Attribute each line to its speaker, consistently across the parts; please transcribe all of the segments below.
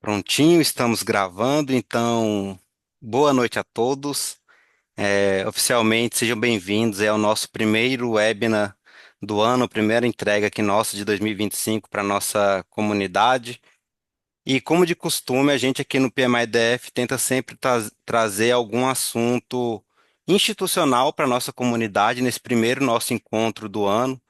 Speaker 1: Prontinho, estamos gravando, então boa noite a todos. Oficialmente sejam bem-vindos ao nosso primeiro webinar do ano, primeira entrega aqui nossa de 2025 para nossa comunidade. E como de costume, a gente aqui no PMIDF tenta sempre trazer algum assunto institucional para nossa comunidade nesse primeiro nosso encontro do ano.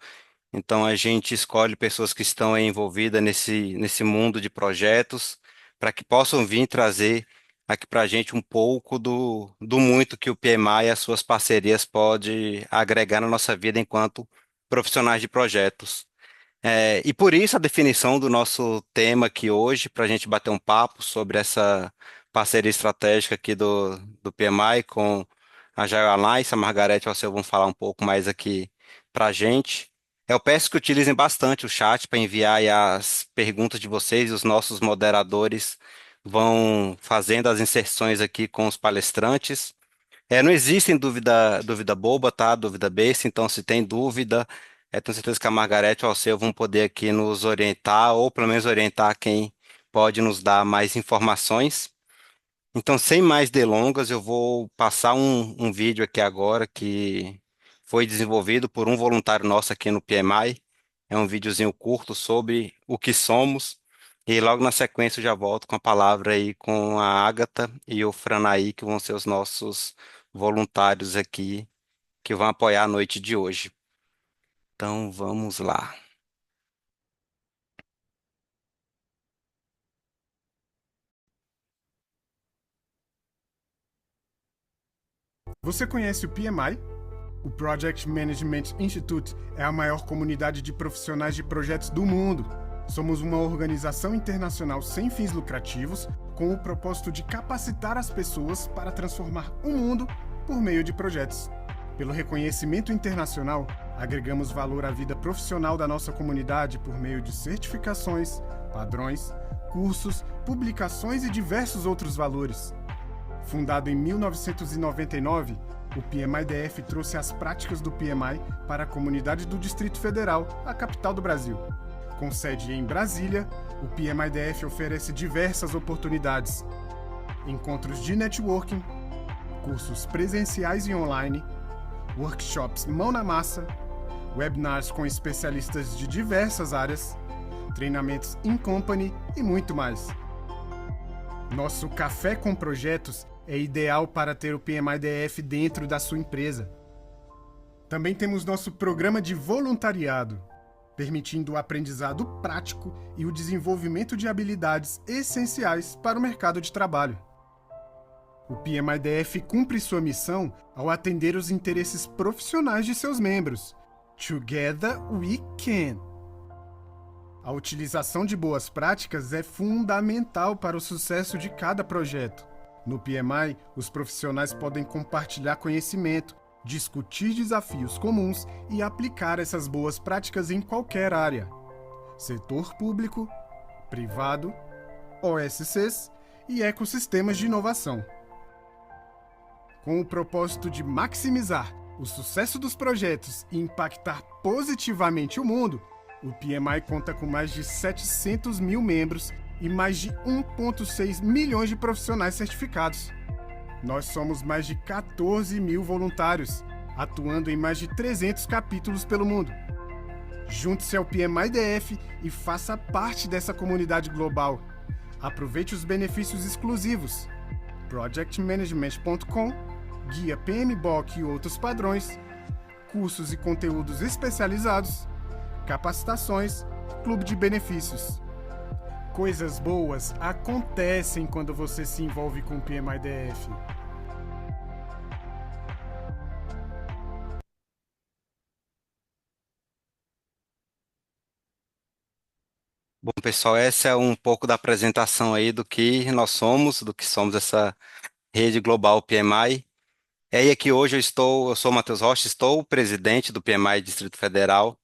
Speaker 1: Então a gente escolhe pessoas que estão aí envolvidas nesse mundo de projetos para que possam vir trazer aqui para a gente um pouco do muito que o PMI e as suas parcerias pode agregar na nossa vida enquanto profissionais de projetos. E por isso a definição do nosso tema aqui hoje, para a gente bater um papo sobre essa parceria estratégica aqui do PMI com a Jair Alliance, a Margarete e o Alceu vão falar um pouco mais aqui para a gente. Eu peço que utilizem bastante o chat para enviar aí as perguntas de vocês e os nossos moderadores vão fazendo as inserções aqui com os palestrantes. Não existem dúvida boba, tá? Dúvida besta. Então, se tem dúvida, tenho certeza que a Margarete ou o Alceu vão poder aqui nos orientar, ou pelo menos orientar quem pode nos dar mais informações. Então, sem mais delongas, eu vou passar um vídeo aqui agora que foi desenvolvido por um voluntário nosso aqui no PMI. É um videozinho curto sobre o que somos. E logo na sequência eu já volto com a palavra aí com a Ágata e o Franaí, que vão ser os nossos voluntários aqui que vão apoiar a noite de hoje. Então, vamos lá.
Speaker 2: Você conhece o PMI? O Project Management Institute é a maior comunidade de profissionais de projetos do mundo. Somos uma organização internacional sem fins lucrativos, com o propósito de capacitar as pessoas para transformar o mundo por meio de projetos. Pelo reconhecimento internacional, agregamos valor à vida profissional da nossa comunidade por meio de certificações, padrões, cursos, publicações e diversos outros valores. Fundado em 1999, o PMIDF trouxe as práticas do PMI para a comunidade do Distrito Federal, a capital do Brasil. Com sede em Brasília, o PMIDF oferece diversas oportunidades: encontros de networking, cursos presenciais e online, workshops mão na massa, webinars com especialistas de diversas áreas, treinamentos in company e muito mais. Nosso café com projetos é ideal para ter o PMIDF dentro da sua empresa. Também temos nosso programa de voluntariado, permitindo o aprendizado prático e o desenvolvimento de habilidades essenciais para o mercado de trabalho. O PMIDF cumpre sua missão ao atender os interesses profissionais de seus membros. Together we can! A utilização de boas práticas é fundamental para o sucesso de cada projeto. No PMI, os profissionais podem compartilhar conhecimento, discutir desafios comuns e aplicar essas boas práticas em qualquer área: setor público, privado, OSCs e ecossistemas de inovação. Com o propósito de maximizar o sucesso dos projetos e impactar positivamente o mundo, o PMI conta com mais de 700 mil membros e mais de 1,6 milhões de profissionais certificados. Nós somos mais de 14 mil voluntários, atuando em mais de 300 capítulos pelo mundo. Junte-se ao PMIDF e faça parte dessa comunidade global. Aproveite os benefícios exclusivos: projectmanagement.com, guia PMBOK e outros padrões, cursos e conteúdos especializados, capacitações, clube de benefícios. Coisas boas acontecem quando você se envolve com o PMIDF.
Speaker 1: Bom, pessoal, essa é um pouco da apresentação aí do que nós somos, do que somos essa rede global PMI. E aqui hoje eu sou o Matheus Rocha, estou o presidente do PMI Distrito Federal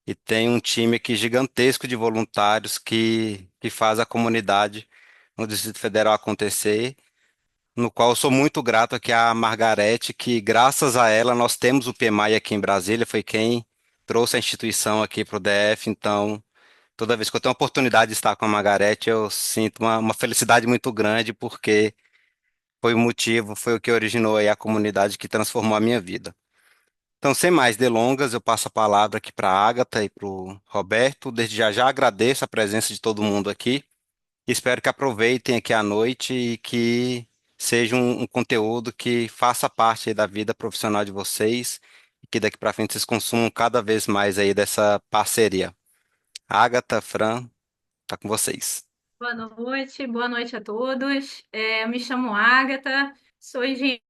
Speaker 1: e tenho um time aqui gigantesco de voluntários que faz a comunidade no Distrito Federal acontecer, no qual eu sou muito grato aqui à Margarete, que graças a ela nós temos o PMI aqui em Brasília, foi quem trouxe a instituição aqui para o DF, então Toda vez que eu tenho a oportunidade de estar com a Margarete, eu sinto uma felicidade muito grande, porque foi o motivo, foi o que originou aí a comunidade que transformou a minha vida. Então, sem mais delongas, eu passo a palavra aqui para a Agatha e para o Roberto. Desde já agradeço a presença de todo mundo aqui. Espero que aproveitem aqui a noite e que seja um conteúdo que faça parte aí da vida profissional de vocês e que daqui para frente vocês consumam cada vez mais aí dessa parceria. Agatha, Fran, tá com vocês.
Speaker 3: Boa noite a todos. Eu me chamo Ágata, sou engenheira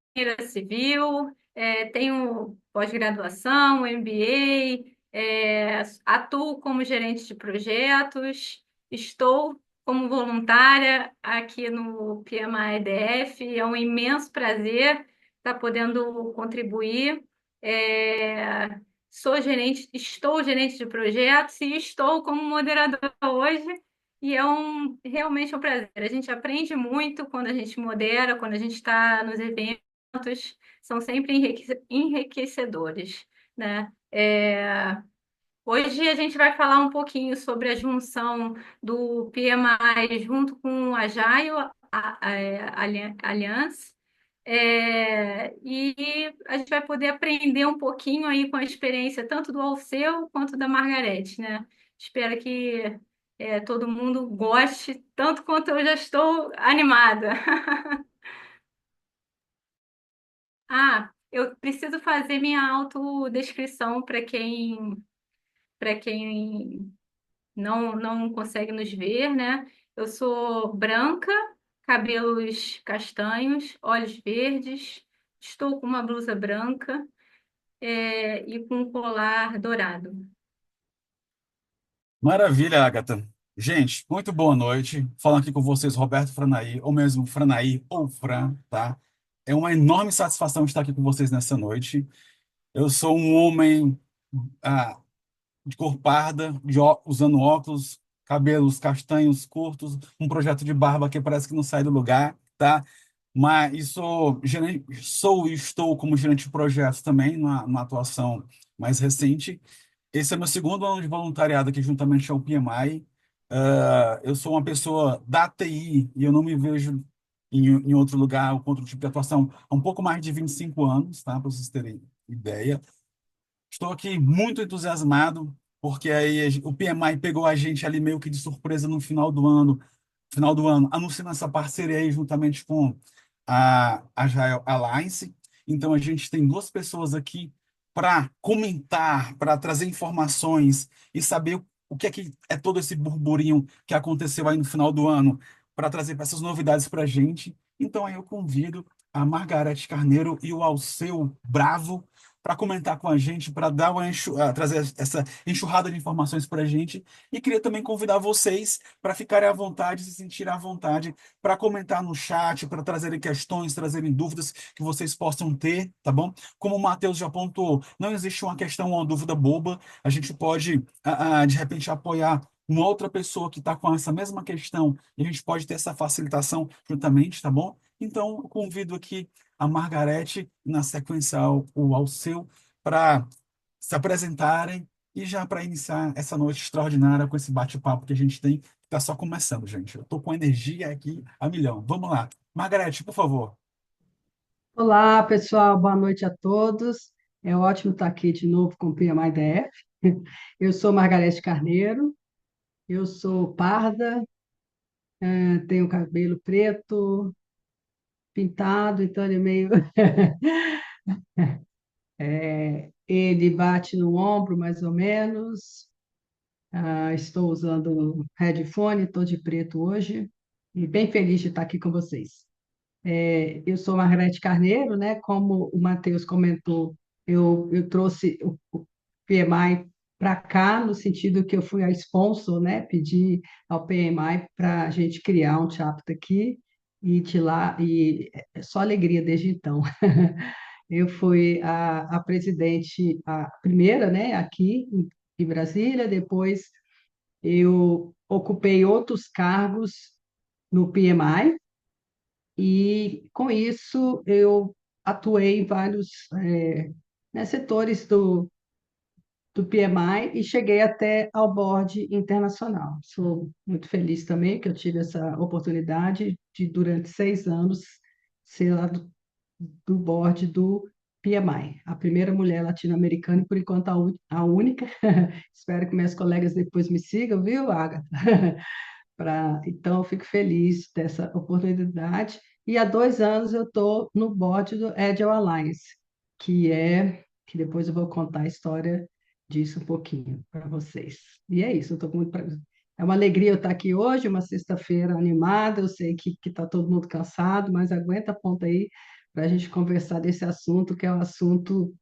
Speaker 3: civil, tenho pós-graduação, MBA, atuo como gerente de projetos, estou como voluntária aqui no PMA EDF. É um imenso prazer estar podendo contribuir. É, estou gerente de projetos e estou como moderadora hoje. E realmente um prazer. A gente aprende muito quando a gente modera, quando a gente está nos eventos, são sempre enriquecedores, né? Hoje a gente vai falar um pouquinho sobre a junção do PMI junto com a Agile Alliance. E a gente vai poder aprender um pouquinho aí com a experiência tanto do Alceu quanto da Margarete, né? Espero que todo mundo goste, tanto quanto eu já estou animada. Eu preciso fazer minha autodescrição para quem não consegue nos ver, né? Eu sou branca, cabelos castanhos, olhos verdes, estou com uma blusa branca, e com um colar dourado.
Speaker 4: Maravilha, Agatha. Gente, muito boa noite. Falando aqui com vocês, Roberto Franaí, ou mesmo Franaí ou Fran, tá? É uma enorme satisfação estar aqui com vocês nessa noite. Eu sou um homem ah, de cor parda, usando óculos, cabelos castanhos curtos, um projeto de barba que parece que não sai do lugar, tá? Mas sou e estou como gerente de projetos também, numa atuação mais recente. Esse é meu segundo ano de voluntariado aqui juntamente ao PMI. Eu sou uma pessoa da TI e eu não me vejo em outro lugar ou com outro tipo de atuação há um pouco mais de 25 anos, tá? Para vocês terem ideia. Estou aqui muito entusiasmado, porque aí o PMI pegou a gente ali meio que de surpresa no final do ano, anunciando essa parceria aí juntamente com a Agile Alliance. Então a gente tem duas pessoas aqui para comentar, para trazer informações e saber o que é todo esse burburinho que aconteceu aí no final do ano, para trazer essas novidades para a gente. Então aí eu convido a Margarete Carneiro e o Alceu Bravo para comentar com a gente, para dar trazer essa enxurrada de informações para a gente. E queria também convidar vocês para ficarem à vontade, se sentirem à vontade, para comentar no chat, para trazerem questões, trazerem dúvidas que vocês possam ter, tá bom? Como o Matheus já pontuou, não existe uma questão ou uma dúvida boba, a gente pode, de repente, apoiar uma outra pessoa que está com essa mesma questão, e a gente pode ter essa facilitação juntamente, tá bom? Então, eu convido aqui a Margarete, na sequência o Alceu, para se apresentarem e já para iniciar essa noite extraordinária com esse bate-papo que a gente tem, que está só começando, gente. Eu estou com energia aqui a milhão. Vamos lá. Margarete, por favor.
Speaker 5: Olá, pessoal, boa noite a todos. É ótimo estar aqui de novo com o PMI-DF. Eu sou Margarete Carneiro, eu sou parda, tenho cabelo preto, pintado, então ele é meio. Ele bate no ombro, mais ou menos. Estou usando headphone, estou de preto hoje e bem feliz de estar aqui com vocês. Eu sou Margarete Carneiro, né? Como o Matheus comentou, eu trouxe o PMI para cá, no sentido que eu fui a sponsor, né? Pedi ao PMI para a gente criar um chapter aqui e de lá, e é só alegria desde então. Eu fui a presidente, a primeira, né? Aqui em Brasília, depois eu ocupei outros cargos no PMI, e com isso eu atuei em vários, né, setores do do PMI e cheguei até ao board internacional. Sou muito feliz também que eu tive essa oportunidade de, durante 6 anos, ser lá do board do PMI, a primeira mulher latino-americana e, por enquanto, a única. Espero que minhas colegas depois me sigam, viu, Agatha? Então, eu fico feliz dessa oportunidade. E há 2 anos eu estou no board do Agile Alliance, que depois eu vou contar a história disso um pouquinho para vocês. E é isso, eu estou muito. É uma alegria eu estar aqui hoje, uma sexta-feira animada. Eu sei que está todo mundo cansado, mas aguenta a ponta aí para a gente conversar desse assunto, que é um assunto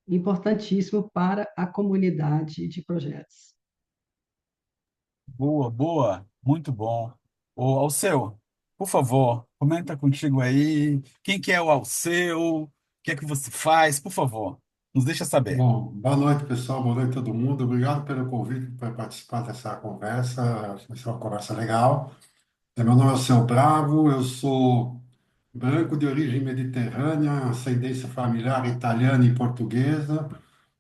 Speaker 5: importantíssimo para a comunidade de projetos.
Speaker 4: Boa, boa, muito bom. Ô, Alceu, por favor, comenta contigo aí. Quem que é o Alceu? O que é que você faz? Por favor, nos deixa saber.
Speaker 6: Bom, boa noite, pessoal. Boa noite a todo mundo. Obrigado pelo convite para participar dessa conversa. Acho que vai ser uma conversa legal. Meu nome é Seu Bravo, eu sou branco de origem mediterrânea, ascendência familiar italiana e portuguesa.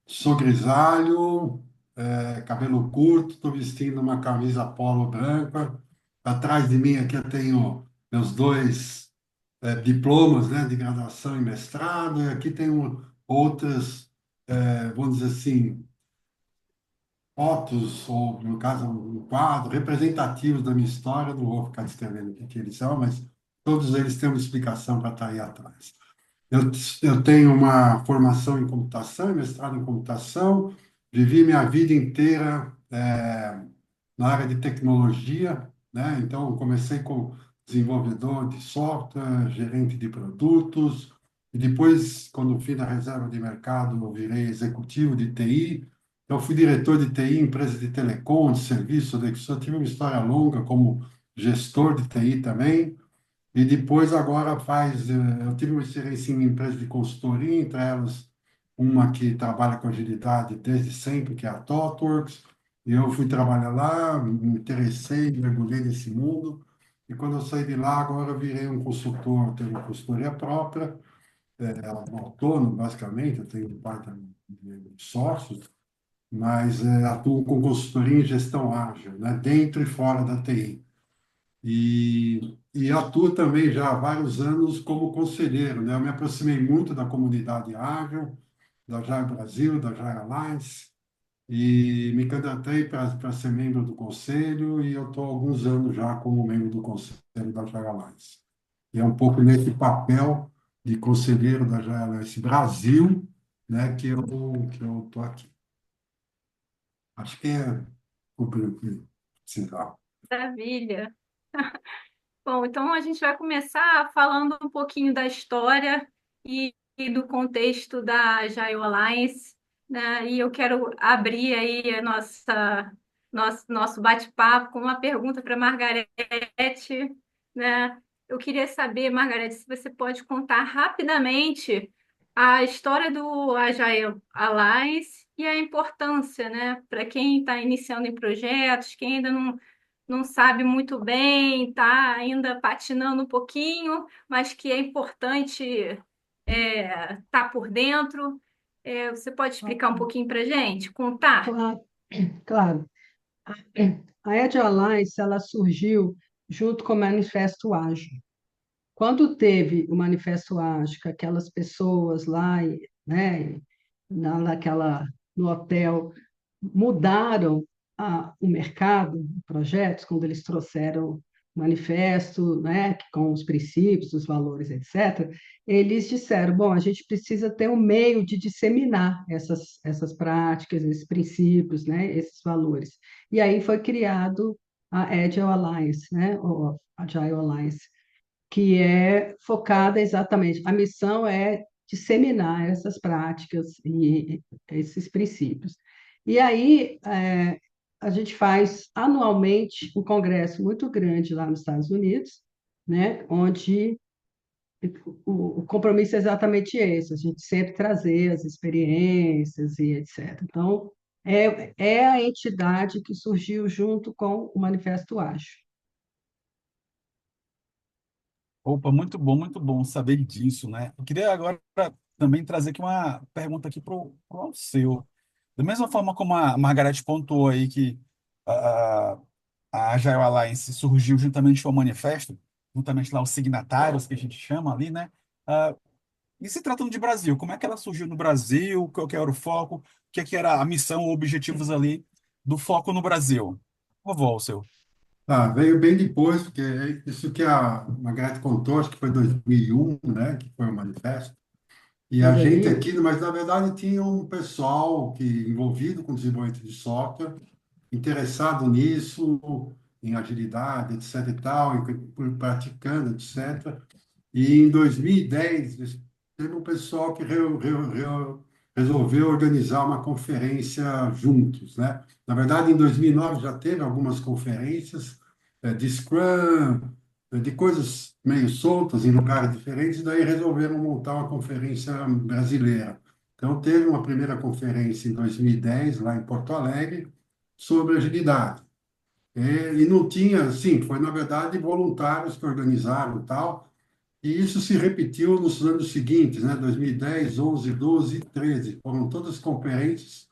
Speaker 6: Sou grisalho, cabelo curto, estou vestindo uma camisa polo branca. Atrás de mim aqui eu tenho meus dois diplomas, né, de graduação e mestrado. E aqui tenho outras, vamos dizer assim, fotos, ou no caso, um quadro, representativos da minha história. Não vou ficar descrevendo o que eles são, mas todos eles têm uma explicação para estar aí atrás. Eu, eu tenho uma formação em computação, mestrado em computação, vivi minha vida inteira na área de tecnologia, né? Então, eu comecei como desenvolvedor de software, gerente de produtos, e depois, quando fui na reserva de mercado, eu virei executivo de TI. Eu fui diretor de TI em empresa de telecom, de serviço, eu tive uma história longa como gestor de TI também. E depois, agora eu tive uma experiência em empresa de consultoria, entre elas uma que trabalha com agilidade desde sempre, que é a ThoughtWorks. E eu fui trabalhar lá, me interessei, mergulhei nesse mundo. E quando eu saí de lá, agora eu virei um consultor, tenho uma consultoria própria, autônomo, basicamente, eu tenho um par de sócios, mas atuo com consultoria em gestão ágil, né, dentro e fora da TI. E atuo também já há vários anos como conselheiro, né? Eu me aproximei muito da comunidade ágil, da Agile Brasil, da Agile Alliance, e me candidatei para ser membro do conselho, e eu estou há alguns anos já como membro do conselho da Agile Alliance. E é um pouco nesse papel de conselheiro da Agile Alliance Brasil, né, que eu estou aqui. Acho que é o que precisava.
Speaker 3: Maravilha. Bom, então a gente vai começar falando um pouquinho da história e do contexto da Agile Alliance, né? E eu quero abrir aí a nosso bate-papo com uma pergunta para Margarete, né? Eu queria saber, Margarete, se você pode contar rapidamente a história do Agile Alliance e a importância, né, para quem está iniciando em projetos, quem ainda não sabe muito bem, está ainda patinando um pouquinho, mas que é importante estar por dentro. Você pode explicar um pouquinho para a gente? Contar?
Speaker 5: Claro, claro. A Agile Alliance, ela surgiu junto com o Manifesto Ágil. Quando teve o Manifesto Ágil, que aquelas pessoas lá, né, no hotel, mudaram o mercado de projetos, quando eles trouxeram o manifesto, né, com os princípios, os valores, etc., eles disseram, bom, a gente precisa ter um meio de disseminar essas práticas, esses princípios, né, esses valores. E aí foi criado a Agile Alliance, né, ou Agile Alliance, que é focada exatamente, a missão é disseminar essas práticas e esses princípios. E aí, a gente faz anualmente um congresso muito grande lá nos Estados Unidos, né, onde o compromisso é exatamente esse, a gente sempre trazer as experiências e etc. Então, é a entidade que surgiu junto com o Manifesto Ágil.
Speaker 4: Opa, muito bom saber disso, né? Eu queria agora também trazer aqui uma pergunta aqui para o Alceu. Da mesma forma como a Margareth pontuou aí que a, a Agile Alliance surgiu juntamente com o manifesto, juntamente lá os signatários que a gente chama ali, né? Ah, e se tratando de Brasil, como é que ela surgiu no Brasil? Qual que era o foco? O que é que era a missão ou objetivos ali do foco no Brasil? Por favor, seu.
Speaker 6: Ah, veio bem depois, porque isso que a Margareth contou, acho que foi 2001, né, que foi o manifesto. E a
Speaker 5: Mas
Speaker 6: gente
Speaker 5: aí,
Speaker 6: aqui, mas na verdade tinha um pessoal que envolvido com desenvolvimento de software, interessado nisso, em agilidade, etc e tal, praticando, etc. E em 2010, teve um pessoal que resolveu organizar uma conferência juntos, né? Na verdade, em 2009 já teve algumas conferências de Scrum, de coisas meio soltas em lugares diferentes, daí resolveram montar uma conferência brasileira. Então, teve uma primeira conferência em 2010, lá em Porto Alegre, sobre agilidade. E não tinha, sim, foi na verdade voluntários que organizaram e tal, e isso se repetiu nos anos seguintes, né? 2010, 11, 12 e 13. Foram todas conferências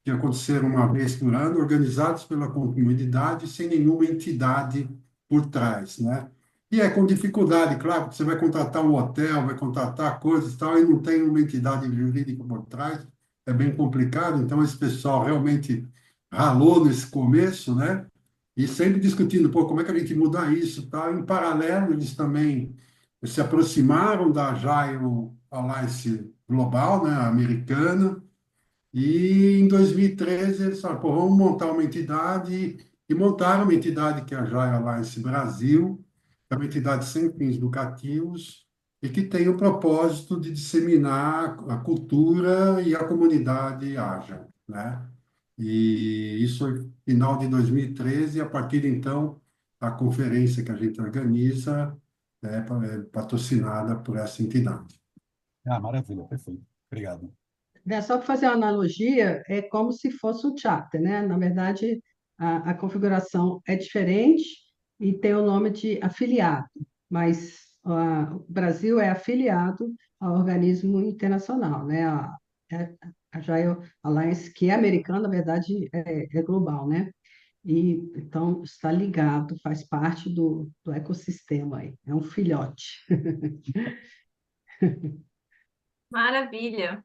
Speaker 6: que aconteceram uma vez por ano, organizadas pela comunidade, sem nenhuma entidade por trás, né? E é com dificuldade, claro, porque você vai contratar um hotel, vai contratar coisas e tal, e não tem uma entidade jurídica por trás, é bem complicado. Então, esse pessoal realmente ralou nesse começo, né? E sempre discutindo, pô, como é que a gente muda isso, tá? Em paralelo, eles também se aproximaram da Agile Alliance Global, né, americana, e em 2013 eles falaram, pô, vamos montar uma entidade, e montaram uma entidade que é a Agile Alliance Brasil, que é uma entidade sem fins lucrativos, e que tem o propósito de disseminar a cultura e a comunidade ágil, né? E isso foi final de 2013, e a partir de então, a conferência que a gente organiza é patrocinada por essa entidade.
Speaker 4: Ah, maravilha, perfeito. Obrigado.
Speaker 5: né, só para fazer uma analogia, é como se fosse um charter, né? Na verdade, a configuração é diferente e tem o nome de afiliado, mas o Brasil é afiliado ao organismo internacional, né? A Agile Alliance, que é americana, na verdade, é global, né? E então está ligado, faz parte do ecossistema aí, é um filhote.
Speaker 3: Maravilha.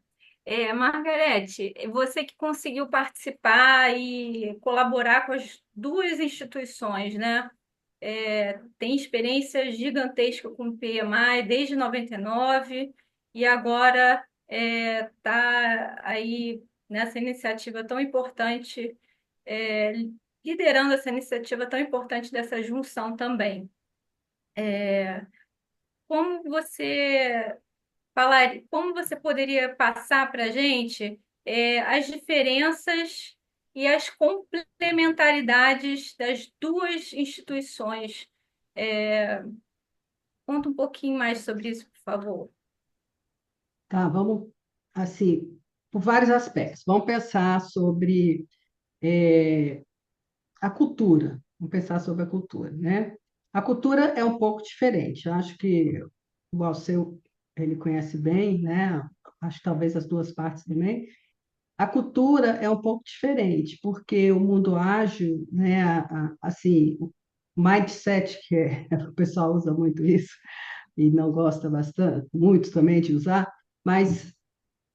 Speaker 3: Margarete, você que conseguiu participar e colaborar com as duas instituições, né? Tem experiência gigantesca com o PMI desde 99 e agora está aí nessa iniciativa tão importante, é, liderando essa iniciativa tão importante dessa junção também. Como você como você poderia passar para a gente as diferenças e as complementaridades das duas instituições? É, Conta um pouquinho mais sobre isso, por favor.
Speaker 5: Tá, vamos, assim, por vários aspectos. Vamos pensar sobre a cultura. Vamos pensar sobre a cultura, né? A cultura é um pouco diferente. Eu acho que o Alceu, ele conhece bem, né? Acho que talvez as duas partes também. A cultura é um pouco diferente, porque o mundo ágil, né? Assim, o mindset, que o pessoal usa muito isso, e não gosta bastante, muitos também de usar, mas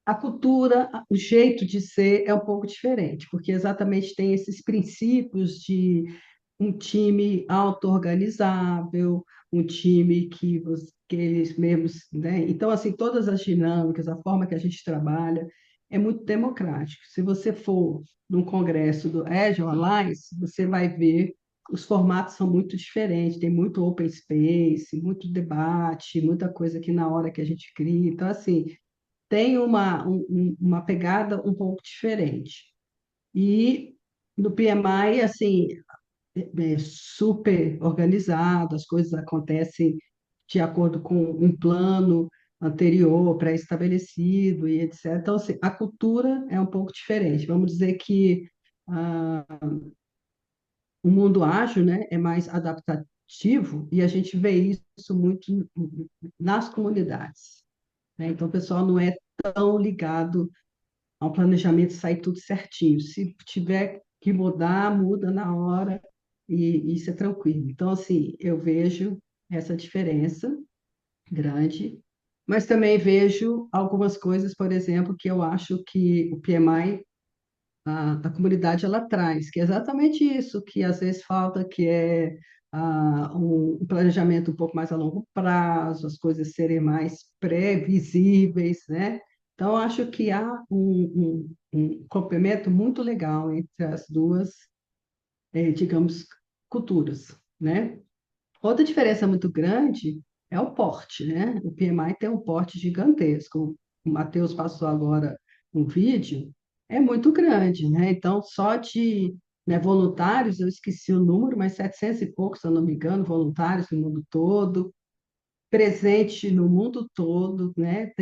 Speaker 5: a cultura, o jeito de ser é um pouco diferente, porque exatamente tem esses princípios de um time auto-organizável, um time que eles mesmos, né? Então, assim, todas as dinâmicas, a forma que a gente trabalha é muito democrático. Se você for num congresso do Agile Alliance, você vai ver os formatos são muito diferentes, tem muito open space, muito debate, muita coisa que na hora que a gente cria. Então, assim, tem uma pegada um pouco diferente. E no PMI, assim, é super organizado, as coisas acontecem de acordo com um plano anterior, pré-estabelecido e etc. Então, assim, a cultura é um pouco diferente. Vamos dizer que ah, o mundo ágil, né, é mais adaptativo e a gente vê isso muito nas comunidades, né? Então, o pessoal não é tão ligado a um planejamento sair tudo certinho. Se tiver que mudar, muda na hora e isso é tranquilo. Então, assim, eu vejo essa diferença grande, mas também vejo algumas coisas, por exemplo, que eu acho que o PMI, a comunidade, ela traz, que é exatamente isso, que às vezes falta, que é um planejamento um pouco mais a longo prazo, as coisas serem mais previsíveis, né? Então, eu acho que há um complemento muito legal entre as duas, digamos, culturas, né? Outra diferença muito grande é o porte, né? O PMI tem um porte gigantesco. O Matheus passou agora um vídeo, é muito grande, né? Então, só de, né, voluntários, eu esqueci o número, mas 700 e poucos, se eu não me engano, voluntários no mundo todo, presente no mundo todo, né?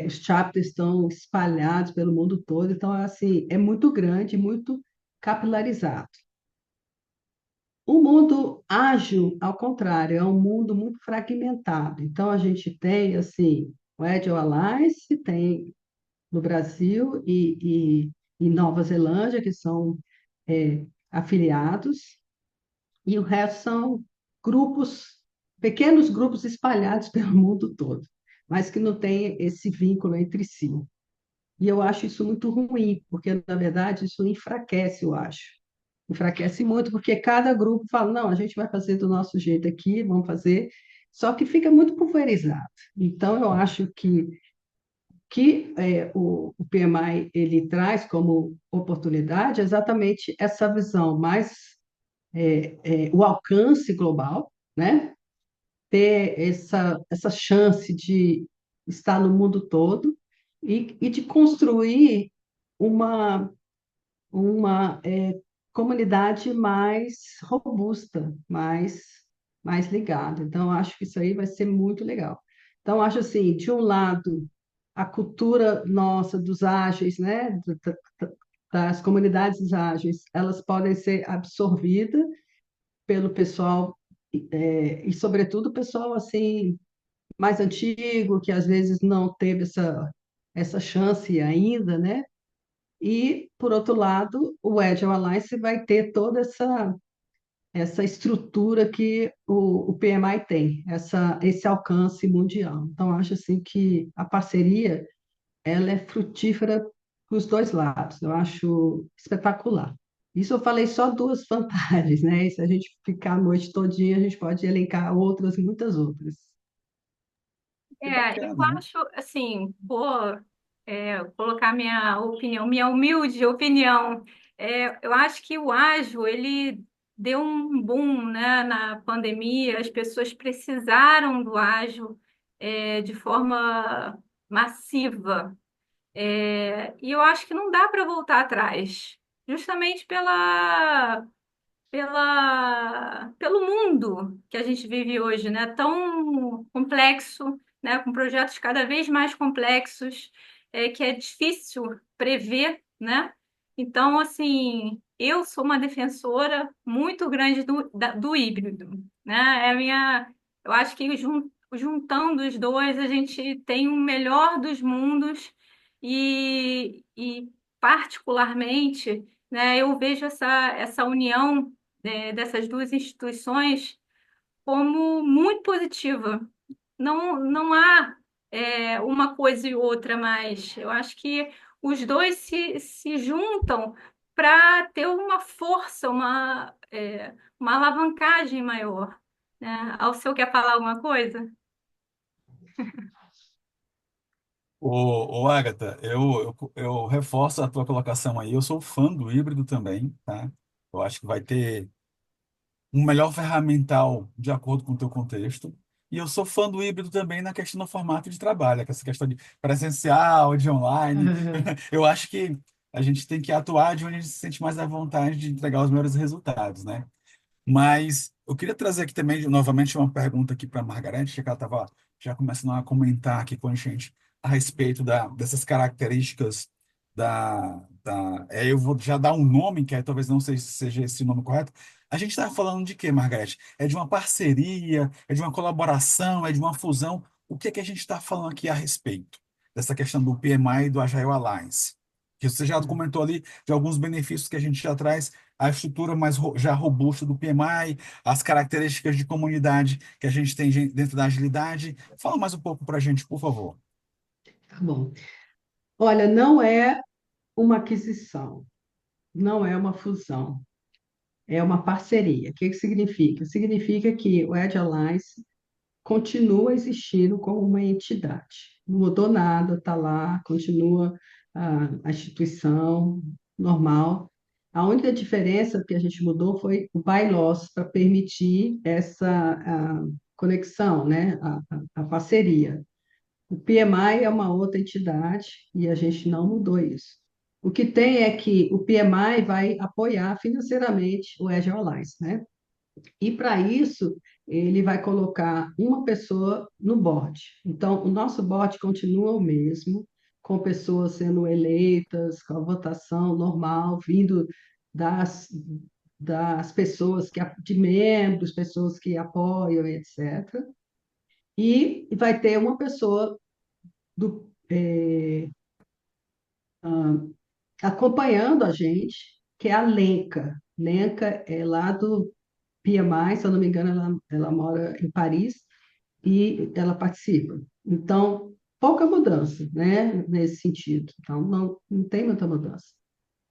Speaker 5: Os chapters estão espalhados pelo mundo todo, então, assim, é muito grande, muito capilarizado. O mundo ágil, ao contrário, é um mundo muito fragmentado. Então, a gente tem, assim, o Agile Alliance, tem no Brasil e Nova Zelândia, que são afiliados, e o resto são grupos, pequenos grupos espalhados pelo mundo todo, mas que não têm esse vínculo entre si. E eu acho isso muito ruim, porque, na verdade, isso enfraquece, eu acho. Enfraquece muito, porque cada grupo fala, não, a gente vai fazer do nosso jeito aqui, vamos fazer, só que fica muito pulverizado. Então, eu acho que o PMI ele traz como oportunidade exatamente essa visão mais, o alcance global, né? Ter essa chance de estar no mundo todo e de construir uma comunidade mais robusta, mais ligada. Então, acho que isso aí vai ser muito legal. Então, acho assim, de um lado, a cultura nossa dos ágeis, né, das comunidades ágeis, elas podem ser absorvidas pelo pessoal, e sobretudo o pessoal assim mais antigo, que às vezes não teve essa chance ainda, né? E, por outro lado, o Agile Alliance vai ter toda essa estrutura que o PMI tem, esse alcance mundial. Então, acho assim que a parceria ela é frutífera para os dois lados. Eu acho espetacular. Isso eu falei só duas vantagens, né? E se a gente ficar a noite todinha, a gente pode elencar outras, muitas outras.
Speaker 4: Que
Speaker 3: Eu
Speaker 4: bacana, né?
Speaker 3: acho, assim, vou colocar minha opinião, minha humilde opinião. Eu acho que o ágil, ele deu um boom, né, na pandemia, as pessoas precisaram do ágil, de forma massiva. E eu acho que não dá para voltar atrás, justamente pelo mundo que a gente vive hoje, né? Tão complexo, né? Com projetos cada vez mais complexos, que é difícil prever, né? Então, assim, eu sou uma defensora muito grande do híbrido, né? Eu acho que juntando os dois, a gente tem o melhor dos mundos e particularmente, né, eu vejo essa união, dessas duas instituições como muito positiva. Não há, uma coisa e outra mais. Eu acho que os dois se juntam para ter uma força, uma alavancagem maior. Né? Alceu quer falar alguma coisa?
Speaker 4: Ô, Agatha, eu reforço a tua colocação aí. Eu sou fã do híbrido também, tá? Eu acho que vai ter um melhor ferramental de acordo com o teu contexto. E eu sou fã do híbrido também na questão do formato de trabalho, que essa questão de presencial, de online. Eu acho que a gente tem que atuar de onde a gente se sente mais à vontade de entregar os melhores resultados, né? Mas eu queria trazer aqui também, novamente, uma pergunta aqui para a Margarete, que ela estava já começando a comentar aqui com a gente a respeito dessas características eu vou já dar um nome, que talvez não seja esse o nome correto. A gente está falando de quê, Margarete? É de uma parceria, é de uma colaboração, é de uma fusão? O que é que a gente está falando aqui a respeito? dessa questão do PMI e do Agile Alliance. Que você já
Speaker 5: Hum.
Speaker 4: comentou ali de alguns benefícios que a gente já traz, a estrutura mais já robusta do PMI, as características de comunidade que a gente tem dentro da agilidade. Fala mais um pouco para a gente, por favor.
Speaker 5: Tá bom. Olha, não é uma aquisição, não é uma fusão, é uma parceria. O que que significa? Significa que o Edge Alliance continua existindo como uma entidade. Não mudou nada, está lá, continua a instituição normal. A única diferença que a gente mudou foi o bylaws para permitir essa conexão, né? A parceria. O PMI é uma outra entidade e a gente não mudou isso. O que tem é que o PMI vai apoiar financeiramente o Agile Alliance, né? E para isso, ele vai colocar uma pessoa no board. Então, o nosso board continua o mesmo, com pessoas sendo eleitas, com a votação normal, vindo das, das pessoas de membros, pessoas que apoiam, etc. E vai ter uma pessoa do, acompanhando a gente, que é a Lenca. Lenca é lá do PMI, se eu não me engano, ela mora em Paris e ela participa. Então, pouca mudança, né, nesse sentido. Então, não tem muita mudança.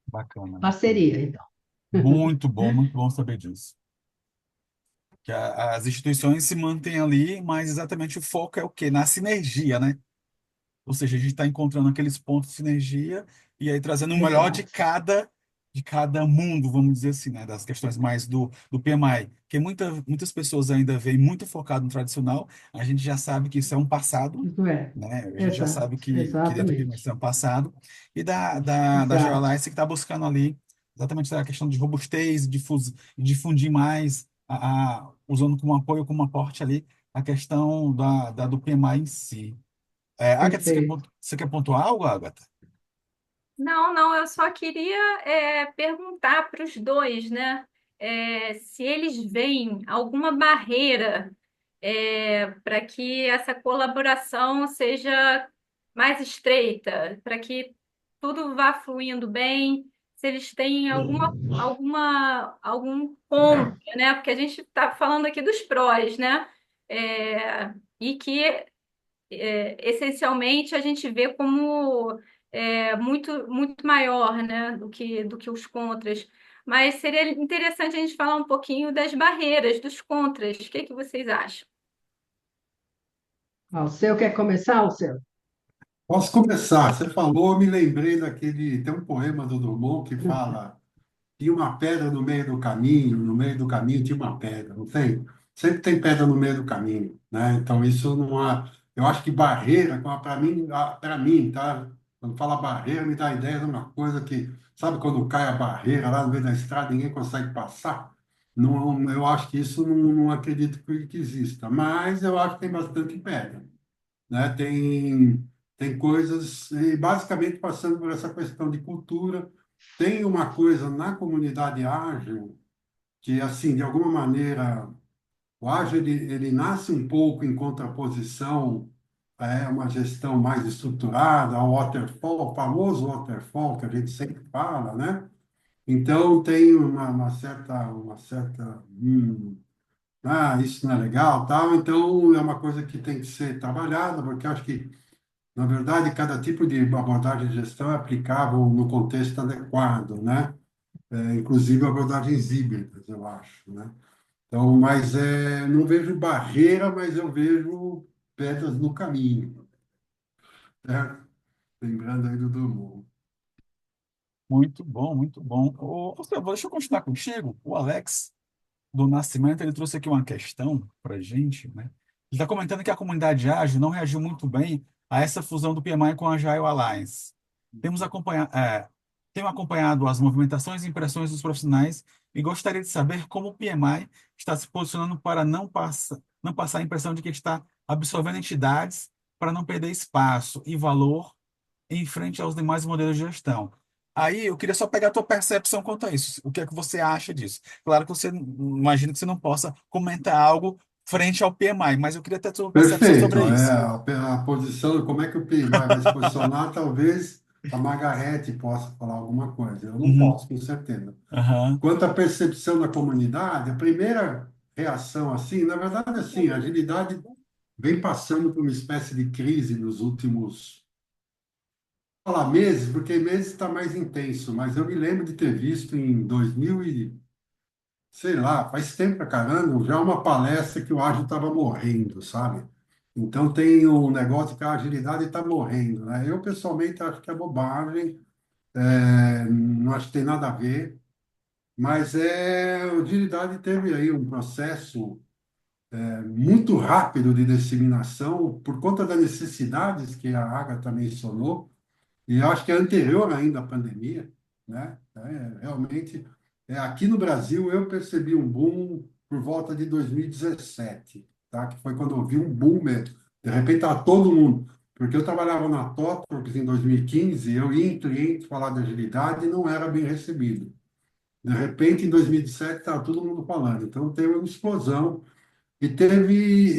Speaker 4: Bacana, bacana.
Speaker 5: Parceria, então.
Speaker 4: Muito bom saber disso. Que as instituições se mantêm ali, mas exatamente o foco é o quê? Na sinergia, né? Ou seja, a gente está encontrando aqueles pontos de sinergia e aí trazendo o melhor
Speaker 5: Exato.
Speaker 4: de cada mundo, vamos dizer assim, né? Das questões mais do PMI. Porque muitas pessoas ainda veem muito focado no tradicional, a gente já sabe que isso é um passado,
Speaker 5: Isso é.
Speaker 4: né? A gente já
Speaker 5: Exato.
Speaker 4: sabe que dentro do PMI
Speaker 5: Exatamente.
Speaker 4: isso é um passado. E da
Speaker 5: Exato.
Speaker 4: Geolice que está buscando ali exatamente a questão de robustez, difundir mais, usando como apoio, como aporte ali, a questão do PMI em si. Agatha,
Speaker 5: Perfeito.
Speaker 4: você quer pontuar algo, Agatha?
Speaker 3: Não, não, eu só queria perguntar para os dois, né? Se eles veem alguma barreira para que essa colaboração seja mais estreita, para que tudo vá fluindo bem, se eles têm algum contra, né? Porque a gente está falando aqui dos prós, né? E que essencialmente a gente vê como muito maior, né, do que os contras. Mas seria interessante a gente falar um pouquinho das barreiras, dos contras. O que que vocês acham?
Speaker 5: O seu quer começar, o seu?
Speaker 6: Posso começar? Você falou, eu me lembrei daquele. Tem um poema do Drummond que fala: tinha uma pedra no meio do caminho, no meio do caminho tinha uma pedra, não tem? Sempre tem pedra no meio do caminho, né? Então isso não há. Eu acho que barreira, para mim, tá? Quando fala barreira, me dá a ideia de uma coisa que, sabe, quando cai a barreira lá no meio da estrada, ninguém consegue passar. Não, eu acho que isso não acredito que exista, mas eu acho que tem bastante pedra, né? Tem coisas, e basicamente passando por essa questão de cultura. Tem uma coisa na comunidade ágil que, assim, de alguma maneira, o ágil ele nasce um pouco em contraposição a uma gestão mais estruturada, ao waterfall, o famoso waterfall que a gente sempre fala, né? Então tem isso não é legal, tal. Então é uma coisa que tem que ser trabalhada, porque eu acho que na verdade, cada tipo de abordagem de gestão é aplicável no contexto adequado, né? Inclusive abordagens híbridas, eu acho, né? Então, não vejo barreira, mas eu vejo pedras no caminho, né? Lembrando aí do Drummond.
Speaker 4: Muito bom, muito bom. Deixa eu continuar contigo. O Alex do Nascimento, ele trouxe aqui uma questão para a gente, né? Ele está comentando que a comunidade ágil não reagiu muito bem a essa fusão do PMI com a Agile Alliance. Temos acompanhado, tenho acompanhado as movimentações e impressões dos profissionais e gostaria de saber como o PMI está se posicionando para não passar a impressão de que está absorvendo entidades para não perder espaço e valor em frente aos demais modelos de gestão. Aí eu queria só pegar a tua percepção quanto a isso. O que é que você acha disso? Claro que você imagina que você não possa comentar algo frente ao PMI, mas eu queria ter a sua percepção
Speaker 6: Perfeito.
Speaker 4: sobre isso.
Speaker 6: A posição, como é que o PMI vai se posicionar, talvez a Margarete possa falar alguma coisa. Eu não
Speaker 4: Uhum,
Speaker 6: posso, com certeza.
Speaker 4: aham,
Speaker 6: Quanto à percepção da comunidade, a primeira reação, assim, na verdade, assim, a agilidade vem passando por uma espécie de crise nos últimos, falar meses, porque meses está mais intenso, mas eu me lembro de ter visto em 2000 e, sei lá, faz tempo pra caramba, já uma palestra que o ágil estava morrendo, sabe? Então tem um negócio que a agilidade está morrendo, né? Eu, pessoalmente, acho que é bobagem, não acho que tem nada a ver, mas a agilidade teve aí um processo muito rápido de disseminação por conta das necessidades que a Agatha mencionou, e eu acho que é anterior ainda à pandemia, né? Realmente, aqui no Brasil eu percebi um boom por volta de 2017, tá? Que foi quando eu vi um boom mesmo. De repente estava todo mundo, porque eu trabalhava na TOTWORKS em 2015, eu ia em cliente falar de agilidade e não era bem recebido. De repente, em 2017, estava todo mundo falando. Então, teve uma explosão e teve,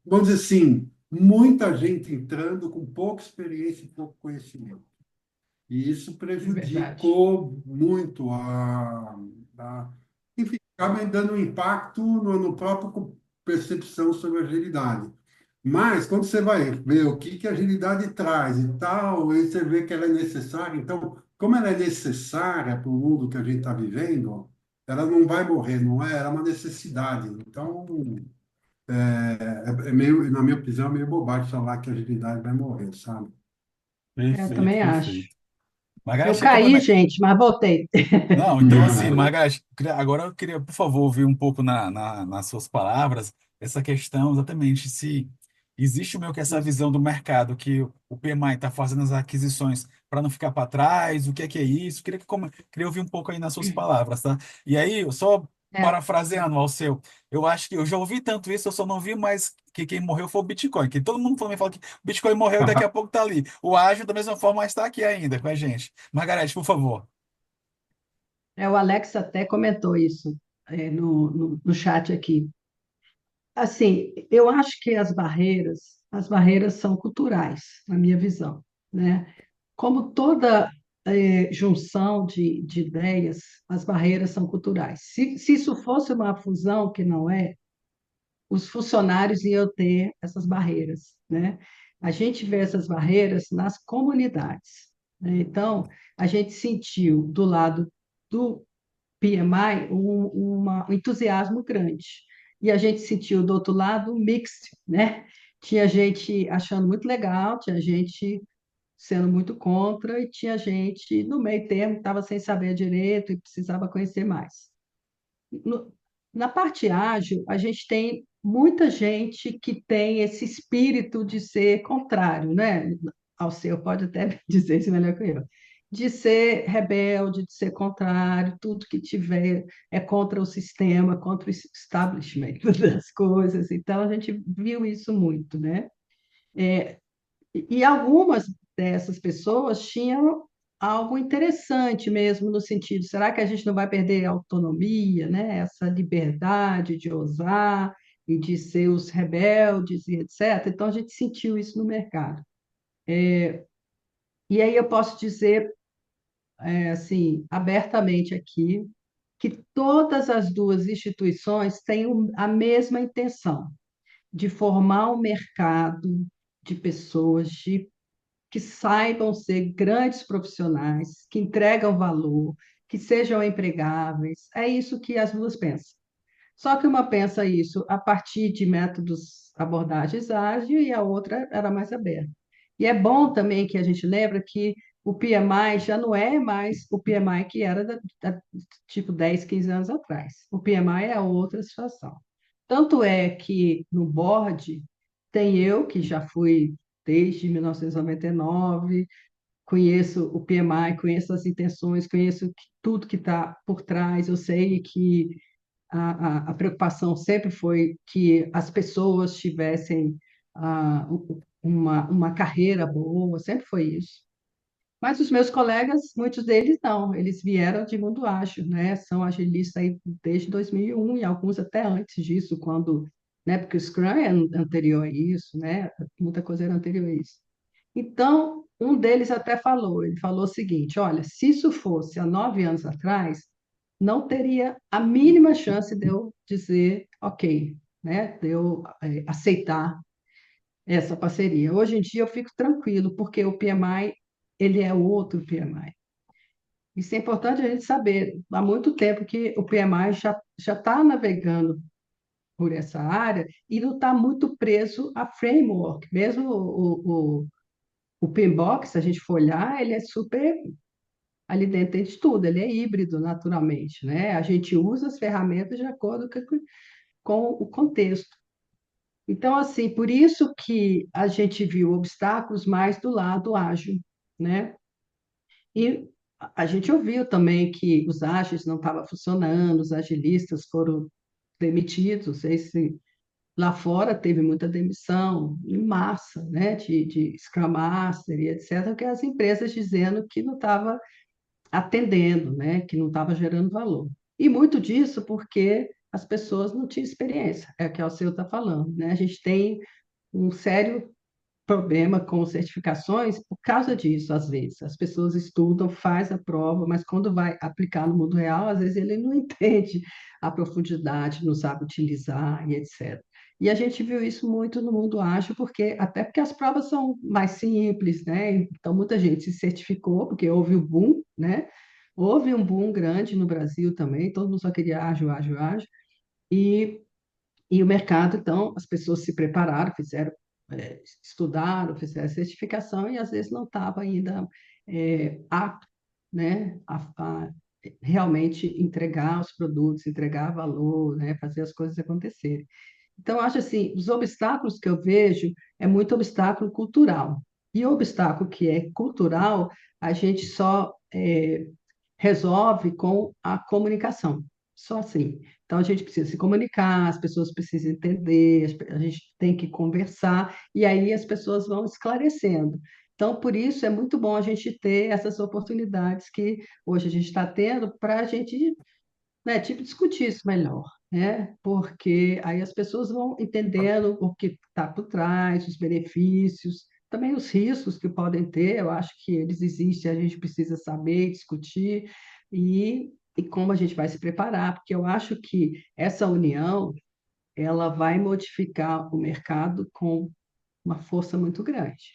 Speaker 6: vamos dizer assim, muita gente entrando com pouca experiência e pouco conhecimento. E isso
Speaker 5: É verdade.
Speaker 6: prejudicou muito enfim, acaba dando um impacto no próprio percepção sobre a agilidade. Mas, quando você vai ver o que a agilidade traz e tal, aí você vê que ela é necessária. Então, como ela é necessária para o mundo que a gente está vivendo, ela não vai morrer, não é? Era uma necessidade. Então, é meio, na minha opinião, é meio bobagem falar que a agilidade vai morrer, sabe?
Speaker 5: Eu
Speaker 4: perfeito,
Speaker 5: também acho.
Speaker 4: perfeito.
Speaker 5: Eu
Speaker 4: Margareth,
Speaker 5: caí, gente, mas voltei.
Speaker 4: não, então assim, Margareth, agora eu queria, por favor, ouvir um pouco nas suas palavras essa questão exatamente se existe meio que essa visão do mercado que o PMI está fazendo as aquisições para não ficar para trás, o que é isso? Queria ouvir um pouco aí nas suas palavras, tá? E aí, só
Speaker 5: É,
Speaker 4: parafraseando ao seu, eu acho que eu já ouvi tanto isso, eu só não vi mais que quem morreu foi o Bitcoin, que todo mundo também fala que o Bitcoin morreu e daqui a pouco tá ali. O ágil, da mesma forma, está aqui ainda com a gente. Margareth, por favor.
Speaker 5: o Alex até comentou isso, no chat aqui. Assim, eu acho que as barreiras são culturais, na minha visão, né? Como toda junção de ideias, as barreiras são culturais. Se isso fosse uma fusão, que não é, os funcionários iam ter essas barreiras, né? A gente vê essas barreiras nas comunidades, né? Então, a gente sentiu do lado do PMI um entusiasmo grande. E a gente sentiu do outro lado um mixed, né? Tinha gente achando muito legal, tinha gente sendo muito contra, e tinha gente no meio termo que estava sem saber direito e precisava conhecer mais. No- Na parte ágil, a gente tem muita gente que tem esse espírito de ser contrário, né? Ao seu, pode até dizer isso melhor que eu. De ser rebelde, de ser contrário, tudo que tiver é contra o sistema, contra o establishment das coisas. Então, a gente viu isso muito, né? E algumas dessas pessoas tinham algo interessante mesmo, no sentido, será que a gente não vai perder a autonomia, né? Essa liberdade de ousar e de ser os rebeldes e etc. Então, a gente sentiu isso no mercado. E aí eu posso dizer, assim, abertamente aqui, que todas as duas instituições têm a mesma intenção, de formar um mercado de pessoas que saibam ser grandes profissionais, que entregam valor, que sejam empregáveis. É isso que as duas pensam. Só que uma pensa isso a partir de métodos, abordagens ágeis, e a outra era mais aberta. E é bom também que a gente lembra que o PMI já não é mais o PMI que era tipo 10, 15 anos atrás. O PMI é outra situação. Tanto é que no board tem eu, que já fui desde 1999, conheço o PMI, conheço as intenções, conheço tudo que está por trás. Eu sei que a preocupação sempre foi que as pessoas tivessem uma carreira boa, sempre foi isso. Mas os meus colegas, muitos deles não, eles vieram de mundo ágil, né? São agilistas aí desde 2001 e alguns até antes disso, quando, né? Porque o Scrum é anterior a isso, né? Muita coisa era anterior a isso. Então, um deles até falou, ele falou o seguinte, olha, se isso fosse há 9 anos atrás, não teria a mínima chance de eu dizer ok, né? De eu aceitar essa parceria. Hoje em dia eu fico tranquilo, porque o PMI, ele é outro PMI. Isso é importante a gente saber. Há muito tempo que o PMI já está navegando por essa área e não está muito preso a framework. Mesmo o PMBOK, se a gente for olhar, ele é super ali dentro de tudo, ele é híbrido naturalmente, né? A gente usa as ferramentas de acordo com o contexto. Então, assim, por isso que a gente viu obstáculos mais do lado ágil, né? E a gente ouviu também que os ágeis não estavam funcionando, os agilistas foram demitidos, não sei se lá fora teve muita demissão em massa, né, de Scrum Master e etc., que as empresas dizendo que não estava atendendo, né, que não estava gerando valor. E muito disso porque as pessoas não tinham experiência, é o que o seu está falando, né? A gente tem um sério problema com certificações por causa disso, às vezes. As pessoas estudam, faz a prova, mas quando vai aplicar no mundo real, às vezes ele não entende a profundidade, não sabe utilizar e etc. E a gente viu isso muito no mundo ágil, porque até porque as provas são mais simples, né? Então muita gente se certificou porque houve um boom, né? Houve um boom grande no Brasil também, todo mundo só queria ágil, ágil, ágil. E o mercado, então, as pessoas se prepararam, fizeram, estudaram, fizeram certificação e às vezes não estava ainda apto, né, a realmente entregar os produtos, entregar valor, né, fazer as coisas acontecerem. Então, eu acho assim, os obstáculos que eu vejo é muito obstáculo cultural. E o obstáculo que é cultural, a gente só resolve com a comunicação. Só assim. Então, a gente precisa se comunicar, as pessoas precisam entender, a gente tem que conversar, e aí as pessoas vão esclarecendo. Então, por isso, é muito bom a gente ter essas oportunidades que hoje a gente está tendo para a gente, né, tipo, discutir isso melhor, né? Porque aí as pessoas vão entendendo o que está por trás, os benefícios, também os riscos que podem ter, eu acho que eles existem, a gente precisa saber, discutir e como a gente vai se preparar, porque eu acho que essa união, ela vai modificar o mercado com uma força muito grande.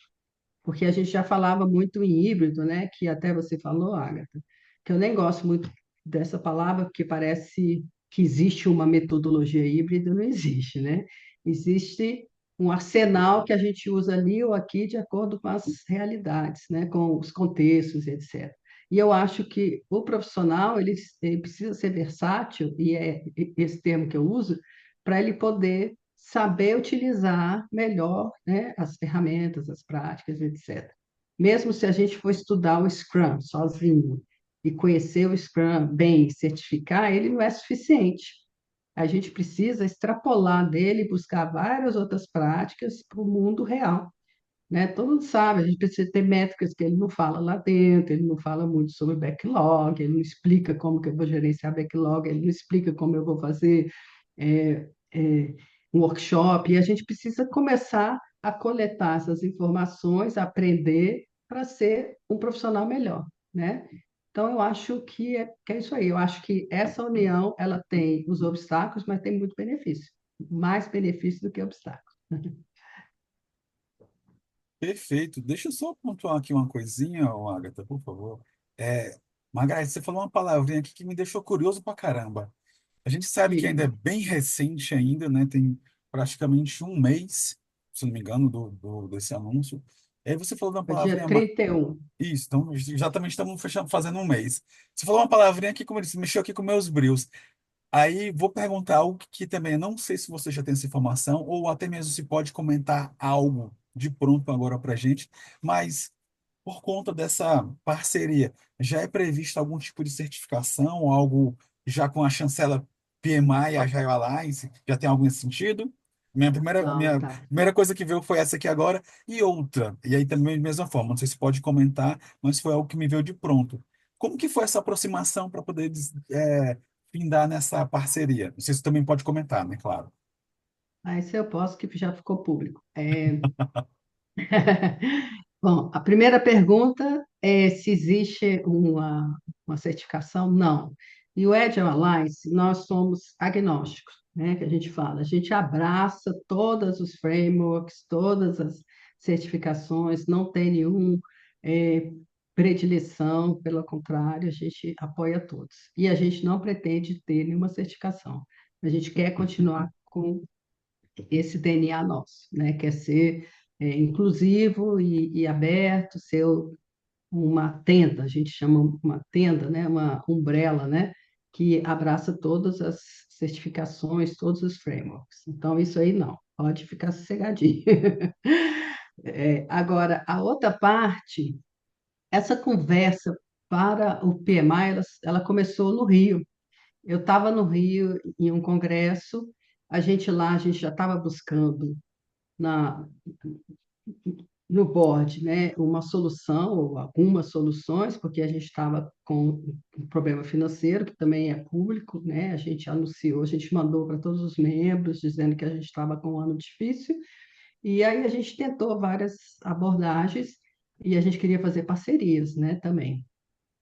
Speaker 5: Porque a gente já falava muito em híbrido, né? Que até você falou, Agatha, que eu nem gosto muito dessa palavra, porque parece que existe uma metodologia híbrida, não existe, né? Existe um arsenal que a gente usa ali ou aqui de acordo com as realidades, né? Com os contextos, etc. E eu acho que o profissional ele precisa ser versátil, e é esse termo que eu uso, para ele poder saber utilizar melhor, né, as ferramentas, as práticas, etc. Mesmo se a gente for estudar o Scrum sozinho e conhecer o Scrum bem, certificar, ele não é suficiente. A gente precisa extrapolar dele, buscar várias outras práticas para o mundo real, né? Todo mundo sabe, a gente precisa ter métricas que ele não fala lá dentro, ele não fala muito sobre backlog, ele não explica como que eu vou gerenciar backlog, ele não explica como eu vou fazer é, é, um workshop, e a gente precisa começar a coletar essas informações, aprender para ser um profissional melhor, né? Então, eu acho que é isso aí. Eu acho que essa união, ela tem os obstáculos, mas tem muito benefício. Mais benefício do que obstáculo.
Speaker 4: Perfeito. Deixa eu só pontuar aqui uma coisinha, ô Agatha, por favor. É, Margareth, você falou uma palavrinha aqui que me deixou curioso pra caramba. A gente sabe que ainda é
Speaker 5: Diga.
Speaker 4: bem recente ainda, né? Tem praticamente um mês, se não me engano, desse anúncio. Aí você falou uma
Speaker 5: Foi dia
Speaker 4: palavrinha.
Speaker 5: 31.
Speaker 4: Isso, então já também estamos fechando, fazendo um mês. Você falou uma palavrinha aqui, como eu disse, mexeu aqui com meus brios. Aí vou perguntar algo que também eu não sei se você já tem essa informação, ou até mesmo se pode comentar algo de pronto agora para gente, mas por conta dessa parceria, já é previsto algum tipo de certificação, algo já com a chancela PMI, Agile Alliance, já tem algo nesse sentido?
Speaker 5: Não,
Speaker 4: Minha
Speaker 5: tá.
Speaker 4: primeira coisa que veio foi essa aqui agora e outra. E aí também, de mesma forma, não sei se pode comentar, mas foi algo que me veio de pronto. Como que foi essa aproximação para poder findar nessa parceria? Não sei se também pode comentar, né? Claro.
Speaker 5: Aí se eu posso, que já ficou público. Bom, a primeira pergunta é se existe uma certificação? Não. E o Agile Alliance, nós somos agnósticos, né, que a gente fala. A gente abraça todos os frameworks, todas as certificações, não tem nenhum é, predileção, pelo contrário, a gente apoia todos. E a gente não pretende ter nenhuma certificação. A gente quer continuar com esse DNA nosso, né? Quer ser inclusivo e aberto, ser uma tenda, a gente chama uma tenda, né? Uma umbrella, né? Que abraça todas as certificações, todos os frameworks. Então, isso aí não, pode ficar sossegadinho. Agora, a outra parte, essa conversa para o PMI, ela começou no Rio. Eu estava no Rio em um congresso, a gente já estava buscando na, no board, né, uma solução ou algumas soluções, porque a gente estava com um problema financeiro, que também é público, né, a gente anunciou, a gente mandou para todos os membros, dizendo que a gente estava com um ano difícil, e aí a gente tentou várias abordagens, e a gente queria fazer parcerias, né, também.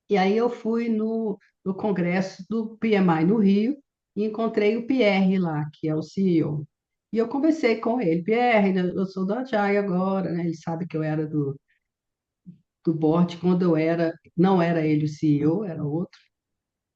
Speaker 5: E aí eu fui no congresso do PMI no Rio e encontrei o Pierre lá, que é o CEO. E eu conversei com ele, Pierre, né, eu sou do Agile agora, né? Ele sabe que eu era do board quando eu era, não era ele o CEO, era outro,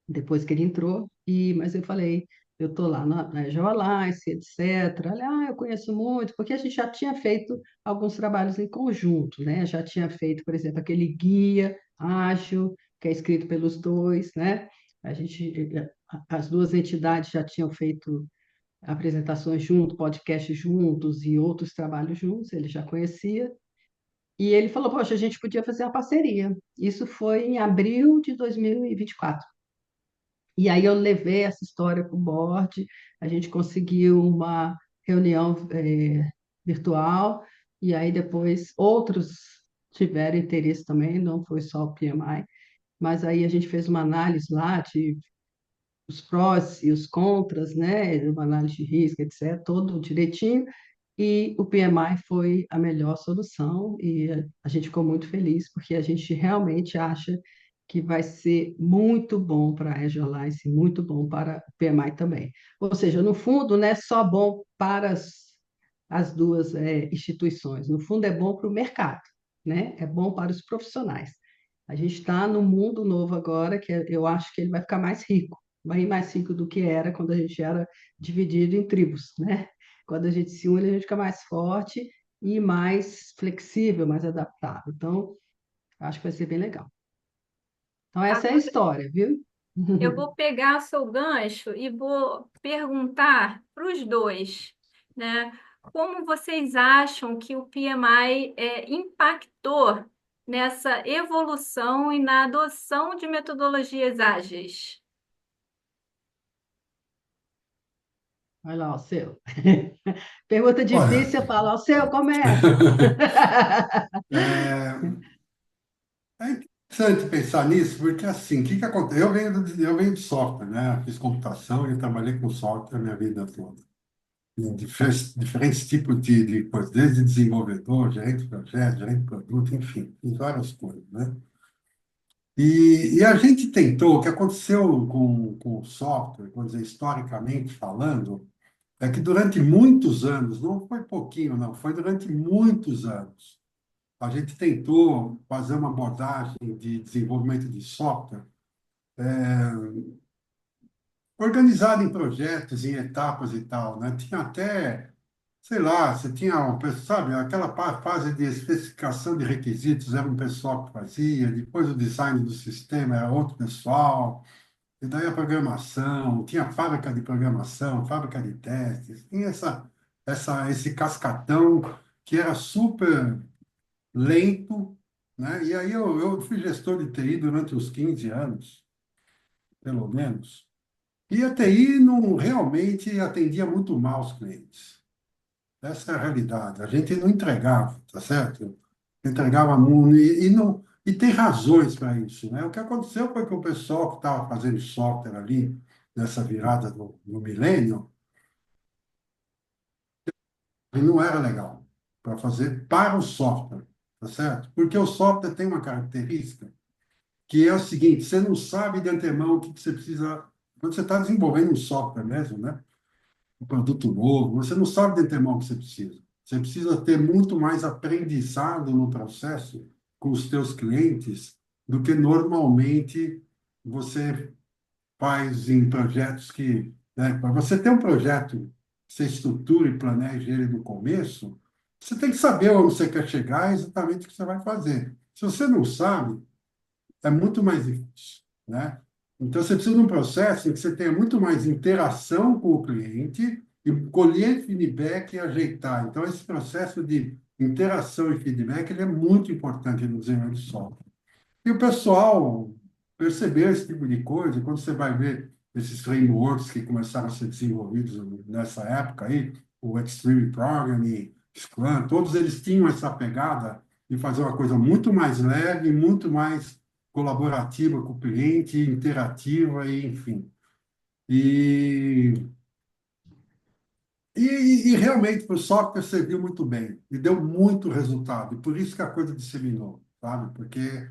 Speaker 5: depois que ele entrou, mas eu falei, eu estou lá na Geoalice, etc. Olha, eu conheço muito, porque a gente já tinha feito alguns trabalhos em conjunto, né? Já tinha feito, por exemplo, aquele guia ágil, que é escrito pelos dois, né? A gente, as duas entidades já tinham feito apresentações juntos, podcasts juntos e outros trabalhos juntos, ele já conhecia. E ele falou, poxa, a gente podia fazer uma parceria. Isso foi em abril de 2024. E aí eu levei essa história para o board, a gente conseguiu uma reunião virtual, e aí depois outros tiveram interesse também, não foi só o PMI, mas aí a gente fez uma análise lá de os prós e os contras, né, uma análise de risco, etc., todo direitinho, e o PMI foi a melhor solução e a gente ficou muito feliz porque a gente realmente acha que vai ser muito bom para a Regionalize, muito bom para o PMI também. Ou seja, no fundo, não é só bom para as duas instituições, no fundo é bom para o mercado, né? É bom para os profissionais. A gente está num mundo novo agora que eu acho que ele vai ficar mais rico, bem mais rico do que era quando a gente era dividido em tribos, né? Quando a gente se une, a gente fica mais forte e mais flexível, mais adaptável. Então, acho que vai ser bem legal. Então, essa é a
Speaker 3: Agora
Speaker 5: história, viu?
Speaker 3: eu vou pegar o seu gancho e vou perguntar para os dois, né? Como vocês acham que o PMI impactou nessa evolução e na adoção de metodologias ágeis?
Speaker 5: Vai lá, o seu. Pergunta
Speaker 6: Olha,
Speaker 5: difícil, eu falo, o seu, começa.
Speaker 6: é, é interessante pensar nisso, porque assim, o que que acontece? Eu venho de software, né? Fiz computação e trabalhei com software a minha vida toda. Em diferentes tipos de coisas, desde desenvolvedor, gerente de projeto, gerente de produto, enfim, fiz várias coisas, né? E a gente tentou, o que aconteceu com o software, vou dizer, historicamente falando, é que durante muitos anos, não foi pouquinho, não, foi durante muitos anos, a gente tentou fazer uma abordagem de desenvolvimento de software organizada em projetos, em etapas e tal, né? Tinha até, sei lá, você tinha, sabe, aquela fase de especificação de requisitos era um pessoal que fazia, depois o design do sistema era outro pessoal, e daí a programação, tinha fábrica de programação, fábrica de testes, tinha esse cascatão que era super lento, né? E aí eu fui gestor de TI durante uns 15 anos, pelo menos. E a TI não realmente atendia muito mal os clientes. Essa é a realidade. A gente não entregava, tá certo? Entregava muito e não e tem razões para isso, né? O que aconteceu foi que o pessoal que estava fazendo software ali nessa virada do milênio, ele não era legal para fazer para o software, tá certo? Porque o software tem uma característica que é o seguinte: você não sabe de antemão o que que você precisa quando você está desenvolvendo um software mesmo, né? Um produto novo, você não sabe de antemão o que você precisa. Você precisa ter muito mais aprendizado no processo com os teus clientes do que normalmente você faz em projetos que, né, para você ter um projeto, você estrutura e planeja ele do começo, você tem que saber onde você quer chegar e exatamente o que você vai fazer. Se você não sabe, é muito mais difícil, né? Então, você precisa de um processo em que você tenha muito mais interação com o cliente e colher feedback e ajeitar. Então, esse processo de interação e feedback ele é muito importante no desenvolvimento de software. E o pessoal percebeu esse tipo de coisa, quando você vai ver esses frameworks que começaram a ser desenvolvidos nessa época aí, o Extreme Programming, Scrum, todos eles tinham essa pegada de fazer uma coisa muito mais leve, muito mais colaborativa com o cliente, interativa, e, enfim. E, e realmente o software serviu muito bem e deu muito resultado. E por isso que a coisa disseminou, sabe? Porque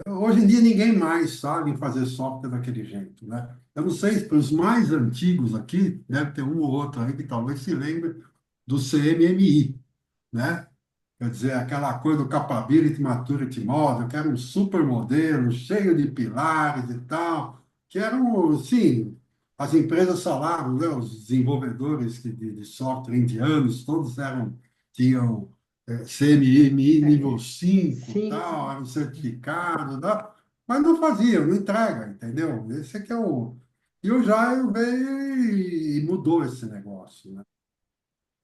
Speaker 6: hoje em dia ninguém mais sabe fazer software daquele jeito, né? Eu não sei, para os mais antigos aqui, deve ter um ou outro aí que talvez se lembre do CMMI, né? Quer dizer, aquela coisa do Capability Maturity Model, que era um super modelo, cheio de pilares e tal, que eram, sim, as empresas falavam, né, os desenvolvedores de software indianos, todos tinham CMMI nível 5 tal,
Speaker 5: Sim,
Speaker 6: eram certificados, tal, mas não faziam, não entrega, entendeu? Esse é que é o... E o Jair veio e mudou esse negócio, né?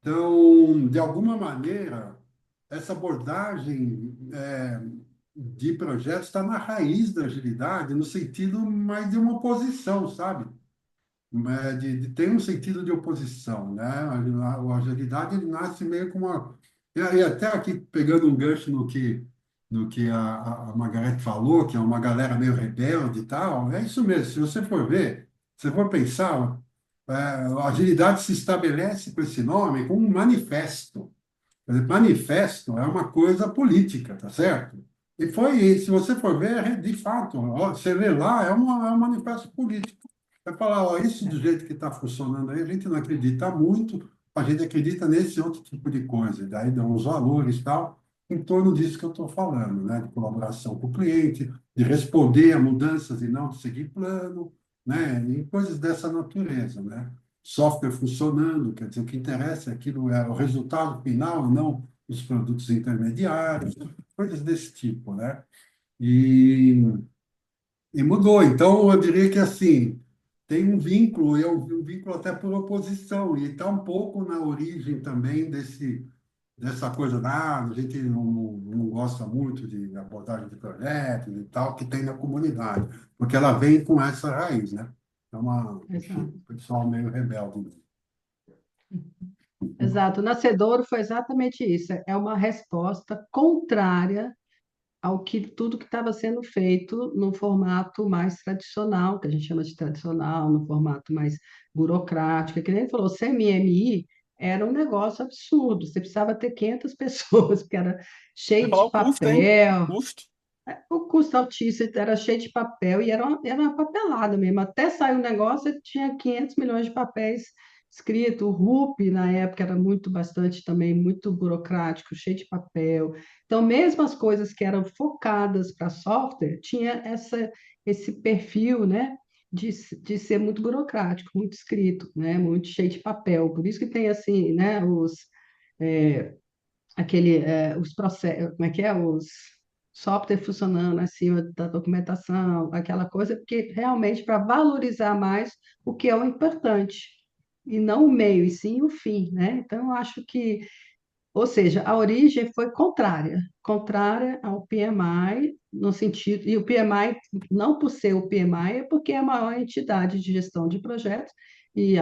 Speaker 6: Então, de alguma maneira, essa abordagem de projetos está na raiz da agilidade, no sentido mais de uma oposição, sabe? De ter um sentido de oposição, né? A agilidade ele nasce meio como uma... E até aqui, pegando um gancho no que a Margareth falou, que é uma galera meio rebelde e tal, é isso mesmo. Se você for ver, se você for pensar, a agilidade se estabelece com esse nome como um manifesto. Quer dizer, manifesto é uma coisa política, tá certo? E se você for ver, de fato, ó, você lê lá, é um manifesto político. Vai falar, ó, isso do jeito que está funcionando aí, a gente não acredita muito, a gente acredita nesse outro tipo de coisa. Daí dão os valores e tal, em torno disso que eu estou falando, né? De colaboração com o cliente, de responder a mudanças e não de seguir plano, né? E coisas dessa natureza, né? Software funcionando, quer dizer, o que interessa é aquilo, é o resultado final, e não os produtos intermediários, coisas desse tipo, né? E, e mudou. Então, eu diria que assim, tem um vínculo, e é um vínculo até por oposição, e está um pouco na origem também dessa coisa, a gente não gosta muito de abordagem de projetos e tal, que tem na comunidade, porque ela vem com essa raiz, né? É uma, enfim,
Speaker 5: exato.
Speaker 6: pessoal meio rebelde.
Speaker 5: Exato. O Nascedouro foi exatamente isso. É uma resposta contrária ao que tudo que estava sendo feito no formato mais tradicional, que a gente chama de tradicional, no formato mais burocrático. Que nem ele falou, o CMMI era um negócio absurdo. Você precisava ter 500 pessoas, porque era
Speaker 4: Vai
Speaker 5: cheio
Speaker 4: falar
Speaker 5: de
Speaker 4: o custo, hein?
Speaker 5: papel.
Speaker 4: Custo.
Speaker 5: O custo altíssimo era cheio de papel e era uma papelada mesmo. Até sair um negócio, tinha 500 milhões de papéis escritos. O RUP, na época, era bastante também, muito burocrático, cheio de papel. Então, mesmo as coisas que eram focadas para software, tinha esse perfil, né, de ser muito burocrático, muito escrito, né, muito cheio de papel. Por isso que tem, assim, né, é, os processos, como é que é? Os software funcionando acima da documentação, aquela coisa, porque realmente para valorizar mais o que é o importante, e não o meio, e sim o fim, né? Então, eu acho que, ou seja, a origem foi contrária ao PMI, no sentido, e o PMI, não por ser o PMI, é porque é a maior entidade de gestão de projetos, e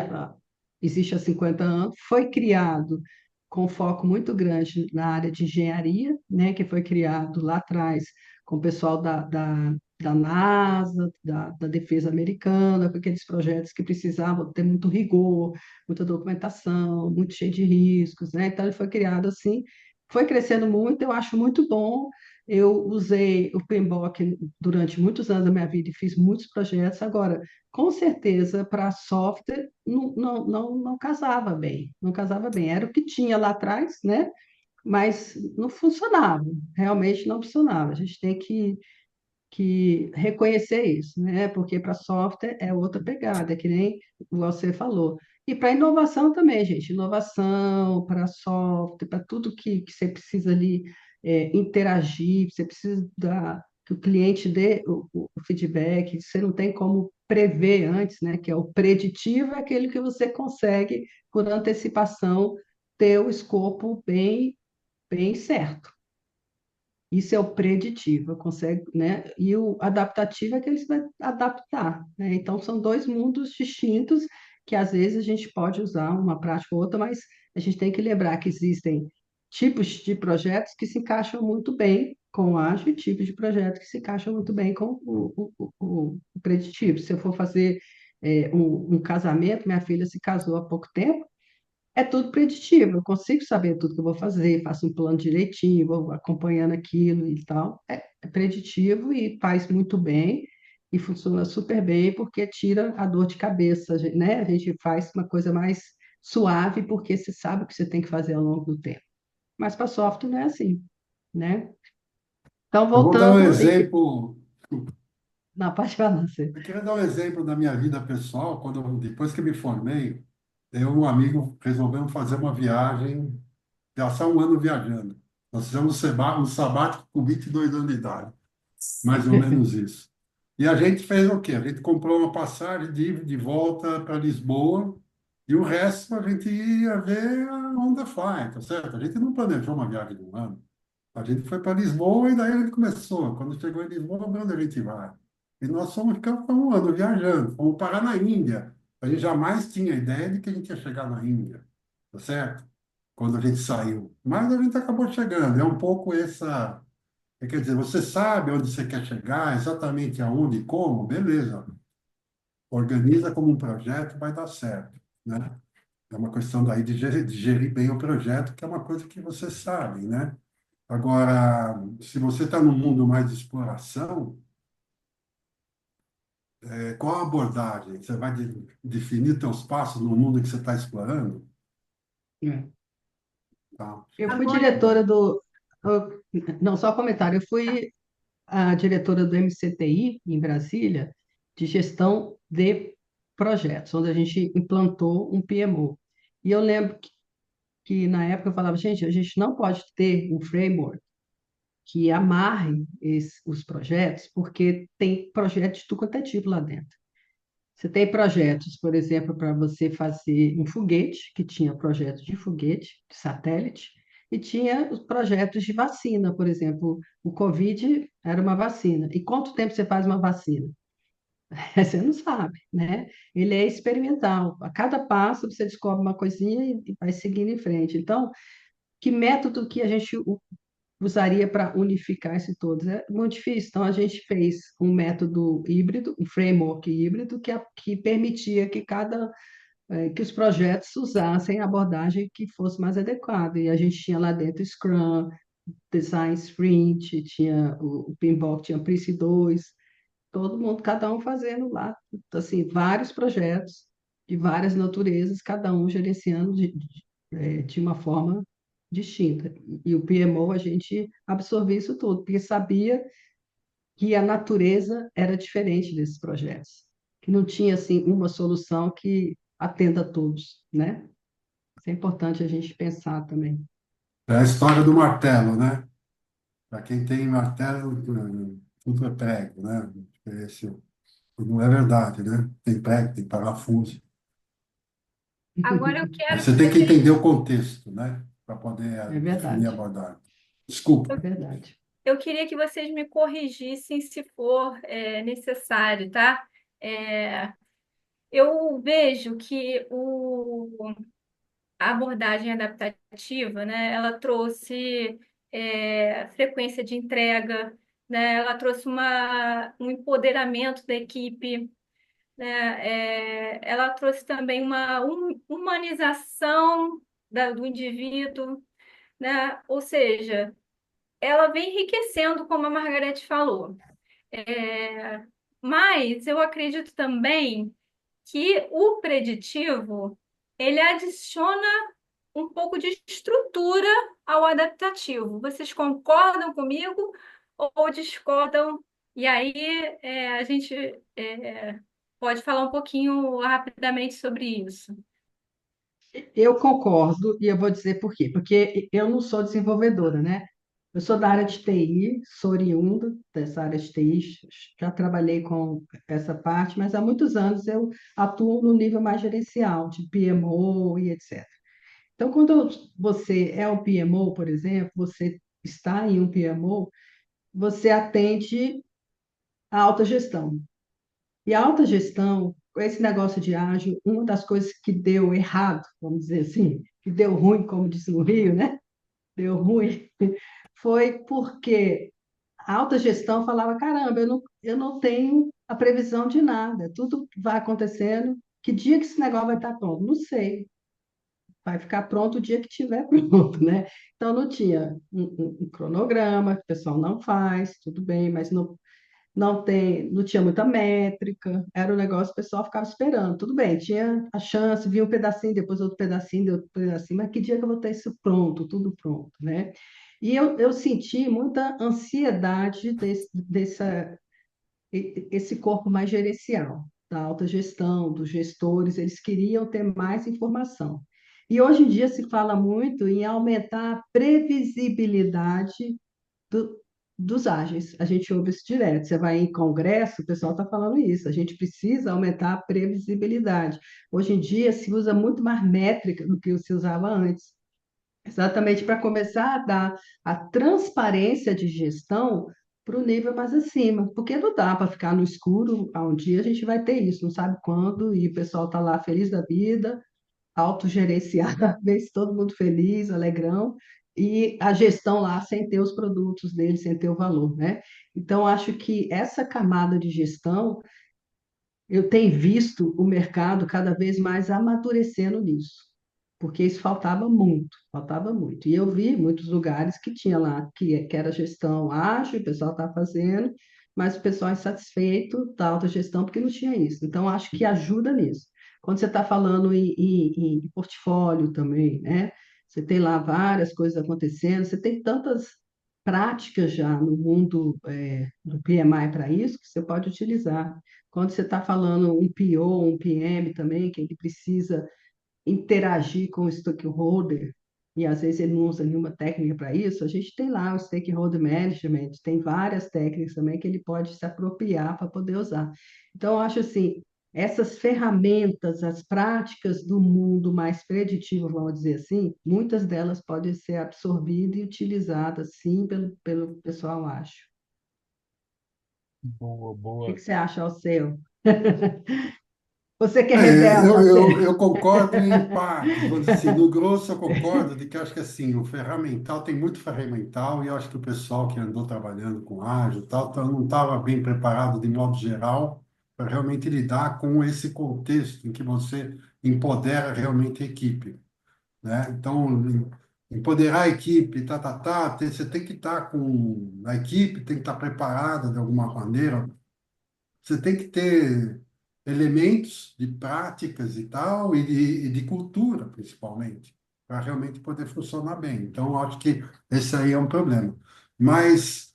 Speaker 5: existe há 50 anos, foi criado com foco muito grande na área de engenharia, né, que foi criado lá atrás com o pessoal da NASA, da Defesa Americana, com aqueles projetos que precisavam ter muito rigor, muita documentação, muito cheio de riscos, né? Então, ele foi criado assim, foi crescendo muito, eu acho muito bom. Eu usei o PMBOK durante muitos anos da minha vida e fiz muitos projetos. Agora, com certeza, para software, não casava bem, não casava bem. Era o que tinha lá atrás, né? Mas não funcionava, realmente não funcionava. A gente tem que reconhecer isso, né? Porque para software é outra pegada, que nem você falou. E para inovação também, gente. Inovação, para software, para tudo que você precisa ali interagir, você precisa que o cliente dê o feedback, você não tem como prever antes, né? Que é o preditivo, é aquele que você consegue, por antecipação, ter o escopo bem certo. Isso é o preditivo, consegue, né? E o adaptativo é que eles vai adaptar, né? Então são dois mundos distintos que às vezes a gente pode usar uma prática ou outra, mas a gente tem que lembrar que existem tipos de projetos que se encaixam muito bem com o ágil e tipos de projetos que se encaixam muito bem com o preditivo. Se eu for fazer um casamento, minha filha se casou há pouco tempo, é tudo preditivo, eu consigo saber tudo que eu vou fazer, faço um plano direitinho, vou acompanhando aquilo e tal. É preditivo e faz muito bem e funciona super bem porque tira a dor de cabeça, né? A gente faz uma coisa mais suave porque você sabe o que você tem que fazer ao longo do tempo. Mas para software não é assim, né? Então,
Speaker 6: Eu vou dar um
Speaker 5: voltando
Speaker 6: exemplo.
Speaker 5: na parte de balança.
Speaker 6: Eu queria dar um exemplo da minha vida pessoal. Depois que me formei, eu e um amigo resolvemos fazer uma viagem, passar um ano viajando. Nós fizemos um sabático com 22 anos de idade, mais ou menos isso. E a gente fez o quê? A gente comprou uma passagem de volta para Lisboa e o resto a gente ia ver a onda fly, tá certo? A gente não planejou uma viagem de um ano. A gente foi para Lisboa e daí a gente começou. Quando chegou em Lisboa, para onde a gente vai? E nós fomos ficar por um ano viajando, fomos parar na Índia. A gente jamais tinha ideia de que a gente ia chegar na Índia, tá certo? Quando a gente saiu. Mas a gente acabou chegando. É um pouco essa. Quer dizer, você sabe onde você quer chegar, exatamente aonde e como, beleza. Organiza como um projeto, vai dar certo, né? É uma questão daí de gerir bem o projeto, que é uma coisa que você sabe, né? Agora, se você está num mundo mais de exploração, qual a abordagem? Você vai definir seus passos no mundo que você está explorando?
Speaker 5: É.
Speaker 6: Tá?
Speaker 5: Eu fui
Speaker 3: Agora,
Speaker 5: diretora não, só um comentário. Eu fui a diretora do MCTI, em Brasília, de gestão de projetos, onde a gente implantou um PMO. E eu lembro que na época eu falava, gente, a gente não pode ter um framework que amarre os projetos, porque tem projetos de tudo quanto é tipo lá dentro. Você tem projetos, por exemplo, para você fazer um foguete, que tinha projetos de foguete, de satélite, e tinha os projetos de vacina, por exemplo, o Covid era uma vacina. E quanto tempo você faz uma vacina? Você não sabe, né? Ele é experimental. A cada passo você descobre uma coisinha e vai seguindo em frente. Então, que método que a gente usaria para unificar isso todos? É muito difícil. Então, a gente fez um método híbrido, um framework híbrido, que permitia que os projetos usassem a abordagem que fosse mais adequada. E a gente tinha lá dentro Scrum, Design Sprint, tinha o Pinball, tinha Prince 2, todo mundo, cada um fazendo lá, assim, vários projetos de várias naturezas, cada um gerenciando de uma forma distinta. E o PMO, a gente absorvia isso tudo, porque sabia que a natureza era diferente desses projetos, que não tinha, assim, uma solução que atenda a todos, né? Isso é importante a gente pensar também.
Speaker 6: É a história do martelo, né? Para quem tem martelo, tudo é prego, né? Esse não é verdade, né? Tem prego, tem parafuso.
Speaker 3: agora eu
Speaker 6: Mas
Speaker 3: quero que
Speaker 6: você tem que
Speaker 3: vocês,
Speaker 6: entender o contexto, né? Para poder
Speaker 5: É
Speaker 6: definir a
Speaker 5: verdade,
Speaker 6: abordagem. Desculpa.
Speaker 5: é verdade.
Speaker 3: eu queria que vocês me corrigissem se for necessário, tá? É, eu vejo que a abordagem adaptativa, né, ela trouxe frequência de entrega, né, ela trouxe um empoderamento da equipe, né, ela trouxe também uma humanização do indivíduo, né, ou seja, ela vem enriquecendo, como a Margarete falou. É, mas eu acredito também que o preditivo ele adiciona um pouco de estrutura ao adaptativo. Vocês concordam comigo ou discordam? E aí a gente pode falar um pouquinho rapidamente sobre isso.
Speaker 5: Eu concordo e eu vou dizer por quê. Porque eu não sou desenvolvedora, né? Eu sou da área de TI, sou oriunda dessa área de TI, já trabalhei com essa parte, mas há muitos anos eu atuo no nível mais gerencial, de PMO e etc. Então, quando você é um PMO, por exemplo, você está em um PMO, você atende a alta gestão. E a alta gestão, com esse negócio de ágil, uma das coisas que deu errado, vamos dizer assim, que deu ruim, como disse no Rio, né? Deu ruim, foi porque a alta gestão falava: caramba, eu não tenho a previsão de nada, tudo vai acontecendo. Que dia que esse negócio vai estar pronto? Não sei. Vai ficar pronto o dia que tiver pronto, né? Então não tinha um cronograma, que o pessoal não faz, tudo bem, mas não tinha muita métrica, era um negócio, o pessoal ficava esperando, tudo bem, tinha a chance, vinha um pedacinho, depois outro pedacinho, mas que dia que eu vou ter isso pronto, tudo pronto, né? E eu senti muita ansiedade esse corpo mais gerencial, da alta gestão, dos gestores, eles queriam ter mais informação. E hoje em dia se fala muito em aumentar a previsibilidade do- dos ágeis. A gente ouve isso direto. Você vai em congresso, o pessoal está falando isso. A gente precisa aumentar a previsibilidade. Hoje em dia se usa muito mais métrica do que se usava antes. Exatamente para começar a dar a transparência de gestão para o nível mais acima, porque não dá para ficar no escuro. Um dia a gente vai ter isso, não sabe quando, e o pessoal está lá feliz da vida, autogerenciar, ver se todo mundo feliz, alegrão, e a gestão lá sem ter os produtos dele, sem ter o valor, né? Então, acho que essa camada de gestão, eu tenho visto o mercado cada vez mais amadurecendo nisso, porque isso faltava muito, faltava muito. E eu vi muitos lugares que tinha lá, que era gestão ágil, o pessoal está fazendo, mas o pessoal é insatisfeito da autogestão porque não tinha isso. Então, acho que ajuda nisso. Quando você está falando em portfólio também, né? Você tem lá várias coisas acontecendo, você tem tantas práticas já no mundo do PMI para isso que você pode utilizar. Quando você está falando um PO, um PM também, que ele precisa interagir com o stakeholder, e às vezes ele não usa nenhuma técnica para isso, a gente tem lá o stakeholder management, tem várias técnicas também que ele pode se apropriar para poder usar. Então, eu acho assim, essas ferramentas, as práticas do mundo mais preditivo, vamos dizer assim, muitas delas podem ser absorvidas e utilizadas, sim, pelo pessoal, acho.
Speaker 4: Boa,
Speaker 5: O que
Speaker 4: boa.
Speaker 5: que você acha, Alceu? Você que é
Speaker 6: É,
Speaker 5: rebelde, Alceu.
Speaker 6: eu concordo em partes, vou dizer assim, no grosso eu concordo de que acho que assim, o ferramental tem muito ferramental e eu acho que o pessoal que andou trabalhando com ágil e tal, não estava bem preparado de modo geral para realmente lidar com esse contexto em que você empodera realmente a equipe, né? Então, empoderar a equipe, você tem que estar com a equipe, tem que estar preparada de alguma maneira, você tem que ter elementos de práticas e tal, e de cultura, principalmente, para realmente poder funcionar bem. Então, eu acho que esse aí é um problema. Mas,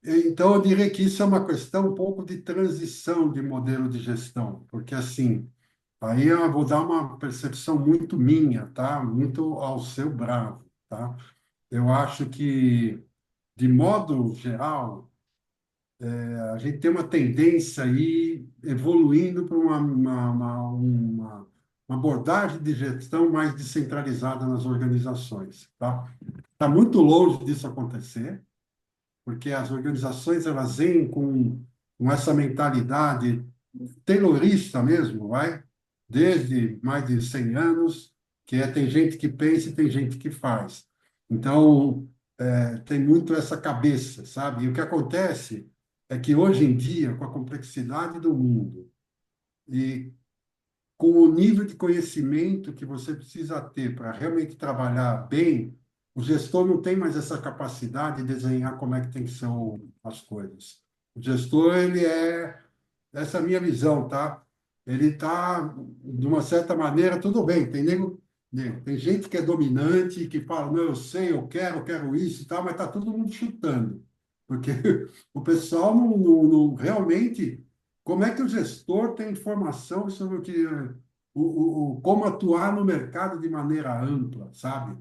Speaker 6: então, eu diria que isso é uma questão um pouco de transição de modelo de gestão, porque, assim, aí eu vou dar uma percepção muito minha, tá? Muito ao seu bravo, tá? Eu acho que, de modo geral, a gente tem uma tendência aí evoluindo para uma abordagem de gestão mais descentralizada nas organizações, tá? Está muito longe disso acontecer, porque as organizações elas vêm com essa mentalidade taylorista mesmo, vai? Desde mais de 100 anos, que é tem gente que pensa e tem gente que faz. Então, tem muito essa cabeça, sabe? E o que acontece é que hoje em dia, com a complexidade do mundo e com o nível de conhecimento que você precisa ter para realmente trabalhar bem, o gestor não tem mais essa capacidade de desenhar como é que tem que ser as coisas. O gestor, ele essa é a minha visão, tá? Ele está, de uma certa maneira, tudo bem, tem gente que é dominante, que fala, não, eu sei, eu quero isso e tal, mas está todo mundo chutando. Porque o pessoal realmente. Como é que o gestor tem informação sobre como atuar no mercado de maneira ampla, sabe?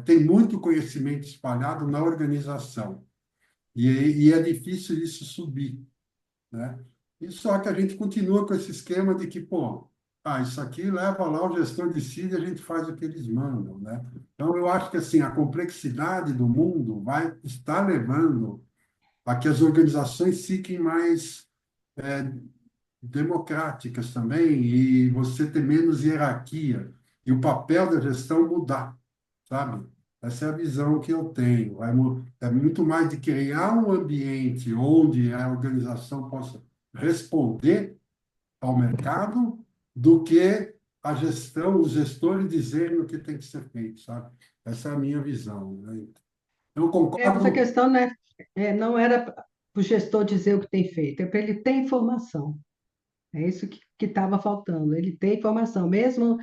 Speaker 6: Tem muito conhecimento espalhado na organização e é difícil isso subir, né? E só que a gente continua com esse esquema de que, pô, isso aqui leva lá, o gestor decide, a gente faz o que eles mandam, né? Então, eu acho que, assim, a complexidade do mundo vai estar levando a que as organizações fiquem mais democráticas também e você ter menos hierarquia e o papel da gestão mudar, sabe? Essa é a visão que eu tenho. É muito mais de criar um ambiente onde a organização possa responder ao mercado do que a gestão, os gestores dizerem o que tem que ser feito, sabe? Essa é a minha visão, né? Eu
Speaker 5: Mas a
Speaker 6: concordo.
Speaker 5: questão, né, não era para o gestor dizer o que tem feito, é para ele ter informação. É isso que estava faltando. Ele tem informação. Mesmo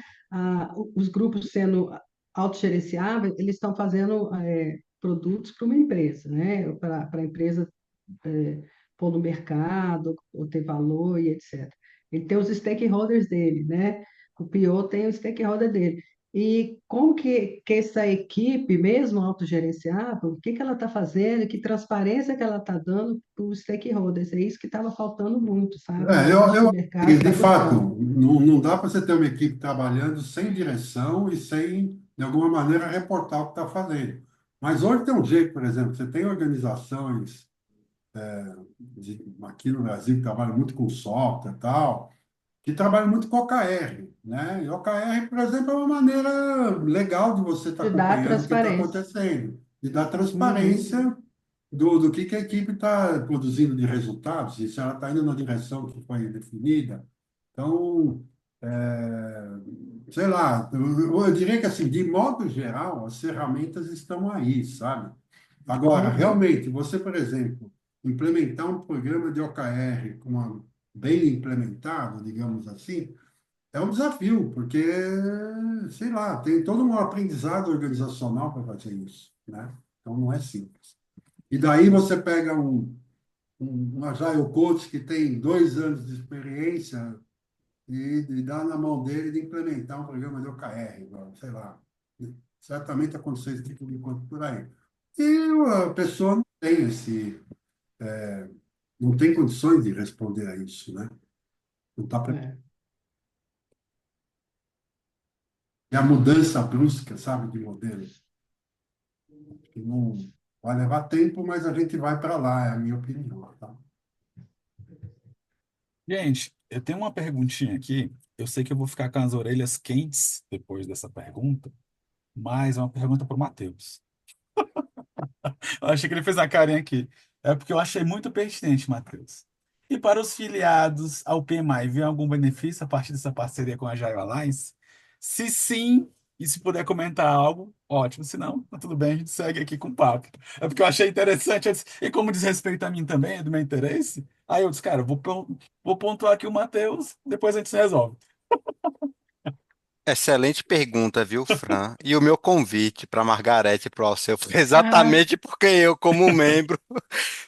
Speaker 5: os grupos sendo autogerenciáveis, eles estão fazendo produtos para uma empresa, né? Para a empresa pôr no mercado, ou ter valor e etc. Ele tem os stakeholders dele, né? O PO tem o stakeholder dele. E como que essa equipe, mesmo autogerenciável, o que que ela está fazendo, que transparência que ela está dando para os stakeholders? É isso que estava faltando muito, sabe? E eu acho que o mercado está
Speaker 6: De fato,
Speaker 5: buscando.
Speaker 6: não dá para você ter uma equipe trabalhando sem direção e sem, de alguma maneira, reportar o que está fazendo. Mas hoje tem um jeito, por exemplo, você tem organizações aqui no Brasil que trabalham muito com software e tal, que trabalham muito com OKR, né? E OKR, por exemplo, é uma maneira legal de você estar
Speaker 5: De dar
Speaker 6: acompanhando o que está
Speaker 5: transparência.
Speaker 6: acontecendo e dar
Speaker 5: Uhum.
Speaker 6: transparência do que a equipe está produzindo de resultados, e se ela está indo na direção que foi definida. Então, sei lá, eu diria que, assim, de modo geral, as ferramentas estão aí, sabe? Agora,
Speaker 5: Uhum.
Speaker 6: realmente, você, por exemplo, implementar um programa de OKR bem implementado, digamos assim, é um desafio, porque, sei lá, tem todo um aprendizado organizacional para fazer isso, né? Então, não é simples. E daí você pega um Agile Coach que tem 2 anos de experiência e dá na mão dele de implementar um programa de OKR, igual, sei lá. Certamente aconteceu esse tipo de coisa por aí. E a pessoa não tem condições de responder a isso, né? Não tá pre-
Speaker 5: É.
Speaker 6: É a mudança brusca, sabe, de modelo, que não vai levar tempo, mas a gente vai para lá, é a minha opinião, tá?
Speaker 4: Gente, eu tenho uma perguntinha aqui. Eu sei que eu vou ficar com as orelhas quentes depois dessa pergunta, mas é uma pergunta para o Matheus. Eu achei que ele fez a carinha aqui. É porque eu achei muito pertinente, Matheus. E para os filiados ao PMI, vem algum benefício a partir dessa parceria com a Agile Alliance? Se sim, e se puder comentar algo, ótimo. Se não, tá tudo bem, a gente segue aqui com o papo. É porque eu achei interessante, e como diz respeito a mim também, é do meu interesse, aí eu disse, cara, vou pontuar aqui o Matheus, depois a gente se resolve.
Speaker 1: Excelente pergunta, viu, Fran? E o meu convite para Margarete e para o Alceu foi
Speaker 5: Ah,
Speaker 1: exatamente porque eu, como membro,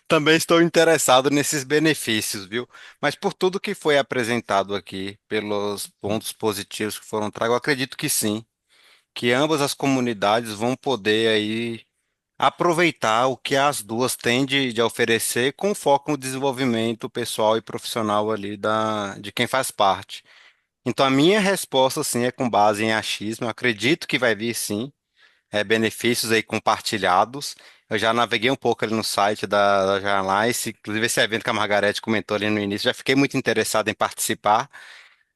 Speaker 1: também estou interessado nesses benefícios, viu? Mas por tudo que foi apresentado aqui, pelos pontos positivos que foram trago, eu acredito que sim, que ambas as comunidades vão poder aí aproveitar o que as duas têm de oferecer com foco no desenvolvimento pessoal e profissional ali de quem faz parte. Então, a minha resposta, sim, é com base em achismo. Eu acredito que vai vir, sim, benefícios aí compartilhados. Eu já naveguei um pouco ali no site da Jarlice, inclusive esse evento que a Margarete comentou ali no início, já fiquei muito interessado em participar.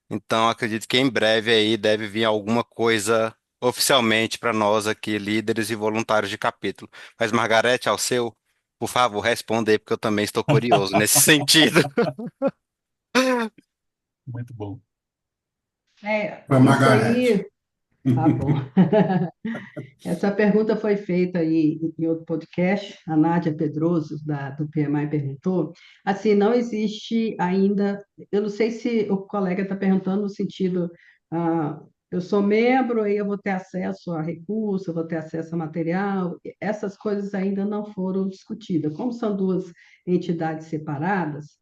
Speaker 1: Então, acredito que em breve aí deve vir alguma coisa oficialmente para nós aqui, líderes e voluntários de capítulo. Mas, Margarete, ao seu, por favor, responda aí, porque eu também estou curioso nesse sentido.
Speaker 4: Muito bom.
Speaker 6: Para
Speaker 5: Isso
Speaker 6: Margarete.
Speaker 5: aí, tá bom. Essa pergunta foi feita aí em outro podcast, a Nádia Pedroso, do PMI, perguntou. Assim, não existe ainda, eu não sei se o colega está perguntando no sentido, ah, eu sou membro, aí eu vou ter acesso a recurso, eu vou ter acesso a material, essas coisas ainda não foram discutidas. Como são duas entidades separadas,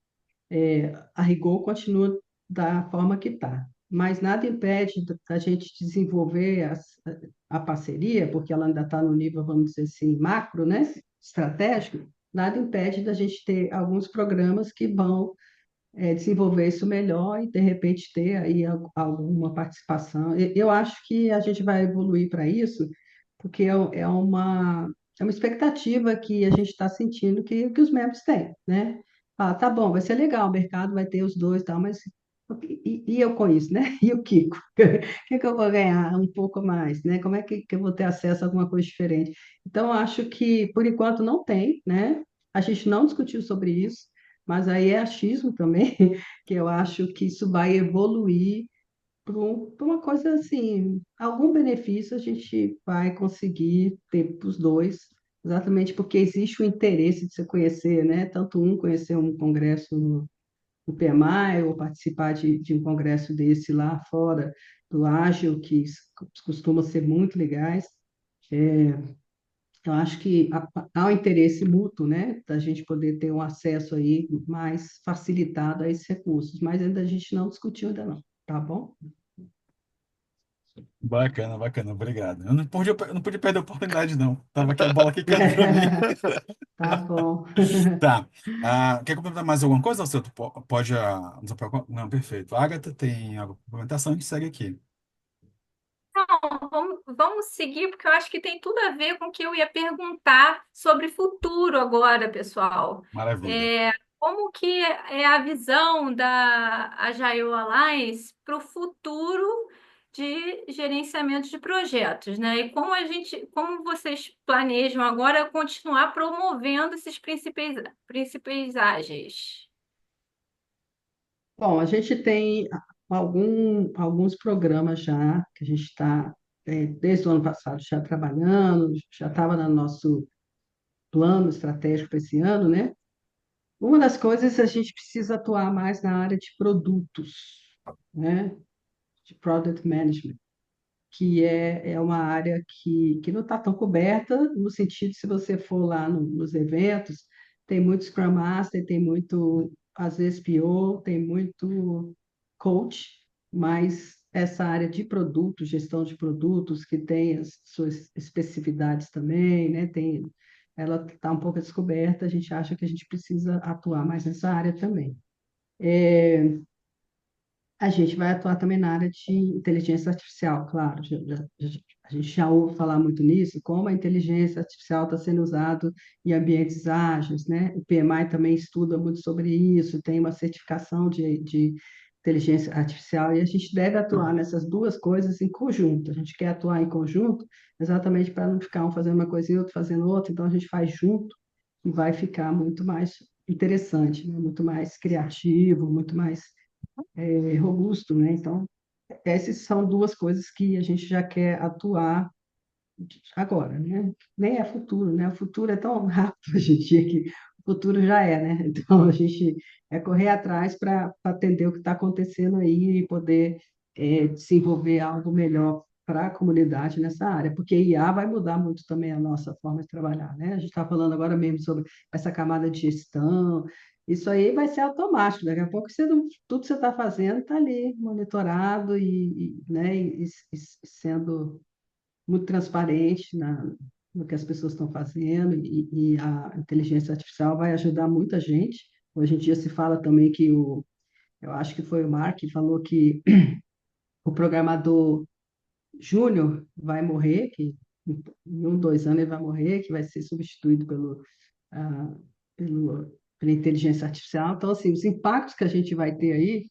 Speaker 5: a rigor continua da forma que está. Mas nada impede da gente desenvolver a parceria, porque ela ainda está no nível, vamos dizer assim, macro, né? Estratégico, nada impede da gente ter alguns programas que vão desenvolver isso melhor e, de repente, ter aí alguma participação. Eu acho que a gente vai evoluir para isso, porque é uma expectativa que a gente está sentindo que os membros têm, né? Ah, tá bom, vai ser legal, o mercado vai ter os dois, e tal, mas e eu com isso, né? E o Kiko? O que que eu vou ganhar um pouco mais, né? Como é que eu vou ter acesso a alguma coisa diferente? Então, acho que, por enquanto, não tem, né? A gente não discutiu sobre isso, mas aí é achismo também, que eu acho que isso vai evoluir para uma coisa assim, algum benefício a gente vai conseguir ter para os dois, exatamente porque existe o interesse de se conhecer, né? Tanto um conhecer um congresso no PMI ou participar de um congresso desse lá fora do Ágil, que costumam ser muito legais. Eu acho que há um interesse mútuo, né, da gente poder ter um acesso aí mais facilitado a esses recursos, mas ainda a gente não discutiu ainda não, tá bom?
Speaker 4: Bacana, bacana, obrigado. Eu não podia perder a oportunidade, não. Tava aqui a bola quicando para mim.
Speaker 5: Tá bom.
Speaker 4: Tá. Quer complementar mais alguma coisa, Alceu? Pode. Não, perfeito. Agatha tem alguma complementação, a gente segue aqui.
Speaker 3: Não, vamos seguir, porque eu acho que tem tudo a ver com o que eu ia perguntar sobre futuro agora, pessoal.
Speaker 4: Maravilha.
Speaker 3: É, como que é a visão da Agile Alliance para o futuro de gerenciamento de projetos, né? E como vocês planejam agora continuar promovendo esses princípios ágeis?
Speaker 5: Bom, a gente tem alguns programas já que a gente está, desde o ano passado, já trabalhando, já estava no nosso plano estratégico para esse ano, né? Uma das coisas a gente precisa atuar mais na área de produtos, né? De product management, que é uma área que não está tão coberta, no sentido, se você for lá nos eventos, tem muito Scrum Master, tem muito, às vezes, PO, tem muito coach, mas essa área de produtos, gestão de produtos, que tem as suas especificidades também, né? Ela está um pouco descoberta, a gente acha que a gente precisa atuar mais nessa área também. A gente vai atuar também na área de inteligência artificial, claro. A gente já ouve falar muito nisso, como a inteligência artificial está sendo usada em ambientes ágeis, né? O PMI também estuda muito sobre isso, tem uma certificação de inteligência artificial, e a gente deve atuar nessas duas coisas em conjunto. A gente quer atuar em conjunto exatamente para não ficar um fazendo uma coisa e outro fazendo outra, então a gente faz junto e vai ficar muito mais interessante, né? Muito mais criativo, muito mais robusto, né? Então, essas são duas coisas que a gente já quer atuar agora, né? Nem é futuro, né? O futuro é tão rápido hoje em dia que o futuro já é, né? Então, a gente é correr atrás para atender o que está acontecendo aí e poder desenvolver algo melhor para a comunidade nessa área, porque IA vai mudar muito também a nossa forma de trabalhar, né? A gente está falando agora mesmo sobre essa camada de gestão, isso aí vai ser automático, daqui a pouco tudo que você está fazendo está ali monitorado né, e sendo muito transparente no que as pessoas estão fazendo, e a inteligência artificial vai ajudar muita gente. Hoje em dia se fala também eu acho que foi o Mark que falou que o programador júnior vai morrer, que em 1, 2 anos ele vai morrer, que vai ser substituído ah, pela inteligência artificial. Então, assim, os impactos que a gente vai ter aí,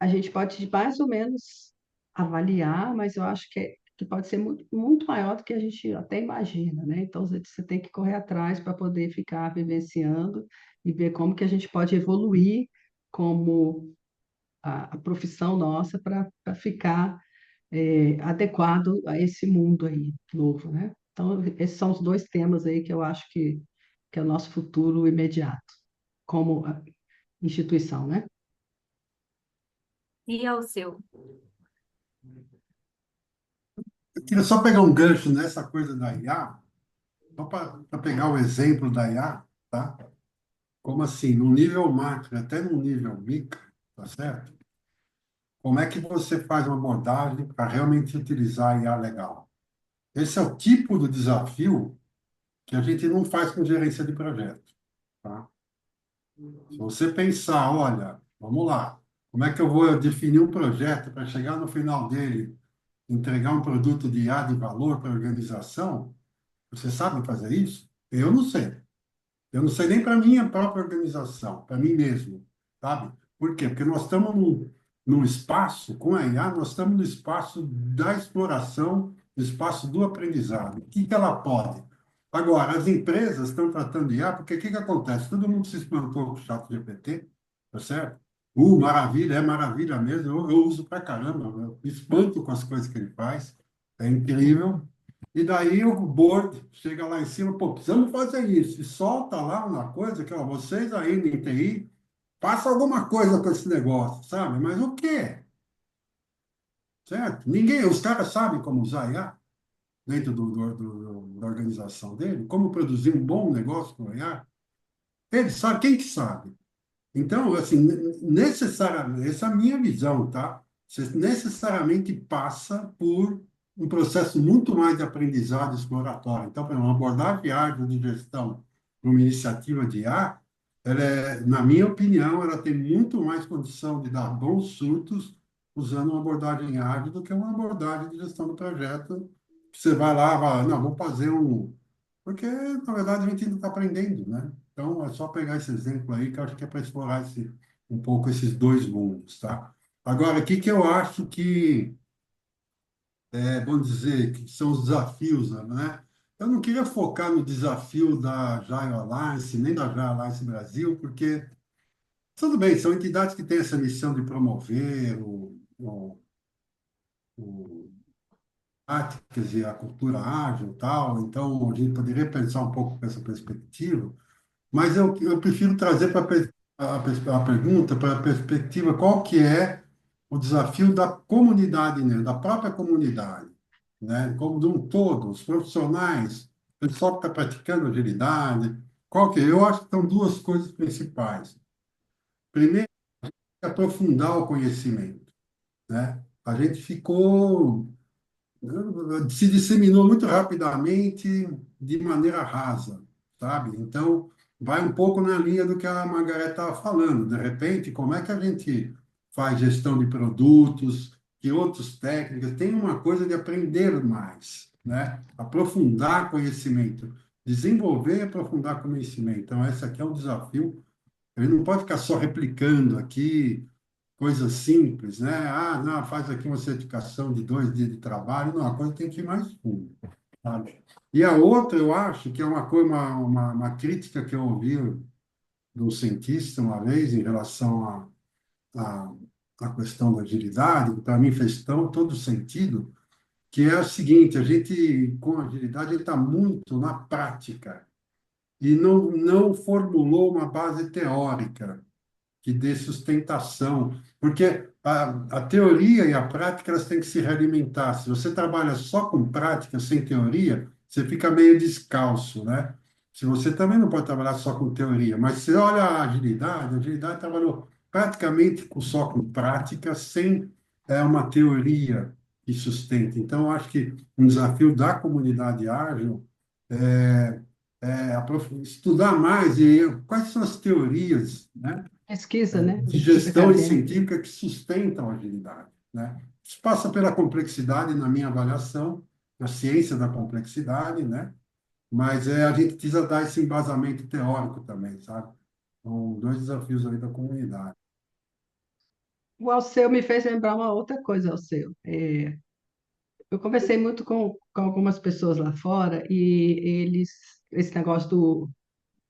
Speaker 5: a gente pode mais ou menos avaliar, mas eu acho que pode ser muito, muito maior do que a gente até imagina, né? Então, você tem que correr atrás para poder ficar vivenciando e ver como que a gente pode evoluir como a profissão nossa para ficar adequado a esse mundo aí novo, né? Então, esses são os dois temas aí que eu acho que é o nosso futuro imediato, como instituição, né?
Speaker 3: E ao seu?
Speaker 6: Eu queria só pegar um gancho nessa coisa da IA, só para pegar o exemplo da IA, tá? Como assim, no nível macro, até no nível micro, tá certo? Como é que você faz uma abordagem para realmente utilizar a IA legal? Esse é o tipo do desafio que a gente não faz com gerência de projeto, tá? Se você pensar, olha, vamos lá, como é que eu vou definir um projeto para chegar no final dele, entregar um produto de IA de valor para a organização, você sabe fazer isso? Eu não sei. Eu não sei nem para minha própria organização, para mim mesmo, sabe? Por quê? Porque nós estamos num espaço, com a IA, nós estamos no espaço da exploração, no espaço do aprendizado. O que que ela pode? Agora, as empresas estão tratando de IA, porque o que que acontece? Todo mundo se espantou com o chat GPT, tá certo? Maravilha, é maravilha mesmo, eu uso pra caramba, eu me espanto com as coisas que ele faz, é incrível. E daí o board chega lá em cima, pô, precisamos fazer isso. E solta lá uma coisa que, ó, vocês aí em TI, façam alguma coisa com esse negócio, sabe? Mas o quê? Certo? Ninguém, os caras sabem como usar IA dentro da organização dele, como produzir um bom negócio com IA. Eles sabem, quem que sabe? Então, assim, necessariamente, essa é a minha visão, tá? Você necessariamente passa por um processo muito mais de aprendizado exploratório. Então, por exemplo, uma abordagem ágil de gestão uma iniciativa de IA, na minha opinião, ela tem muito mais condição de dar bons frutos usando uma abordagem ágil do que uma abordagem de gestão do projeto. Você vai lá, vai, não, vou fazer um porque, na verdade, a gente ainda está aprendendo, né? Então, é só pegar esse exemplo aí, que eu acho que é para explorar um pouco esses dois mundos, tá? Agora, o que que eu acho que, vamos dizer, que são os desafios, né? Eu não queria focar no desafio da Agile Alliance, nem da Agile Alliance Brasil, porque, tudo bem, são entidades que têm essa missão de promover o práticas e a cultura ágil e tal, então a gente poderia pensar um pouco com essa perspectiva. Mas eu prefiro trazer para a pergunta, para a perspectiva, qual que é o desafio da comunidade, né? Da própria comunidade, né? Como de um todo, os profissionais, o pessoal que está praticando agilidade, qual que é? Eu acho que são duas coisas principais. Primeiro, aprofundar o conhecimento, né? A gente ficou se disseminou muito rapidamente de maneira rasa, sabe? Então, vai um pouco na linha do que a Margareth estava falando. De repente, como é que a gente faz gestão de produtos, que outras técnicas? Tem uma coisa de aprender mais, né? Aprofundar conhecimento, desenvolver e aprofundar conhecimento. Então, esse aqui é um desafio. A gente não pode ficar só replicando aqui coisas simples, né? Ah, não, faz aqui uma certificação de 2 dias de trabalho. Não, a coisa tem que ir mais fundo, sabe? E a outra, eu acho que é uma coisa, uma crítica que eu ouvi de um cientista uma vez em relação à, à questão da agilidade, que para mim fez todo sentido, que é o seguinte: a gente, com a agilidade, está muito na prática e não formulou uma base teórica que dê sustentação, porque a teoria e a prática elas têm que se realimentar. Se você trabalha só com prática, sem teoria, você fica meio descalço, né? Se você também não pode trabalhar só com teoria, mas se olha a agilidade trabalhou praticamente só com prática, sem uma teoria que sustente. Então, eu acho que um desafio da comunidade ágil é, estudar mais e quais são as teorias, né?
Speaker 5: Pesquisa, né?
Speaker 6: De
Speaker 5: Pesquisa
Speaker 6: gestão e
Speaker 5: acadêmica.
Speaker 6: científica que sustentam a agilidade, né? Isso passa pela complexidade, na minha avaliação, a ciência da complexidade, né? Mas a gente precisa dar esse embasamento teórico também, sabe? São dois desafios aí da comunidade.
Speaker 5: o Alceu me fez lembrar uma outra coisa, Alceu. Eu conversei muito com algumas pessoas lá fora e esse negócio do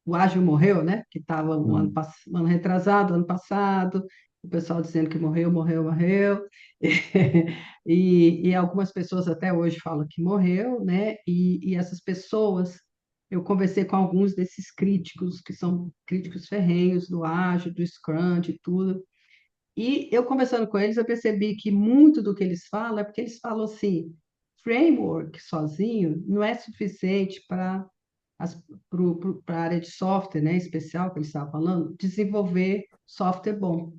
Speaker 5: o Ágil morreu, né? Que estava
Speaker 4: Hum.
Speaker 5: um ano retrasado, ano passado, o pessoal dizendo que morreu, morreu, morreu. E algumas pessoas até hoje falam que morreu, né? E essas pessoas, eu conversei com alguns desses críticos, que são críticos ferrenhos do Ágil, do Scrum, de tudo. E eu conversando com eles, eu percebi que muito do que eles falam é porque eles falam assim, framework sozinho não é suficiente para a área de software, né, especial que eles estavam falando, desenvolver software bom.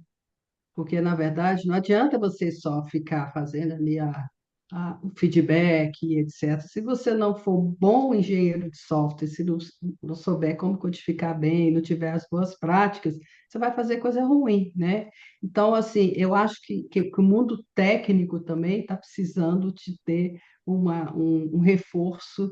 Speaker 5: Porque, na verdade, não adianta você só ficar fazendo ali o feedback, etc. Se você não for bom engenheiro de software, se não souber como codificar bem, não tiver as boas práticas, você vai fazer coisa ruim, né? Então, assim, eu acho que o mundo técnico também está precisando de ter um reforço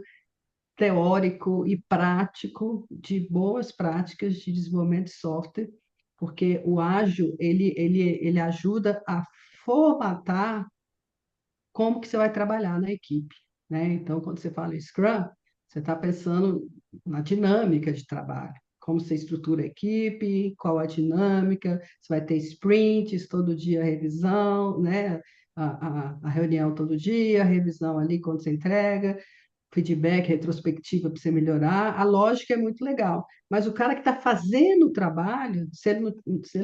Speaker 5: teórico e prático de boas práticas de desenvolvimento de software, porque o ágil, ele ajuda a formatar como que você vai trabalhar na equipe, né? Então, quando você fala em Scrum, você está pensando na dinâmica de trabalho, como você estrutura a equipe, qual a dinâmica, você vai ter sprints, todo dia revisão, né? A reunião todo dia, a revisão ali quando você entrega, feedback, retrospectiva para você melhorar, a lógica é muito legal. Mas o cara que está fazendo o trabalho, se ele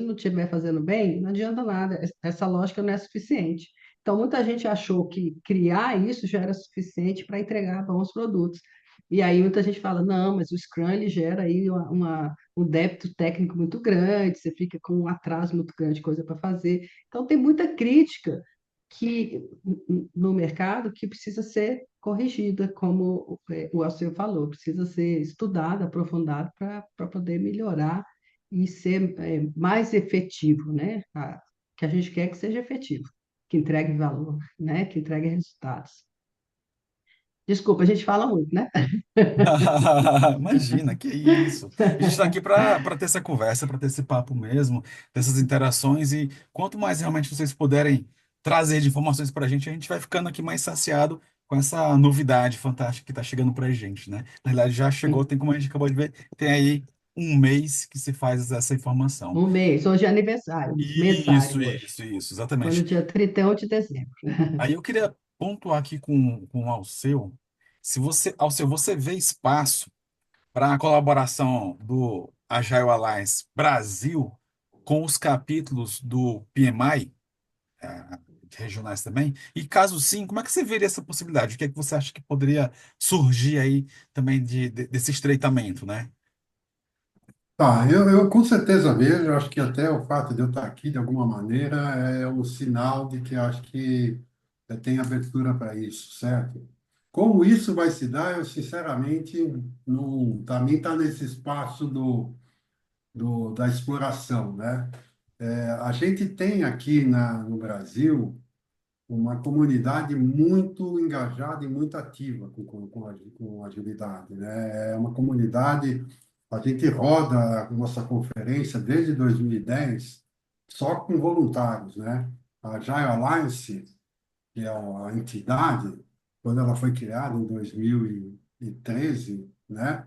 Speaker 5: não estiver fazendo bem, não adianta nada, essa lógica não é suficiente. Então, muita gente achou que criar isso já era suficiente para entregar bons produtos. E aí muita gente fala, não, mas o Scrum ele gera aí um débito técnico muito grande, você fica com um atraso muito grande de coisa para fazer. Então, tem muita crítica que no mercado que precisa ser corrigida, como o Alceu falou, precisa ser estudada, aprofundada para poder melhorar e ser mais efetivo, né? Que a gente quer que seja efetivo, que entregue valor, né? Que entregue resultados. Desculpa, a gente fala muito, né?
Speaker 4: Imagina, que isso. A gente está aqui para ter essa conversa, para ter esse papo mesmo, dessas interações, e quanto mais realmente vocês puderem trazer de informações para a gente vai ficando aqui mais saciado com essa novidade fantástica que está chegando para a gente, né? Na realidade, já chegou, tem como a gente acabou de ver, tem aí um mês que se faz essa informação.
Speaker 5: Um mês, hoje é aniversário,
Speaker 4: Isso,
Speaker 5: mesário hoje.
Speaker 4: isso, isso,
Speaker 5: Foi no
Speaker 4: exatamente.
Speaker 5: dia 31 de dezembro.
Speaker 4: Aí eu queria pontuar aqui com o Alceu, se você, Alceu, você vê espaço para a colaboração do Agile Alliance Brasil com os capítulos do PMI, regionais também? E caso sim, como é que você veria essa possibilidade? O que é que você acha que poderia surgir aí também desse estreitamento, né?
Speaker 6: Tá, eu com certeza vejo, eu acho que até o fato de eu estar aqui, de alguma maneira, é um sinal de que eu acho que tem abertura para isso, certo? Como isso vai se dar, eu sinceramente não, para mim está nesse espaço da exploração, né? A gente tem aqui no Brasil uma comunidade muito engajada e muito ativa com agilidade, né? É uma comunidade, a gente roda a nossa conferência desde 2010 só com voluntários, né? A Agile Alliance, que é a entidade, quando ela foi criada em 2013, né?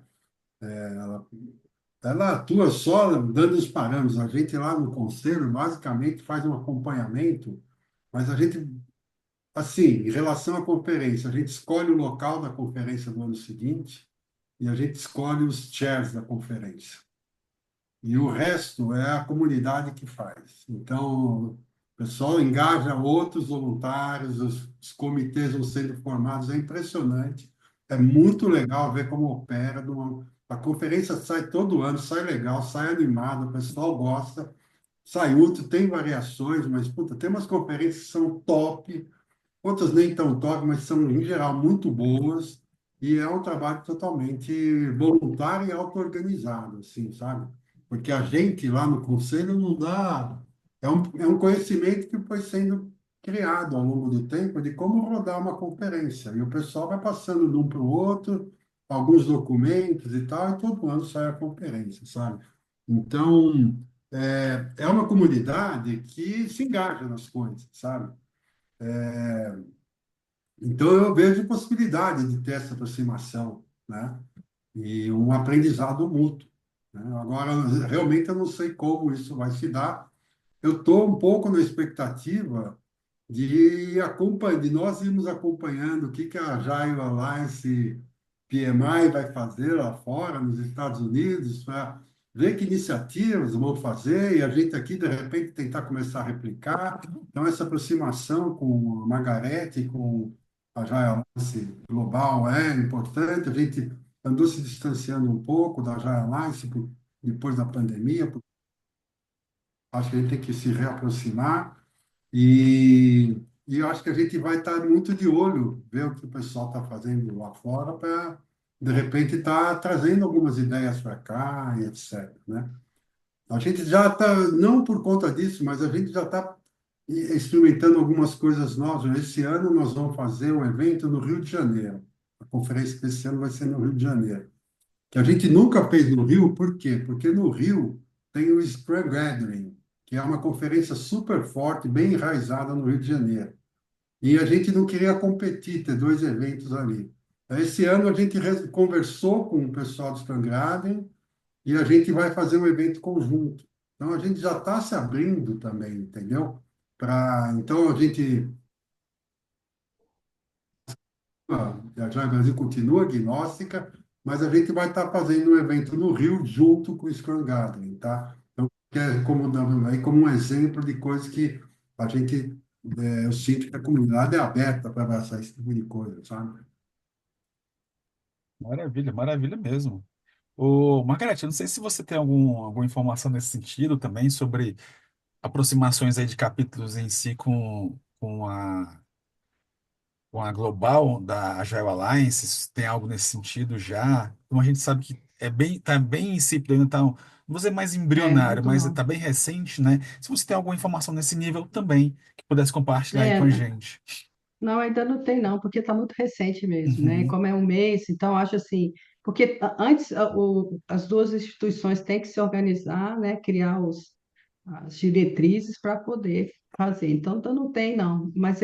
Speaker 6: Ela atua só dando os parâmetros. A gente lá no conselho basicamente faz um acompanhamento, mas a gente, assim, em relação à conferência, a gente escolhe o local da conferência do ano seguinte e a gente escolhe os chairs da conferência. E o resto é a comunidade que faz. Então, o pessoal engaja outros voluntários, os comitês vão sendo formados, é impressionante. É muito legal ver como opera. A conferência sai todo ano, sai legal, sai animada, o pessoal gosta, sai útil, tem variações, mas puta, tem umas conferências que são top, outras nem tão top, mas são, em geral, muito boas, e é um trabalho totalmente voluntário e auto-organizado, assim, sabe? Porque a gente lá no conselho não dá. É um conhecimento que foi sendo criado ao longo do tempo de como rodar uma conferência. E o pessoal vai passando de um para o outro, alguns documentos e tal, e todo ano sai a conferência, sabe? Então, é uma comunidade que se engaja nas coisas, sabe? Então, eu vejo possibilidade de ter essa aproximação, né? E um aprendizado mútuo, né? Agora, realmente, eu não sei como isso vai se dar. Eu estou um pouco na expectativa de nós irmos acompanhando o que a Agile Alliance PMI vai fazer lá fora, nos Estados Unidos, para ver que iniciativas vão fazer e a gente aqui, de repente, tentar começar a replicar. Então, essa aproximação com a Margarete, com a Agile Alliance Global é importante. A gente andou se distanciando um pouco da Agile Alliance depois da pandemia, porque acho que a gente tem que se reaproximar. E eu acho que a gente vai estar muito de olho, ver o que o pessoal está fazendo lá fora, para, de repente, estar trazendo algumas ideias para cá e etc., né? A gente já está, não por conta disso, mas a gente já está experimentando algumas coisas novas. Esse ano nós vamos fazer um evento no Rio de Janeiro. A conferência desse ano vai ser no Rio de Janeiro. Que a gente nunca fez no Rio, por quê? Porque no Rio tem o Scrum Gathering, que é uma conferência super forte, bem enraizada no Rio de Janeiro. E a gente não queria competir, ter dois eventos ali. Esse ano a gente conversou com o pessoal do Scrum Gathering e a gente vai fazer um evento conjunto. Então a gente já está se abrindo também, entendeu? Então a gente, a Joy Brasil continua agnóstica, mas a gente vai estar fazendo um evento no Rio junto com o Scrum Gathering, tá? Então, que é aí como um exemplo de coisas que a gente, eu sinto que a comunidade é aberta para abraçar esse tipo de coisa, sabe?
Speaker 4: Maravilha, maravilha mesmo. Margarete, eu não sei se você tem alguma informação nesse sentido também sobre aproximações aí de capítulos em si com a global da Agile Alliance, se tem algo nesse sentido já. Como a gente sabe que tá bem insípido, ainda tá, não vou dizer mais
Speaker 5: É,
Speaker 4: embrionário,
Speaker 5: muito
Speaker 4: mas
Speaker 5: não.
Speaker 4: está bem recente, né? Se você tem alguma informação nesse nível também, que pudesse compartilhar aí com a
Speaker 5: É,
Speaker 4: gente.
Speaker 5: não, ainda não tem não, porque está muito recente mesmo, né? E
Speaker 4: Uhum.
Speaker 5: como é um mês, então acho assim, porque antes as duas instituições têm que se organizar, né? Criar as diretrizes para poder fazer. Então não tem não, mas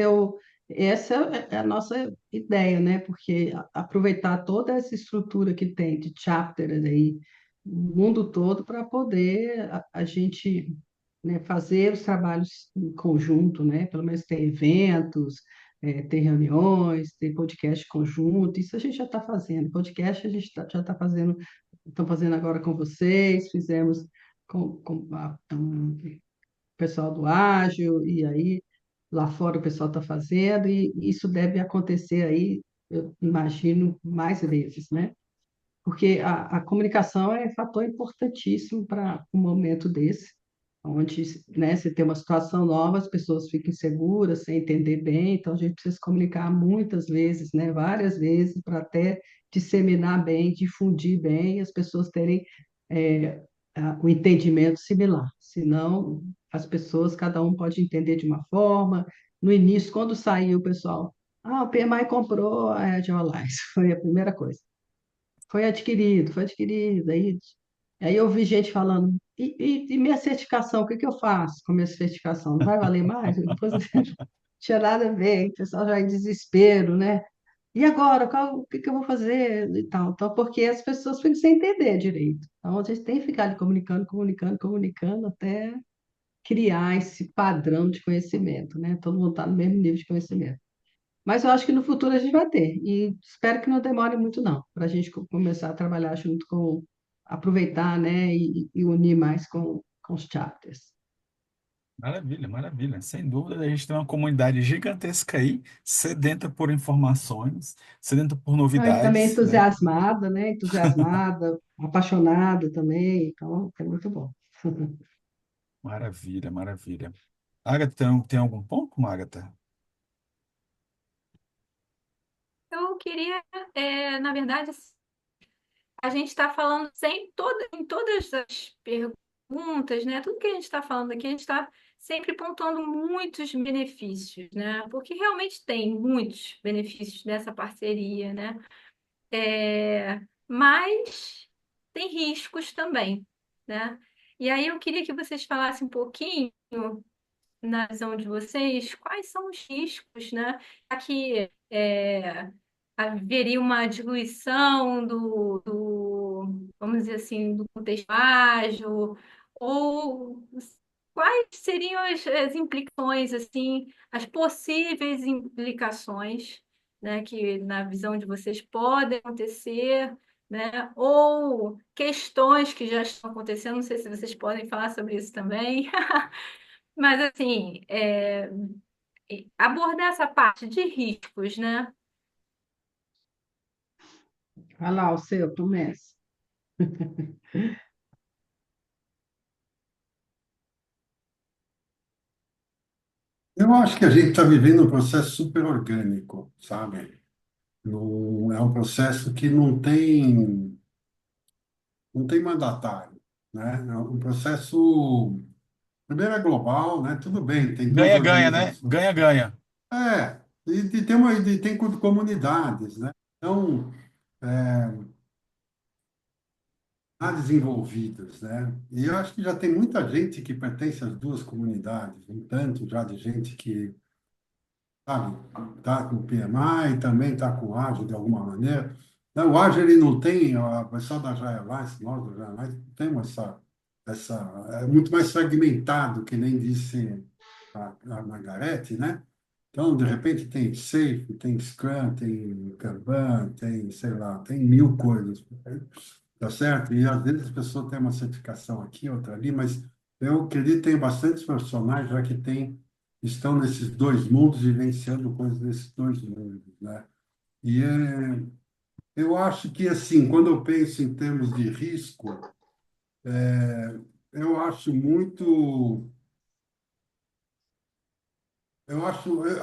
Speaker 5: essa é a nossa ideia, né? Porque aproveitar toda essa estrutura que tem de chapters aí, no mundo todo, para poder a gente, né, fazer os trabalhos em conjunto, né? Pelo menos ter eventos, ter reuniões, ter podcast conjunto, isso a gente já está fazendo. Podcast a gente já está fazendo, estão fazendo agora com vocês, fizemos com o pessoal do Ágil, e aí lá fora o pessoal está fazendo, e isso deve acontecer aí, eu imagino, mais vezes, né? Porque a comunicação é fator importantíssimo para um momento desse, onde, né, você tem uma situação nova, as pessoas ficam inseguras, sem entender bem, então a gente precisa se comunicar muitas vezes, né, várias vezes, para até disseminar bem, difundir bem, e as pessoas terem o entendimento similar. Senão, as pessoas, cada um pode entender de uma forma. No início, quando saiu, o pessoal, o PMI comprou a Agile Alliance, foi a primeira coisa. Foi adquirido. Aí eu vi gente falando, e minha certificação, o que que eu faço com minha certificação? Não vai valer mais? Depois não tinha nada a ver, o pessoal já em desespero, né? E agora, o que que eu vou fazer e tal? Então, porque as pessoas ficam sem entender direito. Então, a gente tem que ficar ali comunicando, comunicando, comunicando até criar esse padrão de conhecimento, né? Todo mundo está no mesmo nível de conhecimento. Mas eu acho que no futuro a gente vai ter. E espero que não demore muito, não, para a gente começar a trabalhar junto com, aproveitar, né, e unir mais com os chapters.
Speaker 4: Maravilha, maravilha. Sem dúvida, a gente tem uma comunidade gigantesca aí, sedenta por informações, sedenta por
Speaker 5: Ah, e também
Speaker 4: novidades, né?
Speaker 5: entusiasmada, né? Entusiasmada, apaixonada também. Então, é muito bom.
Speaker 4: Maravilha, maravilha. Agatha, tem algum ponto, Agatha?
Speaker 3: Eu queria, na verdade, a gente está falando em todas as perguntas, né? Tudo que a gente está falando aqui, a gente está sempre pontuando muitos benefícios, né? Porque realmente tem muitos benefícios dessa parceria, né? Mas tem riscos também, né? E aí eu queria que vocês falassem um pouquinho, na visão de vocês, quais são os riscos, né? Aqui haveria uma diluição vamos dizer assim, do contexto ágil, ou quais seriam as implicações, assim, as possíveis implicações, né, que na visão de vocês podem acontecer, né? Ou questões que já estão acontecendo, não sei se vocês podem falar sobre isso também. Mas, assim, abordar essa parte de riscos, né?
Speaker 5: Vai lá, o seu, começa.
Speaker 6: Eu acho que a gente está vivendo um processo super orgânico, sabe? É um processo que não tem mandatário, né? É um processo, primeiro é global, né? Tudo bem, tem duas
Speaker 4: Ganha-ganha, né?
Speaker 6: organizações.
Speaker 4: Ganha-ganha.
Speaker 6: E tem comunidades, né? Então, desenvolvidas, né? E eu acho que já tem muita gente que pertence às duas comunidades, um tanto já de gente que, sabe, está com o PMI e também está com o ágil de alguma maneira. Não, o ágil ele não tem, o pessoal da Jaya Alliance, nós da Jaya Alliance, não temos essa, é muito mais fragmentado, que nem disse a Margarete, né? Então, de repente, tem Safe, tem Scrum, tem Kanban, tem, sei lá, tem mil coisas, tá certo? E às vezes as pessoas têm uma certificação aqui, outra ali, mas eu acredito que tem bastantes profissionais já que estão nesses dois mundos, vivenciando coisas desses dois mundos, né? E eu acho que, assim, quando eu penso em termos de risco, eu acho muito.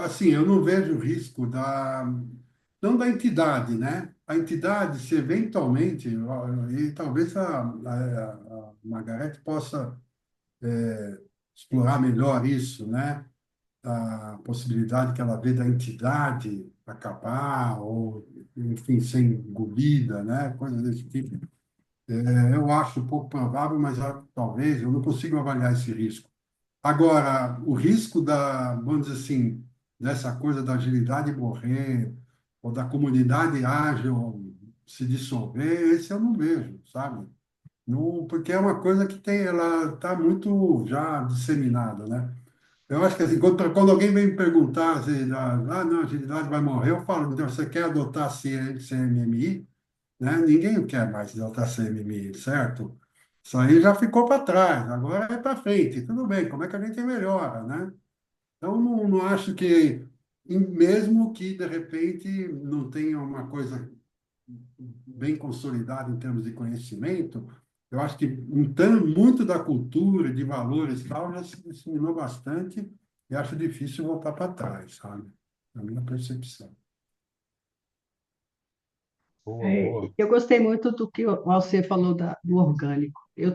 Speaker 6: Assim, eu não vejo risco não da entidade, né? A entidade, se eventualmente, e talvez a Margarete possa explorar melhor isso, né? A possibilidade que ela vê da entidade acabar, ou, enfim, ser engolida, né? Coisas desse tipo. Eu acho pouco provável, mas talvez, eu não consigo avaliar esse risco. Agora, o risco vamos dizer assim, dessa coisa da agilidade morrer, ou da comunidade ágil se dissolver, esse eu não vejo, sabe? Não, porque é uma coisa que ela está muito já disseminada, né? Eu acho que assim, quando alguém vem me perguntar se, não, a agilidade vai morrer, eu falo, então, você quer adotar CMMI? Né? Ninguém quer mais adotar CMMI, certo? Isso aí já ficou para trás, agora é para frente. Tudo bem, como é que a gente melhora, né? Então, não acho que, mesmo que de repente não tenha uma coisa bem consolidada em termos de conhecimento, eu acho que muito da cultura, de valores e tal, já se disseminou bastante e acho difícil voltar para trás, sabe? Na minha percepção.
Speaker 4: Boa, boa.
Speaker 5: Eu gostei muito do que você falou do orgânico. Eu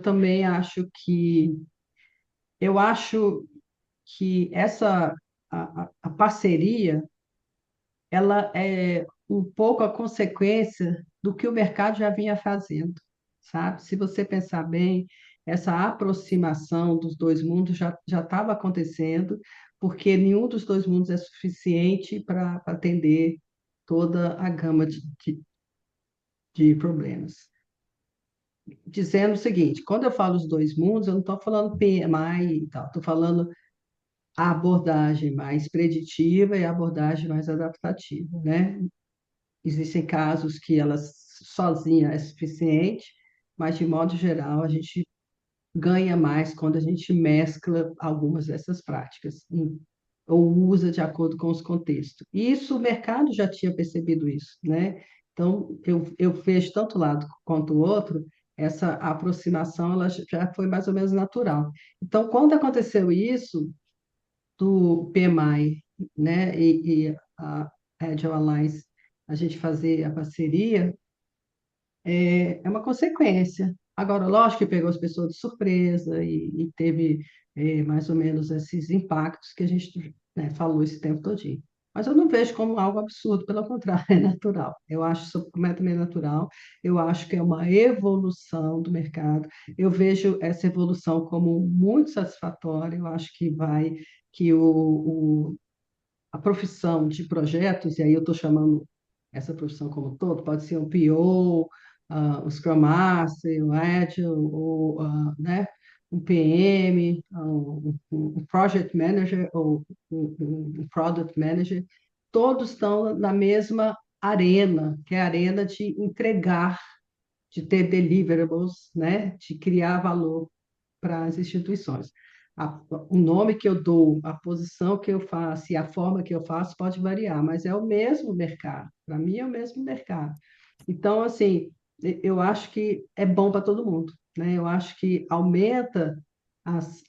Speaker 5: acho que a parceria ela é um pouco a consequência do que o mercado já vinha fazendo, sabe? Se você pensar bem, essa aproximação dos dois mundos já estava acontecendo, porque nenhum dos dois mundos é suficiente para atender toda a gama de problemas. Dizendo o seguinte, quando eu falo os dois mundos, eu não estou falando PMI e tal, estou falando a abordagem mais preditiva e a abordagem mais adaptativa, né? Existem casos que ela sozinha é suficiente, mas de modo geral a gente ganha mais quando a gente mescla algumas dessas práticas ou usa de acordo com os contextos. E isso o mercado já tinha percebido isso, né? Então eu vejo tanto um lado quanto o outro, essa aproximação ela já foi mais ou menos natural. Então, quando aconteceu isso do PMI, né, e a Agile Alliance, a gente fazer a parceria, é uma consequência. Agora, lógico que pegou as pessoas de surpresa e teve mais ou menos esses impactos que a gente, né, falou esse tempo todinho. Mas eu não vejo como algo absurdo, pelo contrário, é natural. Eu acho isso completamente natural. Eu acho que é uma evolução do mercado. Eu vejo essa evolução como muito satisfatória. Eu acho que a profissão de projetos, e aí eu estou chamando essa profissão como um todo, pode ser um PO, um Scrum Master, um Agile, ou, né, um PM, um Project Manager, ou um Product Manager, todos estão na mesma arena, que é a arena de entregar, de ter deliverables, né, de criar valor para as instituições. O nome que eu dou, a posição que eu faço e a forma que eu faço pode variar, mas é o mesmo mercado. Para mim, é o mesmo mercado. Então, assim, eu acho que é bom para todo mundo, né? Eu acho que aumenta as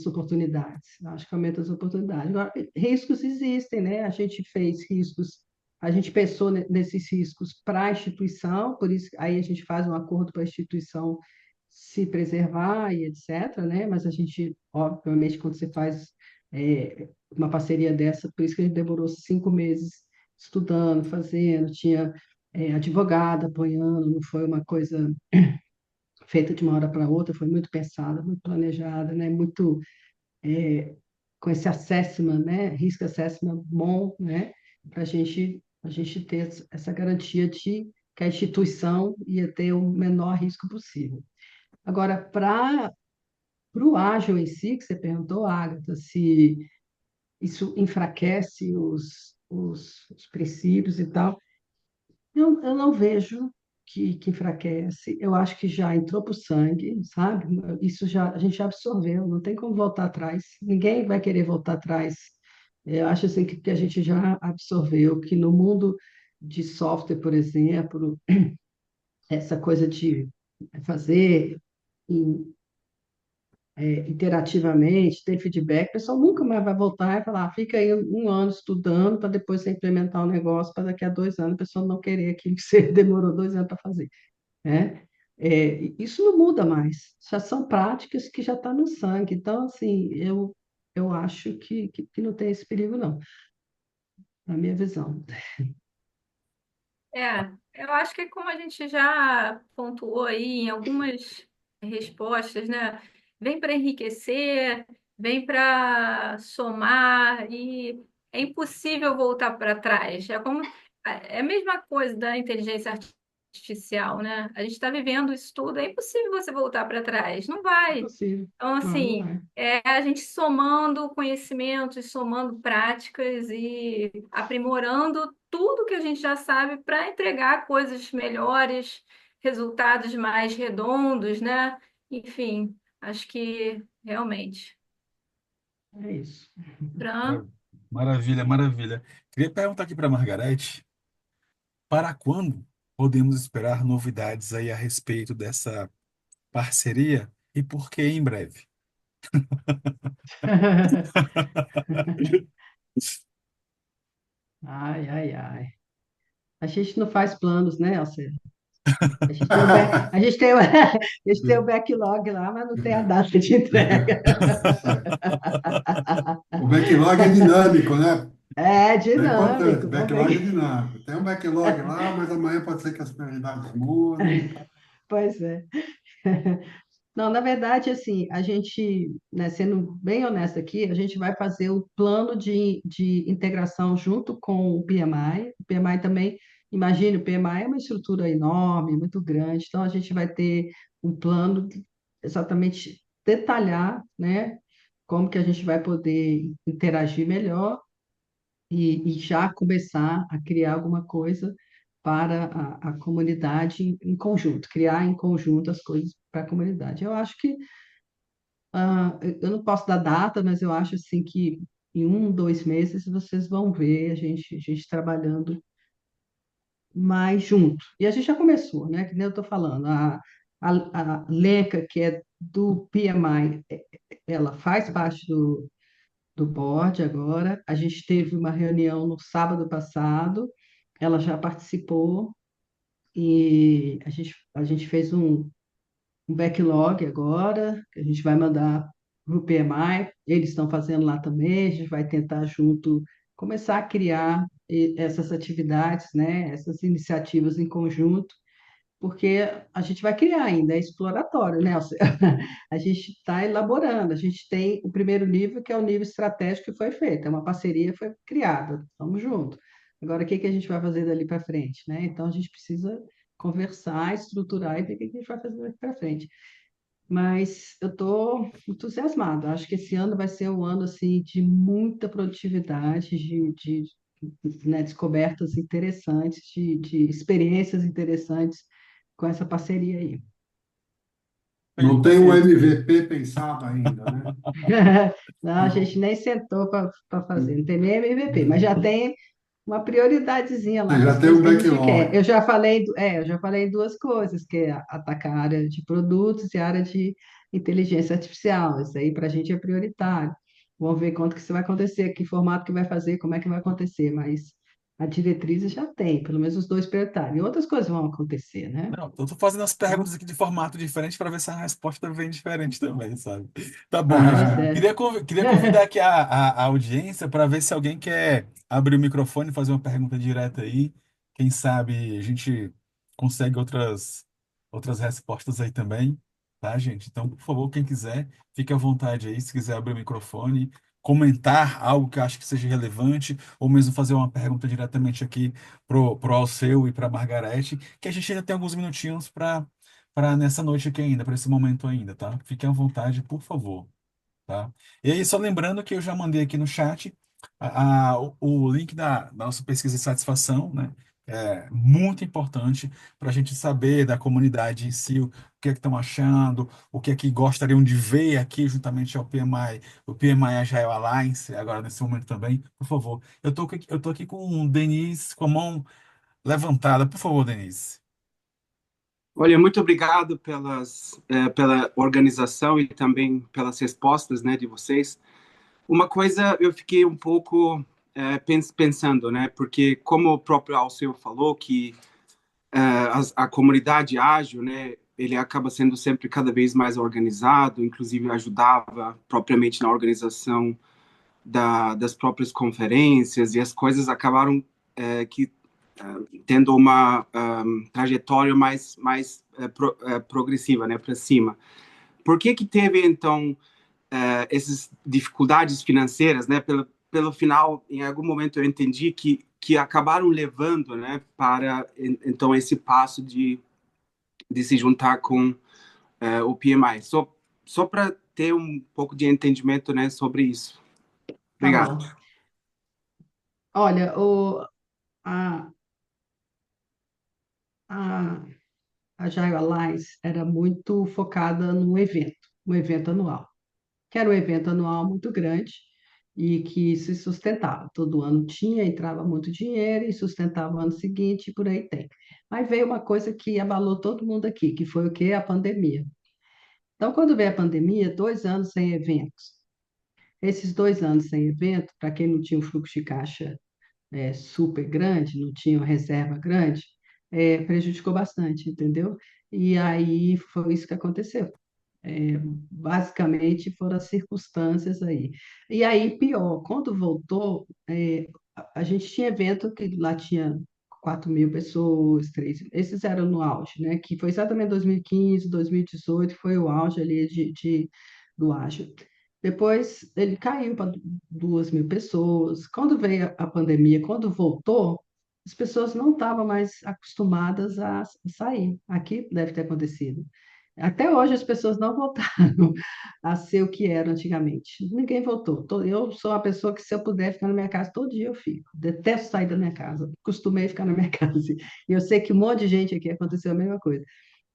Speaker 5: oportunidades. Eu acho que aumenta as oportunidades. Agora, riscos existem, né? A gente fez riscos, a gente pensou nesses riscos para a instituição, por isso aí a gente faz um acordo para a instituição se preservar e etc., né? Mas a gente, obviamente, quando você faz uma parceria dessa, por isso que a gente demorou 5 meses estudando, fazendo, tinha advogado apoiando, não foi uma coisa feita de uma hora para outra, foi muito pensada, muito planejada, né? Muito com esse assessment, né? Risk assessment bom, né? Para a gente ter essa garantia de que a instituição ia ter o menor risco possível. Agora, para o ágil em si, que você perguntou, Agatha, se isso enfraquece os princípios e tal, eu não vejo que enfraquece. Eu acho que já entrou para o sangue, sabe? Isso já, a gente já absorveu, não tem como voltar atrás. Ninguém vai querer voltar atrás. Eu acho assim que a gente já absorveu que no mundo de software, por exemplo, essa coisa de fazer interativamente, ter feedback, o pessoal nunca mais vai voltar e falar, fica aí um ano estudando para depois você implementar o negócio, para daqui a 2 anos a pessoa não querer aquilo que você demorou 2 anos para fazer, né? Isso não muda mais, já são práticas que já estão no sangue. Então, assim, eu acho que não tem esse perigo, não, na minha visão.
Speaker 3: É, eu acho que como a gente já pontuou aí em algumas respostas, né? Vem para enriquecer, vem para somar e é impossível voltar para trás. É a mesma coisa da inteligência artificial, né? A gente está vivendo isso tudo, é impossível você voltar para trás, não
Speaker 5: É
Speaker 3: vai.
Speaker 5: possível.
Speaker 3: Então,
Speaker 5: Não, não
Speaker 3: assim,
Speaker 5: é.
Speaker 3: é a gente somando conhecimentos, somando práticas e aprimorando tudo que a gente já sabe para entregar coisas melhores, resultados mais redondos, né? Enfim, acho que realmente.
Speaker 5: É isso.
Speaker 3: Fran,
Speaker 4: Maravilha, maravilha. Queria perguntar aqui para a Margarete, para quando podemos esperar novidades aí a respeito dessa parceria e por que em breve?
Speaker 5: Ai, ai, ai. A gente não faz planos, né, Alceu? A gente tem o back, a gente tem o, a gente tem o backlog lá, mas não tem a data de entrega.
Speaker 6: Isso aí. O backlog é dinâmico, né?
Speaker 5: É
Speaker 6: É importante,
Speaker 5: dinâmico, vamos ver.
Speaker 6: backlog é dinâmico. Tem um backlog lá, mas amanhã pode ser que as prioridades mudem.
Speaker 5: Pois é. Não, na verdade, assim, a gente, né, sendo bem honesto aqui, a gente vai fazer o plano de integração junto com o PMI. O PMI também, imagine, o PMI é uma estrutura enorme, muito grande, então a gente vai ter um plano exatamente detalhar, né, como que a gente vai poder interagir melhor e já começar a criar alguma coisa para a comunidade em conjunto, criar em conjunto as coisas para a comunidade. Eu acho que, eu não posso dar data, mas eu acho assim que em 2 meses vocês vão ver a gente trabalhando mais junto. E a gente já começou, né? Que nem eu estou falando, a Lenca, que é do PMI, ela faz parte do board agora. A gente teve uma reunião no sábado passado, ela já participou e a gente fez um backlog agora, que a gente vai mandar para o PMI, eles estão fazendo lá também, a gente vai tentar junto começar a criar essas atividades, né, essas iniciativas em conjunto, porque a gente vai criar ainda, é exploratório, né? Ou seja, a gente está elaborando, a gente tem o primeiro nível, que é o nível estratégico que foi feito, é uma parceria que foi criada, vamos junto. Agora, o que que a gente vai fazer dali para frente, né? Então, a gente precisa conversar, estruturar e ver o que que a gente vai fazer daqui para frente. Mas eu estou entusiasmada. Acho que esse ano vai ser um ano assim de muita produtividade, né, descobertas interessantes, de experiências interessantes com essa parceria aí.
Speaker 6: Não tem um
Speaker 4: Perfeito.
Speaker 6: MVP pensado ainda, né?
Speaker 5: Não, a gente nem sentou para fazer, não tem nem MVP, mas já tem uma prioridadezinha lá
Speaker 6: Você
Speaker 5: das
Speaker 6: já tem
Speaker 5: coisas
Speaker 6: um
Speaker 5: que a gente quer.
Speaker 6: backlog.
Speaker 5: Eu já falei duas coisas, que é atacar a área de produtos e a área de inteligência artificial. Isso aí para a gente é prioritário. Vamos ver quanto que isso vai acontecer, que formato que vai fazer, como é que vai acontecer, mas a diretriz já tem, pelo menos os dois prioritários. E outras coisas vão acontecer, né?
Speaker 4: Não, eu tô fazendo as
Speaker 5: Então,
Speaker 4: perguntas aqui de formato diferente para ver se a resposta vem diferente também, sabe? Tá bom, gente.
Speaker 5: tá certo.
Speaker 4: Queria convidar aqui a audiência para ver se alguém quer abrir o microfone e fazer uma pergunta direta aí. Quem sabe a gente consegue outras respostas aí também, tá, gente? Então, por favor, quem quiser, fique à vontade aí, se quiser abrir o microfone, comentar algo que eu acho que seja relevante, ou mesmo fazer uma pergunta diretamente aqui pro Alceu e para Margarete, que a gente ainda tem alguns minutinhos para nessa noite aqui ainda, para esse momento ainda, tá? Fiquem à vontade, por favor, tá? E aí, só lembrando que eu já mandei aqui no chat o link da nossa pesquisa de satisfação, né? É muito importante para a gente saber da comunidade em si, o que é que estão achando, o que é que gostariam de ver aqui juntamente ao PMI, o PMI Agile Alliance, agora nesse momento também, por favor. Eu tô aqui com o Denise com a mão levantada. Por favor, Denise.
Speaker 7: Olha, muito obrigado pela organização e também pelas respostas, né, de vocês. Uma coisa eu fiquei um pouco pensando, né, porque como o próprio Alceu falou, que a comunidade ágil, né, ele acaba sendo sempre cada vez mais organizado, inclusive ajudava propriamente na organização das próprias conferências, e as coisas acabaram que tendo uma trajetória mais progressiva, né, para cima. Por que teve, então, essas dificuldades financeiras, né? Pelo final, em algum momento eu entendi que acabaram levando, né, para, então, esse passo de se juntar com o PMI. Só para ter um pouco de entendimento, né, sobre isso.
Speaker 5: Tá
Speaker 7: Obrigado.
Speaker 5: bom. Olha, a, a, a Agile Alliance era muito focada no evento, um evento anual, que era um evento anual muito grande e que se sustentava. Todo ano tinha, entrava muito dinheiro e sustentava o ano seguinte, e por aí tem. Mas veio uma coisa que abalou todo mundo aqui, que foi o quê? A pandemia. Então, quando veio a pandemia, 2 anos sem eventos. Esses 2 anos sem evento, para quem não tinha um fluxo de caixa super grande, não tinha uma reserva grande, prejudicou bastante, entendeu? E aí foi isso que aconteceu. Basicamente foram as circunstâncias aí. E aí, pior, quando voltou, a gente tinha evento que lá tinha 4.000 pessoas, 3, esses eram no auge, né? Que foi exatamente 2015, 2018, foi o auge ali do ágil. Depois ele caiu para 2.000 pessoas. Quando veio a pandemia, quando voltou, as pessoas não estavam mais acostumadas a sair. Aqui deve ter acontecido. Até hoje as pessoas não voltaram a ser o que era antigamente. Ninguém voltou. Eu sou uma pessoa que, se eu puder ficar na minha casa todo dia, eu fico. Detesto sair da minha casa. Costumei ficar na minha casa. E eu sei que um monte de gente aqui aconteceu a mesma coisa.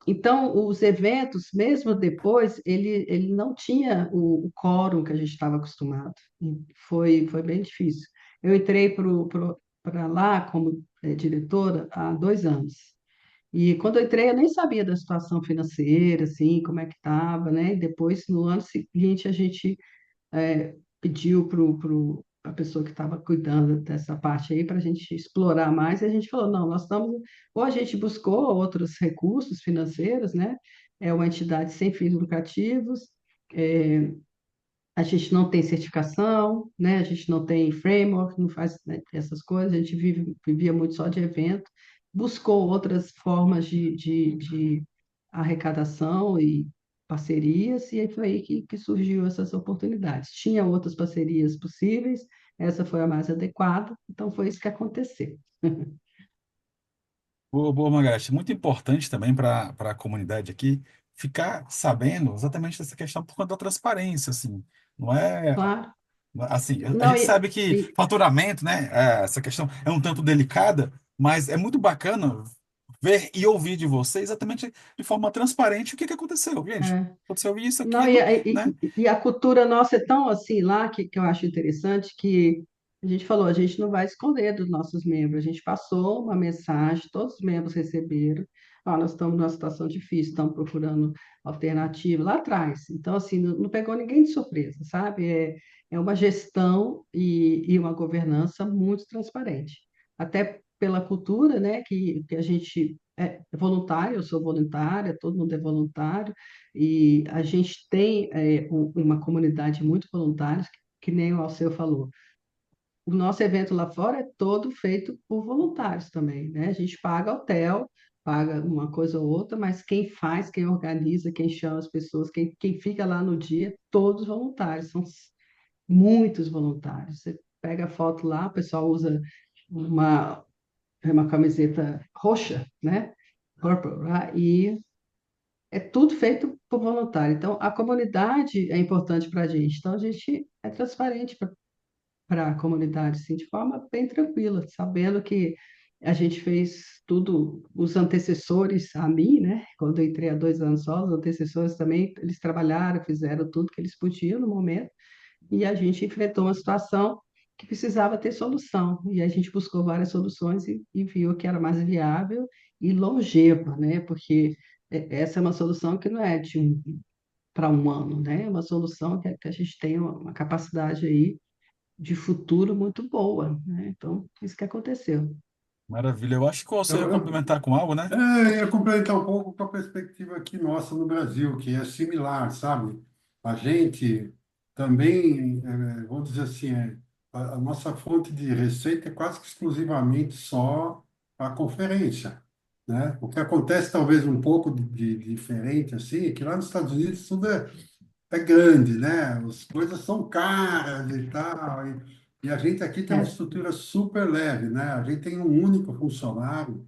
Speaker 5: Então, os eventos, mesmo depois, ele não tinha o quórum que a gente estava acostumado. E foi bem difícil. Eu entrei para lá como diretora há 2 anos. E quando eu entrei, eu nem sabia da situação financeira, assim, como é que estava, né? E depois, no ano seguinte, a gente pediu para a pessoa que estava cuidando dessa parte aí para a gente explorar mais, e a gente falou, não, nós estamos, ou a gente buscou outros recursos financeiros, né? É uma entidade sem fins lucrativos, A gente não tem certificação, né? A gente não tem framework, não faz, né, essas coisas, a gente vivia muito só de evento, buscou outras formas de arrecadação e parcerias, e aí foi aí que surgiu essas oportunidades. Tinha outras parcerias possíveis, essa foi a mais adequada, então foi isso que aconteceu.
Speaker 4: Boa, boa, Margareth. Muito importante também para a comunidade aqui ficar sabendo exatamente dessa questão por conta da transparência, assim. Não é
Speaker 5: Claro.
Speaker 4: assim, a
Speaker 5: Não,
Speaker 4: gente sabe que
Speaker 5: e-
Speaker 4: faturamento, né, essa questão é um tanto delicada, mas é muito bacana ver e ouvir de você exatamente de forma transparente o que que aconteceu, gente.
Speaker 5: é,
Speaker 4: Aconteceu isso,
Speaker 5: Não,
Speaker 4: aquilo, né?
Speaker 5: e a cultura nossa é tão assim lá que eu acho interessante que a gente falou, a gente não vai esconder dos nossos membros, a gente passou uma mensagem, todos os membros receberam, ó, nós estamos numa situação difícil, estamos procurando alternativa lá atrás. Então, assim, não pegou ninguém de surpresa, sabe? É uma gestão e uma governança muito transparente. Até pela cultura, né, que a gente é voluntário, eu sou voluntária, todo mundo é voluntário, e a gente tem uma comunidade muito voluntária, que nem o Alceu falou. O nosso evento lá fora é todo feito por voluntários também, né? A gente paga hotel, paga uma coisa ou outra, mas quem faz, quem organiza, quem chama as pessoas, quem fica lá no dia, todos voluntários, são muitos voluntários. Você pega a foto lá, o pessoal usa uma, uma camiseta roxa, né? Purple, right? E é tudo feito por voluntário. Então, a comunidade é importante para a gente. Então, a gente é transparente para a comunidade, assim, de forma bem tranquila, sabendo que a gente fez tudo, os antecessores a mim, né? Quando eu entrei há 2 anos só, os antecessores também, eles trabalharam, fizeram tudo que eles podiam no momento, e a gente enfrentou uma situação que precisava ter solução. E a gente buscou várias soluções e viu que era mais viável e longeva, né? Porque essa é uma solução que não é de para um ano, né? É uma solução que a gente tem uma capacidade aí de futuro muito boa, né? Então, isso que aconteceu.
Speaker 4: Maravilha. Eu acho que você ia
Speaker 6: Eu, eu,
Speaker 4: complementar com algo, né?
Speaker 6: eu ia complementar um pouco com a perspectiva aqui nossa no Brasil, que é similar, sabe? A gente também, vamos dizer assim, a nossa fonte de receita é quase que exclusivamente só a conferência, né? O que acontece talvez um pouco de diferente, assim, é que lá nos Estados Unidos tudo é grande, né? As coisas são caras e tal. E a gente aqui tem uma
Speaker 5: É,
Speaker 6: estrutura super leve, né? A gente tem um único funcionário,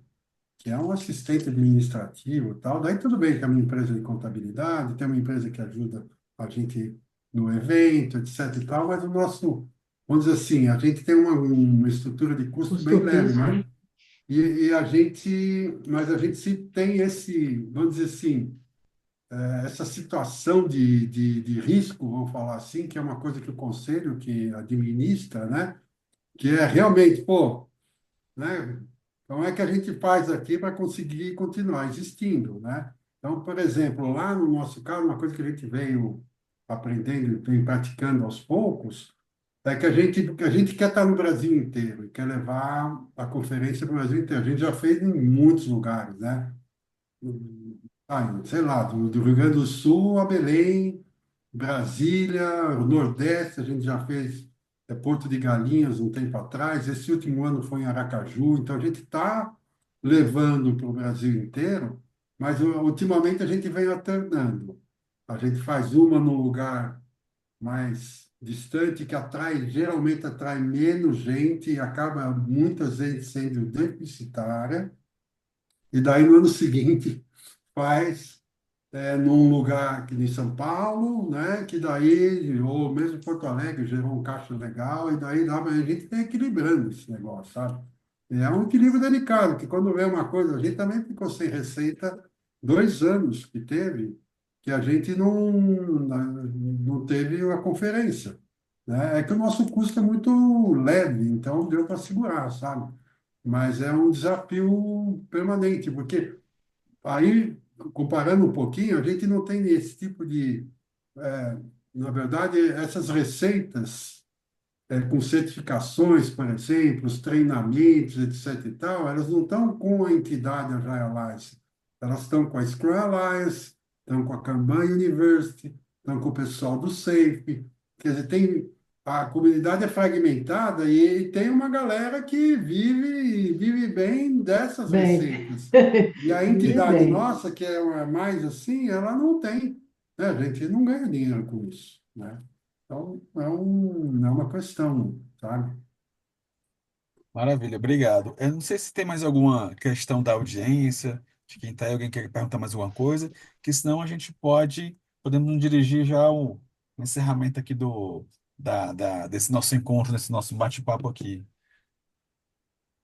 Speaker 6: que é um assistente administrativo e tal. Daí tudo bem, tem uma empresa de contabilidade, tem uma empresa que ajuda a gente no evento, etc e tal, mas o nosso, vamos dizer assim, a gente tem uma estrutura de custo bem
Speaker 5: custo
Speaker 6: leve,
Speaker 5: fixo,
Speaker 6: né? E a gente, mas a gente se tem esse, vamos dizer assim, essa situação de risco, vamos falar assim, que é uma coisa que o conselho que administra, né? Que é realmente, pô, né? Como é que a gente faz aqui para conseguir continuar existindo, né? Então, por exemplo, lá no nosso caso, uma coisa que a gente veio aprendendo e vem praticando aos poucos é que a gente quer estar no Brasil inteiro e quer levar a conferência para o Brasil inteiro. A gente já fez em muitos lugares, né? Sei lá, do Rio Grande do Sul a Belém, Brasília, o Nordeste, a gente já fez Porto de Galinhas um tempo atrás, esse último ano foi em Aracaju, então a gente está levando para o Brasil inteiro, mas ultimamente a gente vem alternando. A gente faz uma num lugar mais distante, que atrai, geralmente atrai menos gente e acaba muitas vezes sendo deficitária, e daí no ano seguinte faz num lugar que em São Paulo, né? Que daí, ou mesmo Porto Alegre, gerou um caixa legal, e daí dá, mas a gente tem equilibrando esse negócio, sabe? E é um equilíbrio delicado, que quando vê uma coisa, a gente também ficou sem receita 2 anos que teve, que a gente não teve a conferência, né? É que o nosso custo é muito leve, então deu para segurar, sabe? Mas é um desafio permanente, porque aí, comparando um pouquinho, a gente não tem esse tipo de, é, na verdade, essas receitas com certificações, por exemplo, os treinamentos, etc. e tal, elas não estão com a entidade Agile Alliance, elas estão com a Scrum Alliance, estão com a Kanban University, estão com o pessoal do SAFe, quer dizer, a comunidade é fragmentada e tem uma galera que vive bem dessas
Speaker 5: Bem,
Speaker 6: receitas. E a
Speaker 5: vive
Speaker 6: entidade
Speaker 5: bem.
Speaker 6: nossa, que é mais assim, ela não tem, né? A gente não ganha dinheiro com isso, né? Então, é uma questão, sabe?
Speaker 4: Maravilha, obrigado. Eu não sei se tem mais alguma questão da audiência, de quem está aí, alguém quer perguntar mais alguma coisa, que senão a gente podemos dirigir já o encerramento aqui desse nosso encontro, desse nosso bate-papo aqui.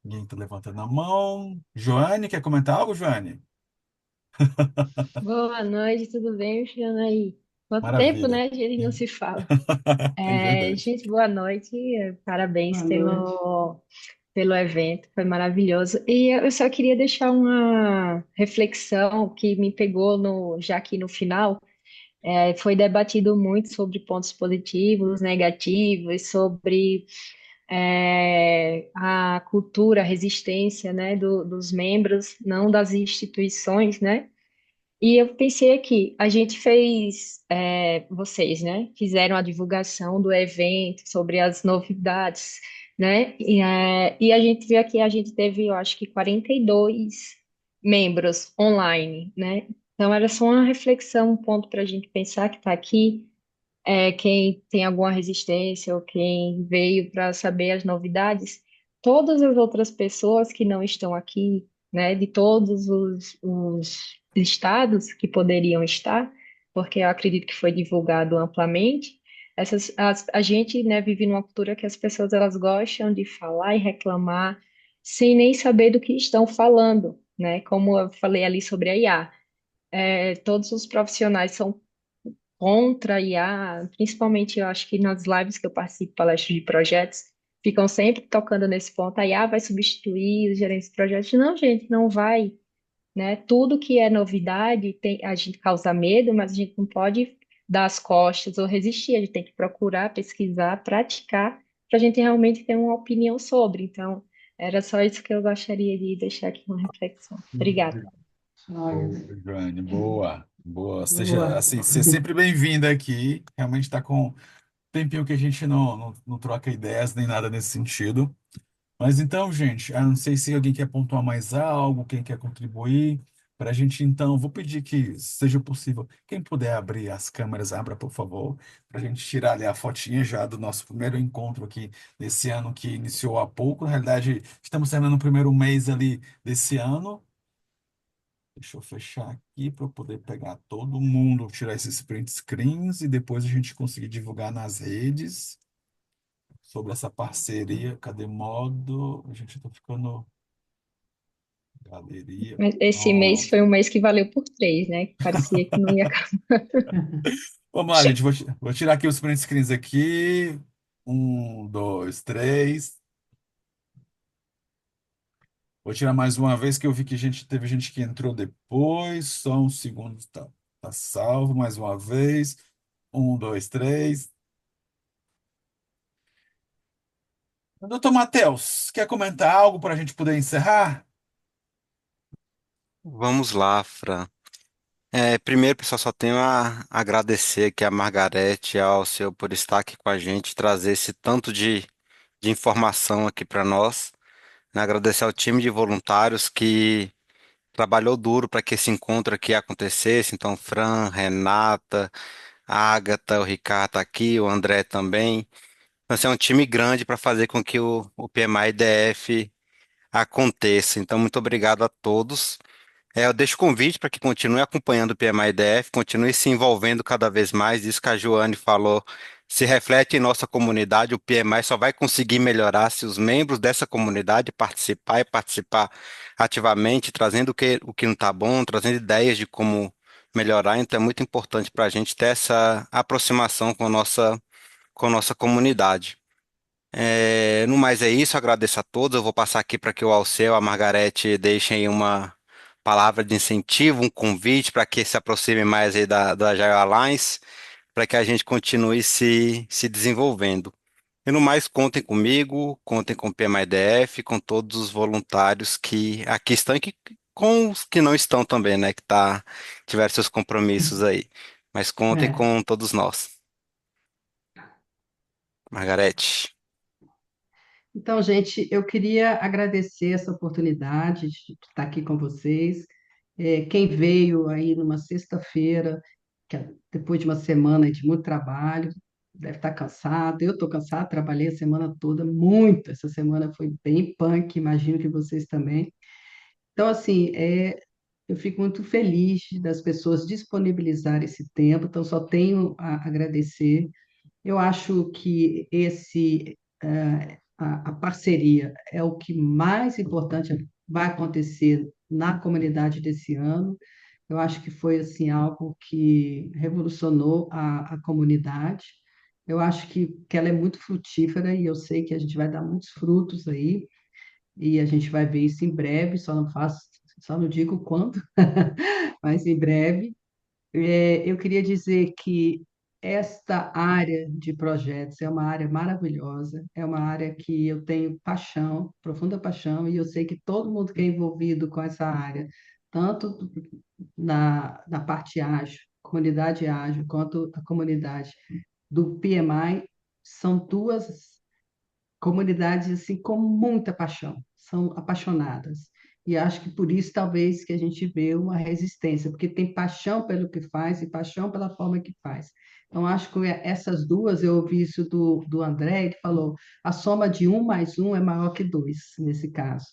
Speaker 4: Ninguém está levantando a mão. Joane, quer comentar algo, Joane?
Speaker 8: Boa noite, tudo bem, aí? Quanto tempo,
Speaker 4: Maravilha.
Speaker 8: né? A gente não se fala.
Speaker 4: É verdade.
Speaker 8: Gente, boa noite, parabéns
Speaker 5: Boa noite.
Speaker 8: pelo evento, foi maravilhoso. E eu só queria deixar uma reflexão que me pegou já aqui no final. Foi debatido muito sobre pontos positivos, negativos, sobre a cultura, a resistência, né, dos membros, não das instituições, né? E eu pensei aqui, a gente fez, vocês, né, fizeram a divulgação do evento sobre as novidades, né, e a gente viu aqui, a gente teve, eu acho que 42 membros online, né, então era só uma reflexão, um ponto para a gente pensar que está aqui, quem tem alguma resistência ou quem veio para saber as novidades, todas as outras pessoas que não estão aqui, né, de todos os estados que poderiam estar, porque eu acredito que foi divulgado amplamente, a gente, né, vive numa cultura que as pessoas elas gostam de falar e reclamar sem nem saber do que estão falando, né, como eu falei ali sobre a IA. Todos os profissionais são contra a IA, principalmente eu acho que nas lives que eu participo, palestras de projetos, ficam sempre tocando nesse ponto, a IA vai substituir os gerentes de projetos. Não, gente, não vai, né? Tudo que é novidade a gente causa medo, mas a gente não pode dar as costas ou resistir, a gente tem que procurar, pesquisar, praticar, para a gente realmente ter uma opinião sobre. Então, era só isso que eu gostaria de deixar aqui uma reflexão. Obrigada.
Speaker 5: Olha,
Speaker 4: Boa, Joane, boa, boa. Seja
Speaker 5: boa.
Speaker 4: assim, seja sempre bem-vinda aqui. Realmente está com tempinho que a gente não troca ideias nem nada nesse sentido. Mas então, gente, eu não sei se alguém quer pontuar mais algo, quem quer contribuir. Para a gente, então, vou pedir que seja possível, quem puder abrir as câmeras, abra, por favor, para a gente tirar ali a fotinha já do nosso primeiro encontro aqui desse ano que iniciou há pouco. Na realidade, estamos terminando o primeiro mês ali desse ano. Deixa eu fechar aqui para eu poder pegar todo mundo, tirar esses print screens e depois a gente conseguir divulgar nas redes sobre essa parceria. Cadê modo? A gente está ficando. Galeria.
Speaker 8: Mas esse mês
Speaker 4: Pronto.
Speaker 8: foi um mês que valeu por três, né? Que parecia que não ia acabar.
Speaker 4: Vamos lá, gente. Vou tirar aqui os print screens aqui. Um, dois, três. Vou tirar mais uma vez que eu vi que teve gente que entrou depois. Só um segundo. Tá salvo. Mais uma vez. Um, dois, três. Doutor Matheus, quer comentar algo para a gente poder encerrar?
Speaker 1: Vamos lá, Fran. Primeiro, pessoal, só tenho a agradecer aqui a Margarete e ao seu por estar aqui com a gente, trazer esse tanto de informação aqui para nós. Agradecer ao time de voluntários que trabalhou duro para que esse encontro aqui acontecesse. Então, Fran, Renata, Ágata, o Ricardo tá aqui, o André também. Então, assim, é um time grande para fazer com que o PMI DF aconteça. Então, muito obrigado a todos. Eu deixo o convite para que continue acompanhando o PMI-DF, continue se envolvendo cada vez mais. Isso que a Joane falou se reflete em nossa comunidade. O PMI só vai conseguir melhorar se os membros dessa comunidade participar e participar ativamente, trazendo o que não está bom, trazendo ideias de como melhorar. Então é muito importante para a gente ter essa aproximação com a nossa comunidade. No mais é isso, agradeço a todos. Eu vou passar aqui para que o Alceu, a Margarete deixem uma palavra de incentivo, um convite para que se aproxime mais aí da Agile Alliance, para que a gente continue se desenvolvendo. E no mais, contem comigo, contem com o PMIDF, com todos os voluntários que aqui estão e com os que não estão também, né, tiveram seus compromissos aí. Mas contem
Speaker 5: É.
Speaker 1: com todos nós. Margarete.
Speaker 5: Então, gente, eu queria agradecer essa oportunidade de estar aqui com vocês. Quem veio aí numa sexta-feira, depois de uma semana de muito trabalho, deve estar cansado. Eu estou cansado, trabalhei a semana toda, muito. Essa semana foi bem punk, imagino que vocês também. Então, assim, eu fico muito feliz das pessoas disponibilizarem esse tempo, então só tenho a agradecer. Eu acho que a parceria é o que mais importante vai acontecer na comunidade desse ano. Eu acho que foi assim algo que revolucionou a comunidade. Eu acho que ela é muito frutífera e eu sei que a gente vai dar muitos frutos aí e a gente vai ver isso em breve. Só não digo quando, mas em breve. Eu queria dizer que esta área de projetos é uma área maravilhosa, é uma área que eu tenho paixão, profunda paixão, e eu sei que todo mundo que é envolvido com essa área, tanto na parte ágil, comunidade ágil, quanto a comunidade do PMI, são duas comunidades assim com muita paixão, são apaixonadas. E acho que por isso talvez que a gente vê uma resistência, porque tem paixão pelo que faz e paixão pela forma que faz. Então acho que essas duas, eu ouvi isso do André, ele falou, a soma de um mais um é maior que dois, nesse caso.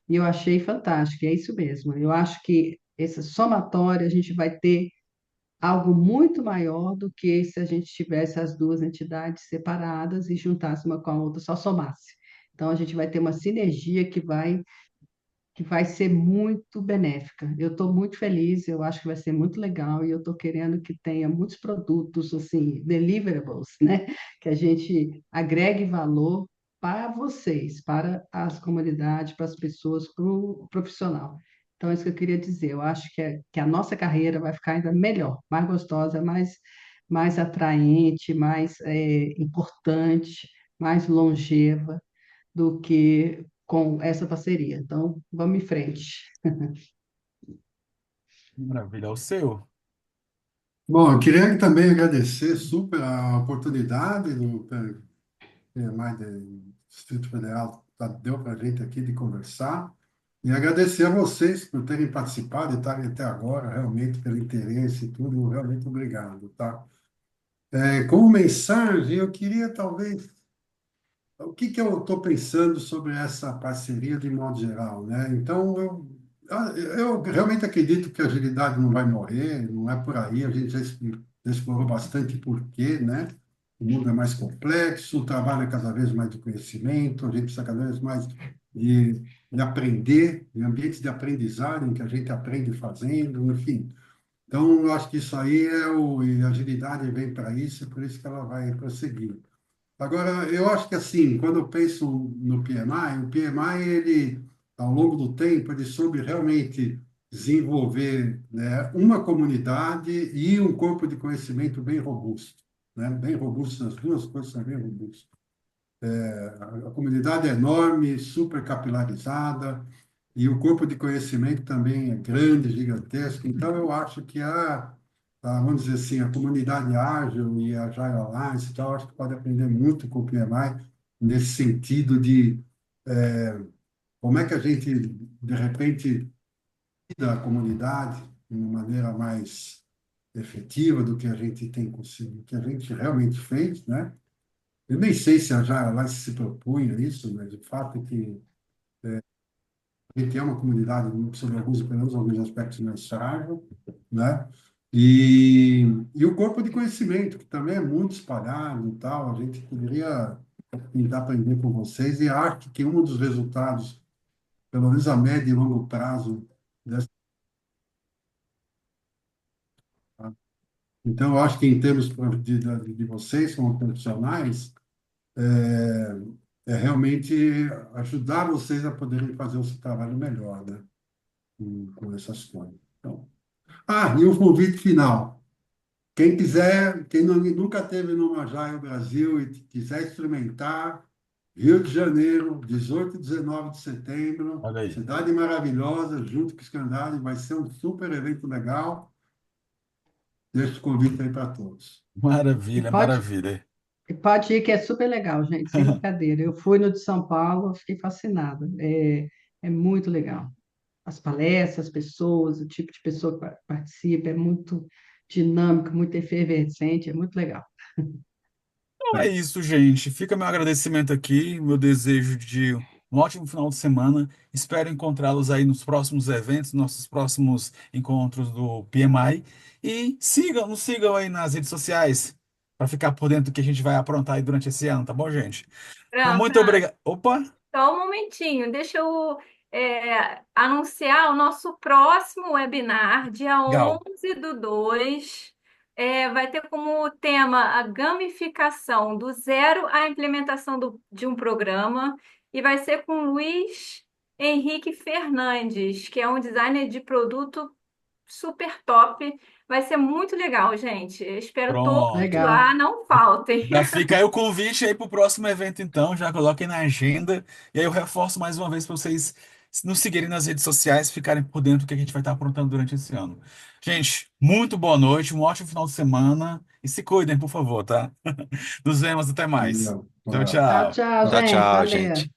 Speaker 5: E eu achei fantástico, é isso mesmo. Eu acho que essa somatória a gente vai ter algo muito maior do que se a gente tivesse as duas entidades separadas e juntasse uma com a outra, só somasse. Então, a gente vai ter uma sinergia que vai ser muito benéfica. Eu estou muito feliz, eu acho que vai ser muito legal e eu estou querendo que tenha muitos produtos, assim, deliverables, né? Que a gente agregue valor para vocês, para as comunidades, para as pessoas, para o profissional. Então, é isso que eu queria dizer. Eu acho que a nossa carreira vai ficar ainda melhor, mais gostosa, mais atraente, mais importante, mais longeva do que com essa parceria. Então, vamos em frente.
Speaker 4: Maravilha, é o seu.
Speaker 6: Bom, eu queria também agradecer super a oportunidade do PMI do Distrito Federal deu para a gente aqui de conversar e agradecer a vocês por terem participado e estarem até agora, realmente pelo interesse e tudo, realmente obrigado, tá? Como mensagem, eu queria talvez o que que eu estou pensando sobre essa parceria de modo geral, né? Então, eu realmente acredito que a agilidade não vai morrer, não é por aí, a gente já explorou bastante por quê, né? O mundo é mais complexo, o trabalho é cada vez mais de conhecimento, a gente precisa cada vez mais de aprender, em ambientes de aprendizagem, que a gente aprende fazendo, enfim. Então, eu acho que isso aí e a agilidade vem para isso, e por isso que ela vai prosseguir. Agora, eu acho que assim, quando eu penso no PMI, o PMI, ele, ao longo do tempo, ele soube realmente desenvolver, né, uma comunidade e um corpo de conhecimento bem robusto, né? Bem robusto, as duas coisas são bem robustas. A comunidade é enorme, super capilarizada, e o corpo de conhecimento também é grande, gigantesco. Então, eu acho que vamos dizer assim, a comunidade ágil e a Agile Alliance, e tal, acho que pode aprender muito com o PMI nesse sentido de como é que a gente, de repente, lida a comunidade de uma maneira mais efetiva do que a gente tem conseguido, que a gente realmente fez, né? Eu nem sei se a Agile Alliance se propunha isso, mas o fato é que a gente é uma comunidade, sobre alguns, pelo menos alguns aspectos mais frágil, né? E o corpo de conhecimento, que também é muito espalhado e tal, a gente poderia tentar aprender com vocês, e acho que um dos resultados, pelo menos a médio e longo prazo, dessa. Então, eu acho que em termos de vocês como profissionais, é realmente ajudar vocês a poderem fazer o seu trabalho melhor, né? Com essas coisas. Então, e um convite final. Quem quiser, nunca teve no Agile Brasil e quiser experimentar, Rio de Janeiro, 18 e 19 de setembro,
Speaker 4: Olha aí.
Speaker 6: cidade maravilhosa, junto com o Scandale, vai ser um super evento legal. Deixo o convite aí para todos.
Speaker 5: E
Speaker 4: Maravilha,
Speaker 5: pode,
Speaker 4: maravilha.
Speaker 5: Pode ir que é super legal, gente, sem brincadeira. Eu fui no de São Paulo, eu fiquei fascinada. É muito legal. As palestras, as pessoas, o tipo de pessoa que participa, é muito dinâmico, muito efervescente, é muito legal.
Speaker 4: Então é isso, gente. Fica meu agradecimento aqui, meu desejo de um ótimo final de semana. Espero encontrá-los aí nos próximos eventos, nossos próximos encontros do PMI. E nos sigam aí nas redes sociais para ficar por dentro do que a gente vai aprontar aí durante esse ano, tá bom, gente? Então,
Speaker 3: Fran,
Speaker 4: muito
Speaker 3: Fran,
Speaker 4: obrigado. Opa,
Speaker 3: só um momentinho, deixa eu anunciar o nosso próximo webinar, dia
Speaker 4: Gal.
Speaker 3: 11/2. Vai ter como tema a gamificação do zero à implementação de um programa, e vai ser com Luiz Henrique Fernandes, que é um designer de produto super top. Vai ser muito legal, gente. Eu espero todos
Speaker 4: Pronto.
Speaker 3: lá,
Speaker 5: Legal.
Speaker 3: não faltem.
Speaker 4: Já fica aí o convite aí para o próximo evento, então. Já coloquem na agenda. E aí eu reforço mais uma vez para vocês nos seguirem nas redes sociais, ficarem por dentro do que a gente vai estar aprontando durante esse ano. Gente, muito boa noite, um ótimo final de semana. E se cuidem, por favor, tá? Nos vemos, até mais.
Speaker 6: Valeu.
Speaker 4: Tchau,
Speaker 6: Tchau.
Speaker 5: Tchau,
Speaker 4: tchau.
Speaker 5: tchau,
Speaker 1: Tchau,
Speaker 5: gente.
Speaker 1: tchau,
Speaker 5: Valeu.
Speaker 1: gente.